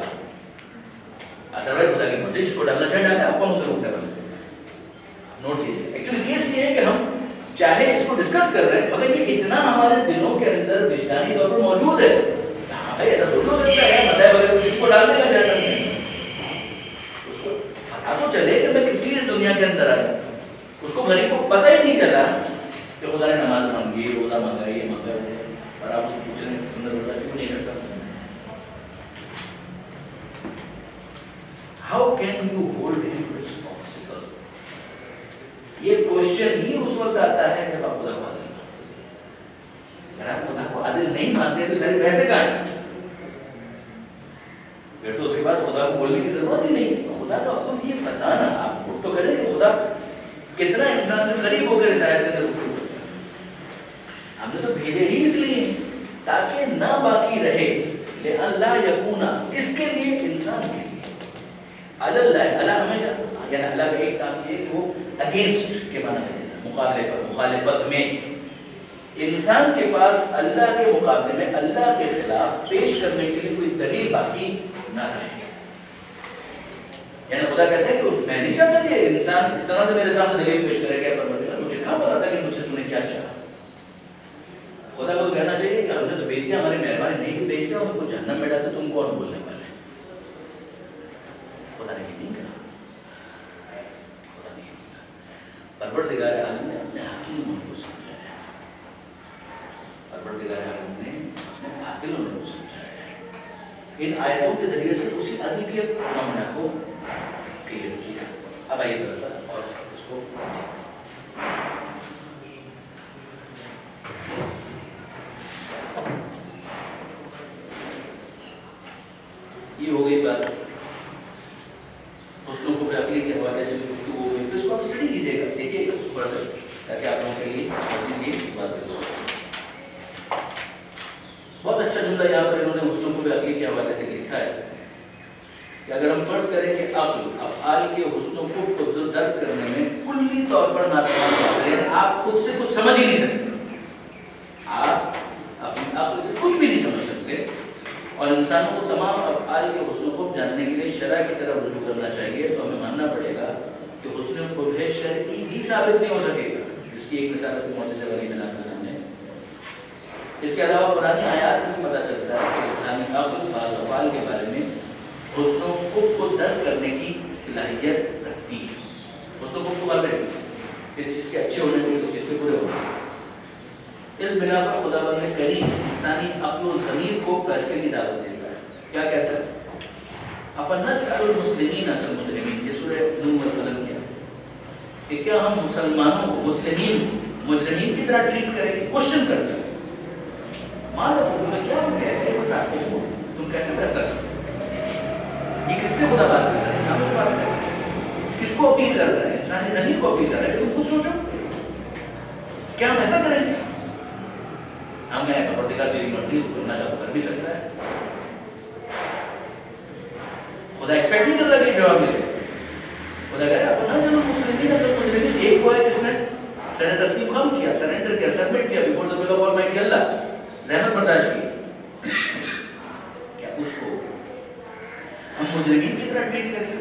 ادروائز خدا کی مرضی جس کو ڈالنا چاہے ڈالتا ہے، آپ کون ہوتے ہیں کرنے نوٹ کیجیے۔ ایکچولی کیس یہ ہے کہ ہم چاہے اس کو ڈسکس کر رہے ہیں مگر یہ اتنا ہمارے دلوں کے اندر وجدانی طور پر موجود ہے، ہاں بھائی ایسا تھوڑی ہو سکتا ہے مداح وغیرہ کسی کو ڈال دے گا جہنم میں، اس کو پتا تو چلے کہ میں کس لیے اس دنیا کے اندر آیا، اس کو غریب کو پتہ ہی نہیں چلا کہ خدا نے نماز مانگی، روزہ مانگا، یہ مانگا ہے، اور آپ اس کو پوچھ رہے ہیں تم نے روزہ کیوں نہیں کرتا، ہاؤ کین یو ہولڈ ہم ریسپانسبل، یہ کوشچن ہی اس وقت آتا ہے جب آپ خدا کو عادل مانتے، اگر آپ خدا کو عادل نہیں مانتے تو سارے پیسے کہاں ہیں، پھر تو اس کے بعد خدا کو بولنے کی ضرورت ہی نہیں، خدا کا خود یہ بتانا آپ کو تو کریں کہ خدا کتنا انسان سے قریب ہو کر اس آیت کے اندر گفتگو کرتا ہے، ہم نے تو بھیجے ہی اس لیے تاکہ نہ باقی رہے لئلا یکونا، کس کے لیے، انسان کے لیے، اللہ اللہ ہمیشہ یعنی اللہ کا ایک کام یہ کہ وہ اگینسٹ کے معنی ہے مقابلے پر، مخالفت میں، انسان کے پاس اللہ کے مقابلے میں اللہ کے خلاف پیش کرنے کے لیے کوئی دلیل باقی نہ رہے، یعنی خدا کہتا ہے کہ میں نہیں چاہتا کہ انسان اس طرح سے میرے سامنے دلیل پیش کرے گا، پروردگار مجھے کہاں پتا تھا کہ مجھ سے تم نے کیا چاہا، خدا کو تو کہنا چاہیے کہ ہم نے تو بھیج دیا، ہماری مہربانی نہیں بھیج دیا، ان کو جہنم میں ڈالتے، تم کون بولنے والے ہیں، خدا نے یہ نہیں کہا، خدا نے یہ نہیں کہا، پروردگار عالم نے اپنے حکیم کو سمجھایا ہے، پروردگار عالم نے اپنے عاقلوں کو سمجھایا ہے، ان آیتوں کے ذریعے سے اسی عدل کے فنامنا کو کلیئر کیا۔ اب آئیے ذرا سا اور اس کو یہ ہو گئی بات حسن کو عقلی کے حوالے سے گفتگو ہو گئی، اس کو آپ اسٹڈی کیجیے گا، دیکھیے گا تھوڑا سا تاکہ آپ لوگوں کے لیے مزید یہ بات ہو۔ بہت اچھا جملہ یہاں پر انہوں نے حسن کو عقلی کے حوالے سے لکھا ہے کہ اگر ہم فرض کریں کہ عقل افعال کے حسن کو درک کرنے میں کلی طور پر ناتوان ہے، آپ خود سے کچھ سمجھ ہی نہیں سکتے، آپ اپنی عقل سے کچھ بھی نہیں سمجھ سکتے، اور انسانوں کو تمام افعال کے حسن کو جاننے کے لیے شرع کی طرف رجوع کرنا چاہیے، تو ہمیں ماننا پڑے گا کہ حسن کو بھی شرعی بھی ثابت نہیں ہو سکے گا، جس کی ایک مثال ہے معجزہ والی بنا کے سامنے۔ اس کے علاوہ قرآن آیات سے بھی پتہ چلتا ہے کہ انسانی عقل بعض افعال کے بارے میں حسن و خوب کو درک کرنے کی صلاحیت رکھتی ہے، حسن و خوب کو واضح ہے کس چیز کے اچھے ہونے کے کس چیز کے برے ہونے کے، اس بنا پر خداوند کریم انسانی عقل و ضمیر کو فیصلے کی دعوت دیتا ہے، کیا کہتا ہے افنجعل المسلمین کالمجرمین، یہ سورہ نون والقلم کیا کہ کیا ہم مسلمانوں کو مسلمین مجرمین کی طرح ٹریٹ کریں گے، کوشچن کرتے ہیں، مان لو تمہیں کیا ہو گیا کہ تم کیسے فیصلہ کرتے، یہ کس سے خدا بات کر رہا ہے، انسان سے بات کر رہا ہے، کس کو اپیل کر رہا ہے، انسانی ضمیر کو اپیل کر رہا ہے کہ تم خود سوچو کیا ہم ایسا کریں گے، ہم میں پروردگار تیری مرضی کرنا چاہتا کر بھی سکتا ہے، خدا ایکسپیکٹ نہیں کر رہا کہ یہ جواب ملے، خدا کہہ رہا ہے اپنا جب مسلمین اگر مجرمین ایک وہ ہے جس نے سر تسلیم خم کیا، سرنڈر کیا، سبمٹ کیا before the will of almighty Allah, زحمت برداشت کی، کیا اس کو ہم مجرمین کی طرح ٹریٹ کریں،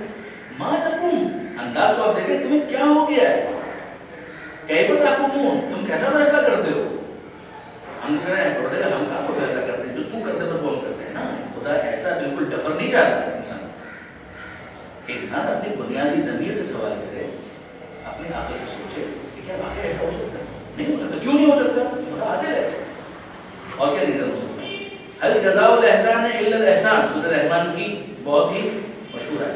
ما لکم، انداز تو آپ دیکھیں تمہیں کیا ہو گیا ہے، کیف تحکمون، تم کیسا فیصلہ کرتے ہو، ہم کہہ رہے ہیں پروردگار ہم کہاں کو فیصلہ کرتے ہیں، جو تو کرتے بس وہ ہم کرتے ہیں نا، خدا ایسا بالکل ڈفر نہیں چاہتا انسان کہ انسان اپنی بنیادی ضمیر سے سوال کرے، اپنے عقل سے سوچے کہ کیا واقعی ایسا ہو سکتا ہے، نہیں ہو سکتا، کیوں نہیں ہو سکتا، خدا عادل ہے، اور کیا ریزن ہو سکتا ہے، هل جزاء الاحسان الا الاحسان، سورۃ رحمان کی بہت ہی مشہور ہے،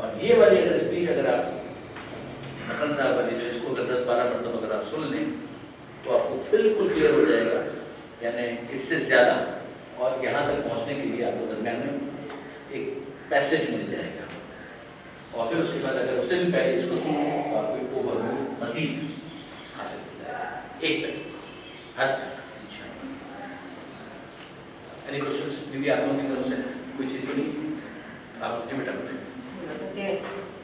اور یہ والی اگر اسپیچ اگر آپ مکھن صاحب والی جو اس کو اگر 10-12 مرتبہ اگر آپ سن لیں تو آپ کو بالکل کلیئر ہو جائے گا، یعنی اس سے زیادہ، اور یہاں تک پہنچنے کے لیے آپ کو درمیان میں ایک پیسج مل جائے گا، اور پھر اس کے بعد اگر اس سے بھی پہلے اس کو سنو تو آپ کو ایک اوور مزید حاصل ہو جائے گا، ایک تک حد تک انشاءاللہ۔ بھی آپ لوگوں کی طرف سے کوئی چیز تو نہیں؟ آپ جو بیٹا بتائیں۔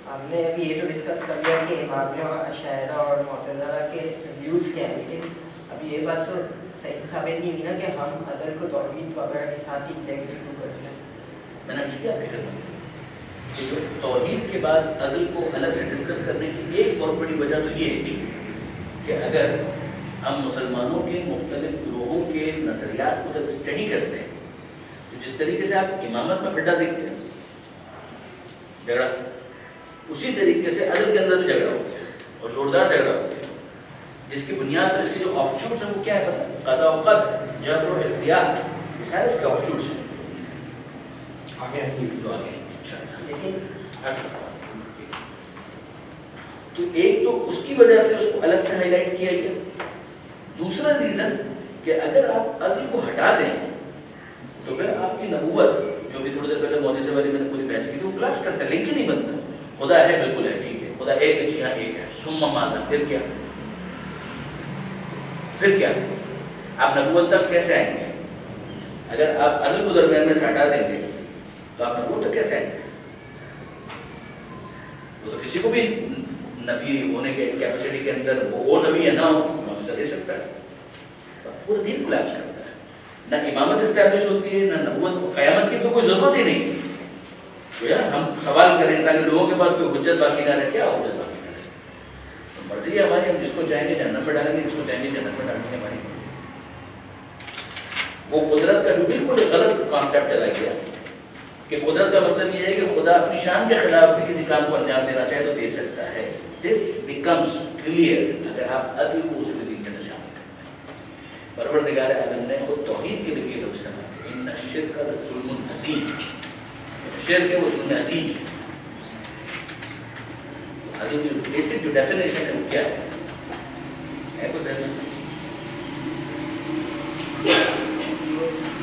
ہم نے ابھی یہ تو ڈسکس کر لیا کہ امامیہ شاعرہ اور معتزلہ کے ویوز کیا ہیں، لیکن اب یہ بات تو صحیح ثابت نہیں ہوئی نا کہ ہم عدل کو توحید وغیرہ کے ساتھ ہی نیگیٹو کرتے ہیں۔ میں نے اس کی آپ فکر کہ توحید کے بعد عدل کو الگ سے ڈسکس کرنے کی ایک بہت بڑی وجہ تو یہ ہے کہ اگر ہم مسلمانوں کے مختلف گروہوں کے نظریات کو جب اسٹڈی کرتے ہیں تو جس طریقے سے آپ امامت میں پھڈا دیکھتے ہیں جھگڑا، اسی طریقے سے عدل کے اندر بھی جھگڑا ہوتا ہے اور زوردار جھگڑا ہوتا ہے، جس کی بنیاد پر اس کی جو آف شوٹس ہیں وہ کیا ہے پتہ؟ قضا و قدر، جبر و اختیار، یہ سارے اس کے آف شوٹس ہیں آگے جو آگے ہیں۔ تو ایک تو اس کی وجہ سے اس کو الگ سے ہائی لائٹ کیا گیا، دوسرا ریزن کہ اگر آپ عدل کو ہٹا دیں تو پھر آپ کی نبوت جو بھی تھوڑی دیر پہلے معجزے والی میں نے پوری بحث کی تھی وہ کلاس کرتا ہے، لیکن نہیں بنتا۔ خدا ہے بالکل ہے، ٹھیک ہے، خدا ایک ہے، جی ہاں ایک ہے، ثم ماذا، پھر کیا؟ پھر کیا؟ آپ نبوت تک کیسے آئیں گے؟ اگر آپ عدل کو درمیان میں سے ہٹا دیں گے تو آپ نبوت تک کیسے آئیں گے؟ وہ تو کسی کو بھی نبی ہونے کے کیپیسٹی کے اندر وہ نبی ہے نہ ہو معجزہ دے سکتا ہے، پورا دین کولیپس کرتا ہے، نہ امامت اسٹیبلش ہوتی ہے نہ نبوت کو، قیامت کی تو کوئی ضرورت ہی نہیں ہے۔ ہم سوال کریں تاکہ لوگوں کے پاس کوئی حجت باقی نہ رہے، کیا حجت باقی نہ رہے؟ مرضی ہے ہماری، ہم جس کو چاہیں گے جہنم میں ڈالیں گے، جس کو چاہیں گے جنت میں ڈالیں گے، ہماری وہ قدرت کا جو بالکل غلط کانسیپٹ چلا گیا کہ قدرت کا مطلب یہ ہے کہ خدا اپنی شان کے خلاف بھی کسی کام کو انجام دینا چاہے تو دے سکتا ہے۔ دس بیکمز کلیئر اگر آپ عدل کو اس میں شامل کرتے ہیں۔ پروردگار عالم نے خود توحید کے لیے لفظ استعمال کیا، ان الشرک لظلم عظیم، شرک ہے وہ ظلم عظیم ہے۔ عدل کی بیسک جو ڈیفینیشن ہے وہ کیا ہے کچھ ایسا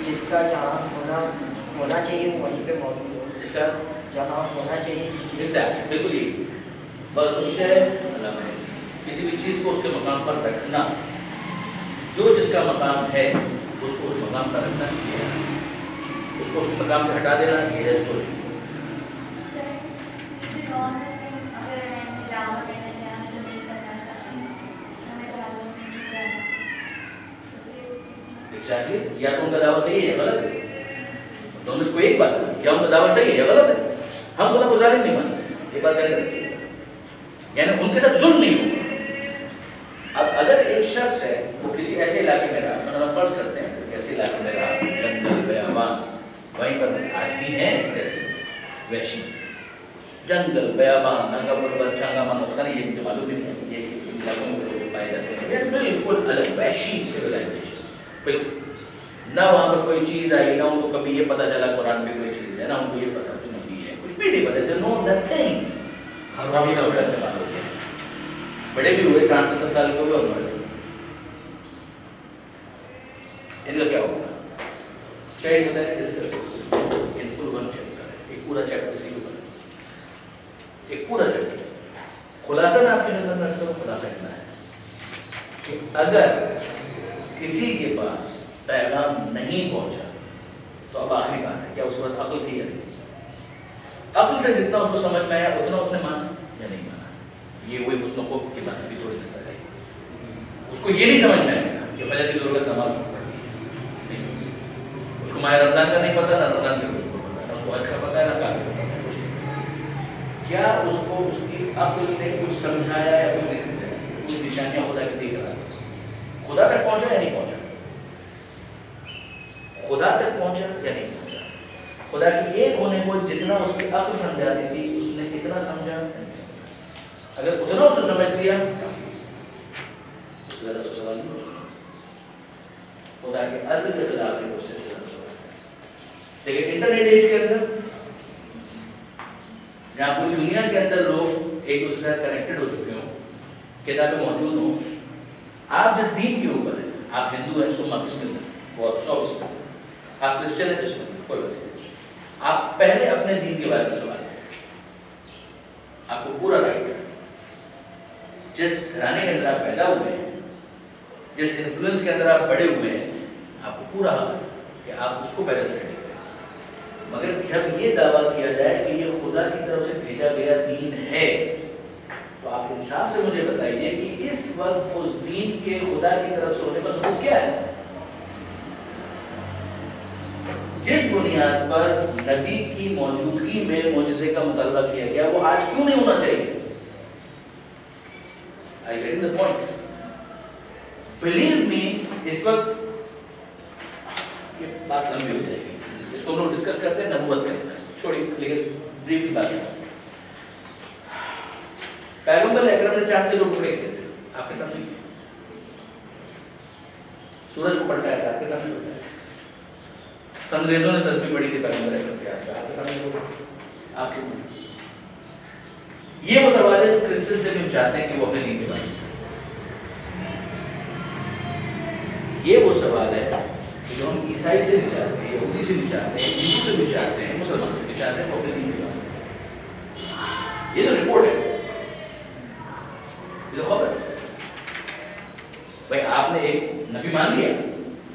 جس کا جہاں ہونا چاہیے وہ وہیں پہ موجود ہو، جس کا جہاں ہونا چاہیے بالکل یہ بس اس سے کسی بھی چیز کو اس کے مقام پر رکھنا، جو جس کا مقام ہے اس کو اس مقام پر رکھنا، اس کو اس کے مقام سے ہٹا دینا، یہ ہے ظلم۔ یا تو ان کا دعویٰ صحیح ہے یا غلط ہے، دونوں اس کو ایک بات ہے، یا ان کا دعویٰ صحیح ہے یا غلط ہے، ہم خدا کو ظالم نہیں مانتے، یہ بات ہے، یعنی ان کے ساتھ ظلم نہیں ہو۔ اب اگر ایک شخص ہے وہ کسی ایسے علاقے میں رہا، ہم فرض کرتے ہیں کہ ایسے علاقے میں رہا، جنگل بیابان، وہیں پر آج بھی ہیں اس طرح سے وحشی جنگل بیابان، ننگا پربت، چنگا مانا، پتہ نہیں یہ مجھے معلوم بھی نہیں ہے، یہ علاقوں میں پائے جاتے ہیں، بالکل الگ وحشی سویلائزیشن، بالکل نہ وہاں پر کوئی چیز آئی، نہ ان کو کبھی یہ پتہ چلا قرآن میں کوئی چیز ہے، نہ ان کو یہ پتہ کہ نبی ہے، کچھ بھی نہیں پتہ، they know nothing۔ بڑے بھی ہوئے 60-70 سال کے ہوئے اور مرے، ان کا کیا ہوگا؟ شاید ہوتا ہے discuss in full one chapter, ایک پورا چیپٹر اسی کے اوپر، ایک پورا چیپٹر۔ خلاصہ میں آپ کی خدمت میں اس کا خلاصہ اتنا ہے کہ اگر کسی کے پاس پیغام نہیں پہنچا تو اب آخری بات ہے، کیا اس وقت عقل تھی یا نہیں؟ عقل سے جتنا اس کو سمجھ میں آیا اتنا اس نے مانا یا نہیں مانا؟ یہ وہی حسن و خوف کی بات بھی تھوڑی دیر ہے، اس کو یہ نہیں سمجھ میں آیا کہ فجر کی ضرورت نماز پڑھنی، اس کو ماہ رمضان کا نہیں پتا، نہ رمضان کا کچھ پتا، نہ اس کو حج کا پتا ہے، نہ کافی کا پتا ہے، کچھ نہیں۔ کیا اس کو اس کی عقل نے کچھ سمجھایا یا کچھ نہیں سمجھایا؟ کچھ نشانیاں خدا کی دیکھ رہا، خدا تک پہنچا یا نہیں پہنچا؟ خدا تک پہنچا یا نہیں پہنچا؟ خدا کی ایک ہونے کو جتنا اس کی عقل سمجھاتی تھی اس نے اتنا سمجھا؟ اگر اتنا اس نے سمجھ لیا اس سے زیادہ اس کو سوال نہیں ہو سکتا۔ خدا کے عدل کے خلاف ہے اس سے زیادہ سوال ہے۔ لیکن انٹرنیٹ ایج کے اندر جہاں پوری دنیا کے اندر لوگ ایک دوسرے سے کنیکٹڈ ہو چکے ہوں، کتابیں موجود ہوں، آپ جس دین کے اوپر ہیں، آپ ہندو ہیں سو بسم اللہ، وہ 100%، آپ کرسچن ہیں بسم اللہ، کوئی بات نہیں، آپ پہلے اپنے دین کے بارے میں سوال کریں، آپ کو پورا رائٹ ہے، جس گھرانے کے اندر آپ پیدا ہوئے ہیں، جس انفلوئنس کے اندر آپ بڑے ہوئے ہیں، آپ کو پورا حق ہے کہ آپ اس کو پہلے اسٹڈی کریں، مگر جب یہ دعویٰ کیا جائے کہ یہ خدا کی طرف سے بھیجا گیا دین ہے، تو آپ انصاف سے مجھے بتائیے کہ اس وقت اس دین کے خدا کی طرف سے ہونے کا ثبوت کیا ہے؟ جس بنیاد پر نبی کی موجودگی میں معجزے کا مطالبہ کیا گیا وہ آج کیوں نہیں ہونا چاہیے؟ I get the point. Believe me, اس وقت یہ بات لمبی ہو جائے گی، اس کو ہم لوگ ڈسکس کرتے ہیں نبوت کے اندر، چھوڑی لیکن بریفلی بات ہے۔ پیغمبر اکرم نے چاند کے 2 ٹکڑے کیے تھے، آپ کے سامنے سورج کو پلٹایا تھا، آپ کے سامنے پلٹایا، سنگریزوں نے تسبیح پڑھی تھی پیغمبر اکرم کے ہاتھ، آپ کے سامنے آپ کے یہ وہ سوال ہے جو کرسچن سے بھی ہم چاہتے ہیں کہ وہ اپنے دین کے بارے میں، یہ وہ سوال ہے کہ جو ہم عیسائی سے بھی چاہتے ہیں، یہودی سے بھی چاہتے ہیں، ہندو سے بھی چاہتے ہیں، مسلمان سے بھی چاہتے ہیں، وہ اپنے دین کے بارے میں۔ یہ تو رپورٹ ہے، یہ تو خبر ہے۔ بھائی آپ نے ایک نبی مان لیا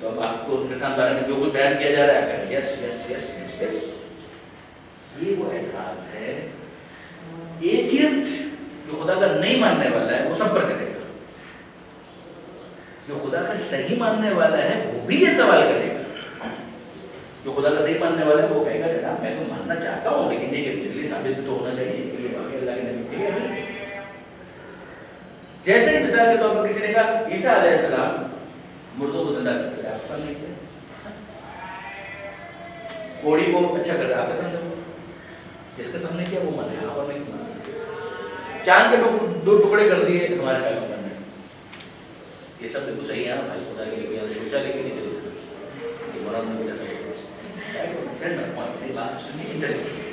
تو اب آپ کو انسان بارے میں جو کچھ بیان کیا جا رہا ہے یس یس یس یس یس، یہ وہ اعتراض ہے۔ ایتھیسٹ جو خدا کا نہیں ماننے والا ہے وہ سب پر کرے گا، جو خدا کا صحیح ماننے والا ہے وہ بھی یہ سوال کرے گا، جو خدا کا صحیح ماننے والا ہے وہ کہے گا جناب میں تو ماننا چاہتا ہوں لیکن یہ دلی ثابت تو ہونا چاہیے کہ یہ واقعی اللہ کے نبی تھے۔ جیسے کہ مثال کے طور پر کسی نے کہا عیسیٰ علیہ السلام مردوں کو زندہ کرتے ہیں، آپ کے سامنے کیا؟ کوڑی کو اچھا کرتا ہے، آپ کے سامنے جس کے سامنے کیا وہ مانے، آپ اور نہیں مانے۔ چاند کے 2 ٹکڑے کر دیے ہمارے پیغمبر نے، یہ سب بالکل صحیح ہے بھائی، خدا کے لیے کوئی سوچا لیکن نہیں چلے کہ مراد میں جیسا بات سنی انٹلیکچوئل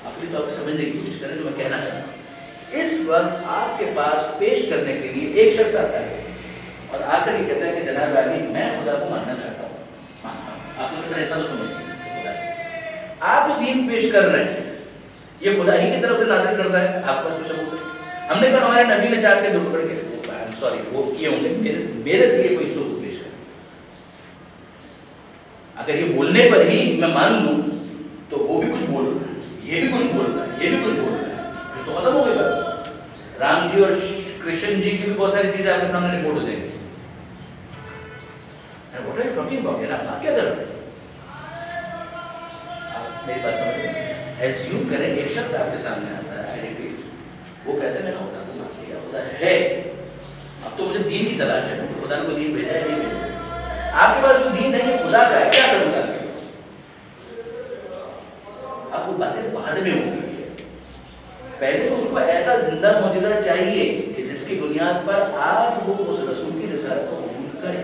اپنی طور پہ سمجھنے کی کوشش کریں جو میں کہنا چاہتا ہوں۔ اس وقت آپ کے پاس پیش کرنے کے لیے ایک شخص آتا ہے اور آ کر یہ کہتا ہے کہ جناب علی میں خدا کو ماننا چاہتا ہوں، آپ نے سمجھا اتنا تو سمجھ، آپ جو دین پیش کر رہے ہیں یہ خدا ہی کی طرف سے نازل کرتا ہے، آپ کا کچھ ثبوت ہے؟ ہم نے کہا ہمارے نبی نے چاند کے 2 ٹکڑے کیے، سوری وہ کیے ہوں گے، میرے سے یہ کوئی ثبوت پیش کریں، اگر یہ بولنے پر ہی میں مان لوں تو وہ بھی کچھ بول رہا ہے، یہ بھی کچھ بول رہا ہے، یہ بھی کچھ بول رہا ہے، پھر تو ختم ہو گئی بات۔ رام جی اور کرشن جی کی بھی بہت ساری چیزیں آپ کے سامنے رپورٹ ہو جائیں گی، what are you talking about؟ آپ کیا کر رہے ہیں؟ آپ میری بات سمجھ رہے ہیں؟ ایزیوم کریں ایک شخص آپ کے سامنے آتا ہے آئیڈینٹی، وہ کہتا ہے میں نے خدا کو مان لیا، خدا ہے، اب تو مجھے دین کی تلاش ہے، خدا نے کوئی دین بھیجا ہے نہیں بھیجا، آپ کے پاس جو دین ہے یہ خدا کا ہے، کیا کروں گا آپ کے پاس؟ آپ کو باتیں بعد میں ہوں گی، پہلے تو اس کو ایسا زندہ معجزہ چاہیے کہ جس کی بنیاد پر آج وہ اس رسول کی رسالت کو قبول کرے۔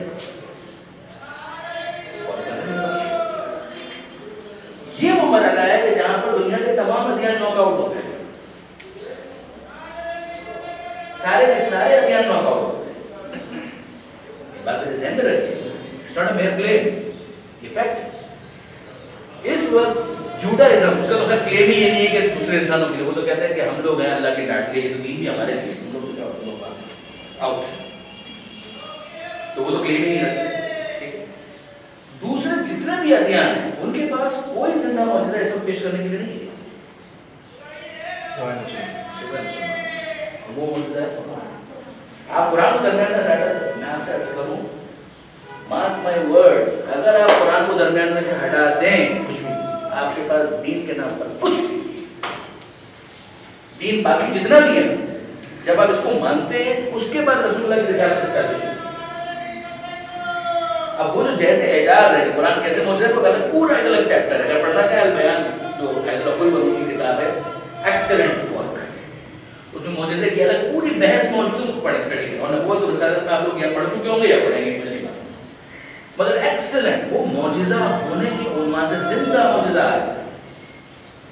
یہ وہ مرحلہ ہے کہ جہاں پر دنیا کے تمام ادیان ناک آؤٹ ہوتے ہیں، سارے کے سارے ادیان ناک آؤٹ ہوتے ہیں، بات میرے ذہن میں رکھیے، اٹس ناٹ اے میئر کلیم، یہ فیکٹ ہے۔ اس وقت جوڈائزم، اس کا تو خیر کلیم ہی یہ نہیں ہے کہ دوسرے انسانوں کے لیے، وہ تو کہتے ہیں کہ ہم لوگ ہیں اللہ کے ڈانٹ لیے، یہ تو دین بھی ہمارے لیے، تم لوگ تو جاؤ آؤٹ، تو وہ تو کلیم ہی نہیں رکھتے۔ دوسرے جتنے بھی ادیان ہیں ان کے پاس کوئی زندہ معجزہ اس وقت پیش کرنے کے لیے نہیں ہے، وہ معجزہ ہے قرآن۔ آپ قرآن کو درمیان میں سے ہٹا، میں آپ سے عرض کروں مارک مائی ورڈز، اگر آپ قرآن کو درمیان میں سے ہٹا دیں کچھ بھی، آپ کے پاس دین کے نام پر کچھ بھی، دین باقی جتنا بھی ہے جب آپ اس کو مانتے ہیں اس کے بعد رسول اللہ کی رسالت اسٹیبلش ہے۔ اب وہ جو جہت اعجاز ہے کہ قرآن کیسے معجزہ ہے وہ پورا ایک الگ چیپٹر ہے، اگر پڑھنا چاہے البیان جو حیدر الخلوی کی کتاب ہے، ایکسلنٹ ورک، اس میں معجزے کی الگ پوری بحث موجود ہے، اس کو پڑھیں اسٹڈی کریں، اور نبوت و رسالت میں آپ لوگ یا پڑھ چکے ہوں گے یا پڑھیں گے، مجھے نہیں معلوم، مگر ایکسلنٹ وہ معجزہ ہونے کی عنوان سے زندہ معجزہ ہے،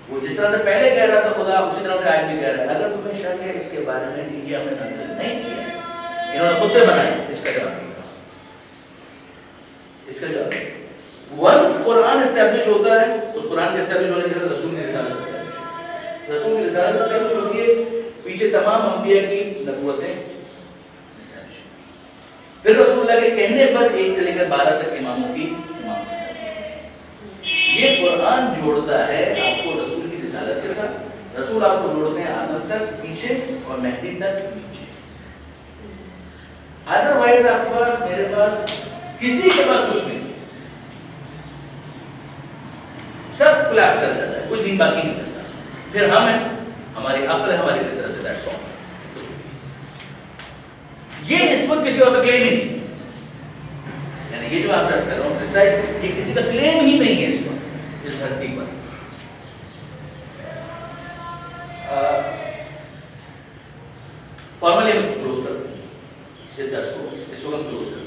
وہ جس طرح سے پہلے کہہ رہا تھا خدا اسی طرح سے آج بھی کہہ رہا ہے. اگر تمہیں شک ہے اس کے بارے میں کہ یہ ہمیں نازل نہیں کیا ہے, انہوں نے خود سے بنایا, اس کا جواب نہیں. اس کا جواب ونس قرآن اسٹیبلش ہوتا ہے, اس قرآن کے اسٹیبلش ہونے کے بعد رسول کی رسالت اسٹیبلش ہوتی ہے. رسول کی رسالت اسٹیبلش ہوتی ہے, پیچھے تمام انبیاء کی نبوتیں اسٹیبلش ہوتی ہیں. پھر رسول اللہ کے کہنے پر 1 سے لے کر 12 تک اماموں کی امامت اسٹیبلش ہوتی ہے. یہ قرآن جوڑتا ہے آپ کو رسول کی رسالت کے ساتھ. رسول آپ کو جوڑتے ہیں آدم تک پیچھے اور مہدی تک نیچے. ادروائز آپ کے پاس, میرے پاس, کسی کے پاس کچھ نہیں, سب کلاس کر جاتا ہے, کوئی دین باقی نہیں کرتا. پھر ہم ہیں, ہماری عقل ہے, ہماری فطرت ہے, دیٹس آل. یہ اس وقت کسی اور کا کلیم ہی نہیں, یعنی یہ جو آپ سرچ کر رہا ہوں پریسائز, یہ کسی کا کلیم ہی نہیں ہے اس وقت اس دھرتی پر. فارملی ہم اس کو کلوز کرتے ہیں, اس درس کو اس وقت ہم کلوز کرتے ہیں.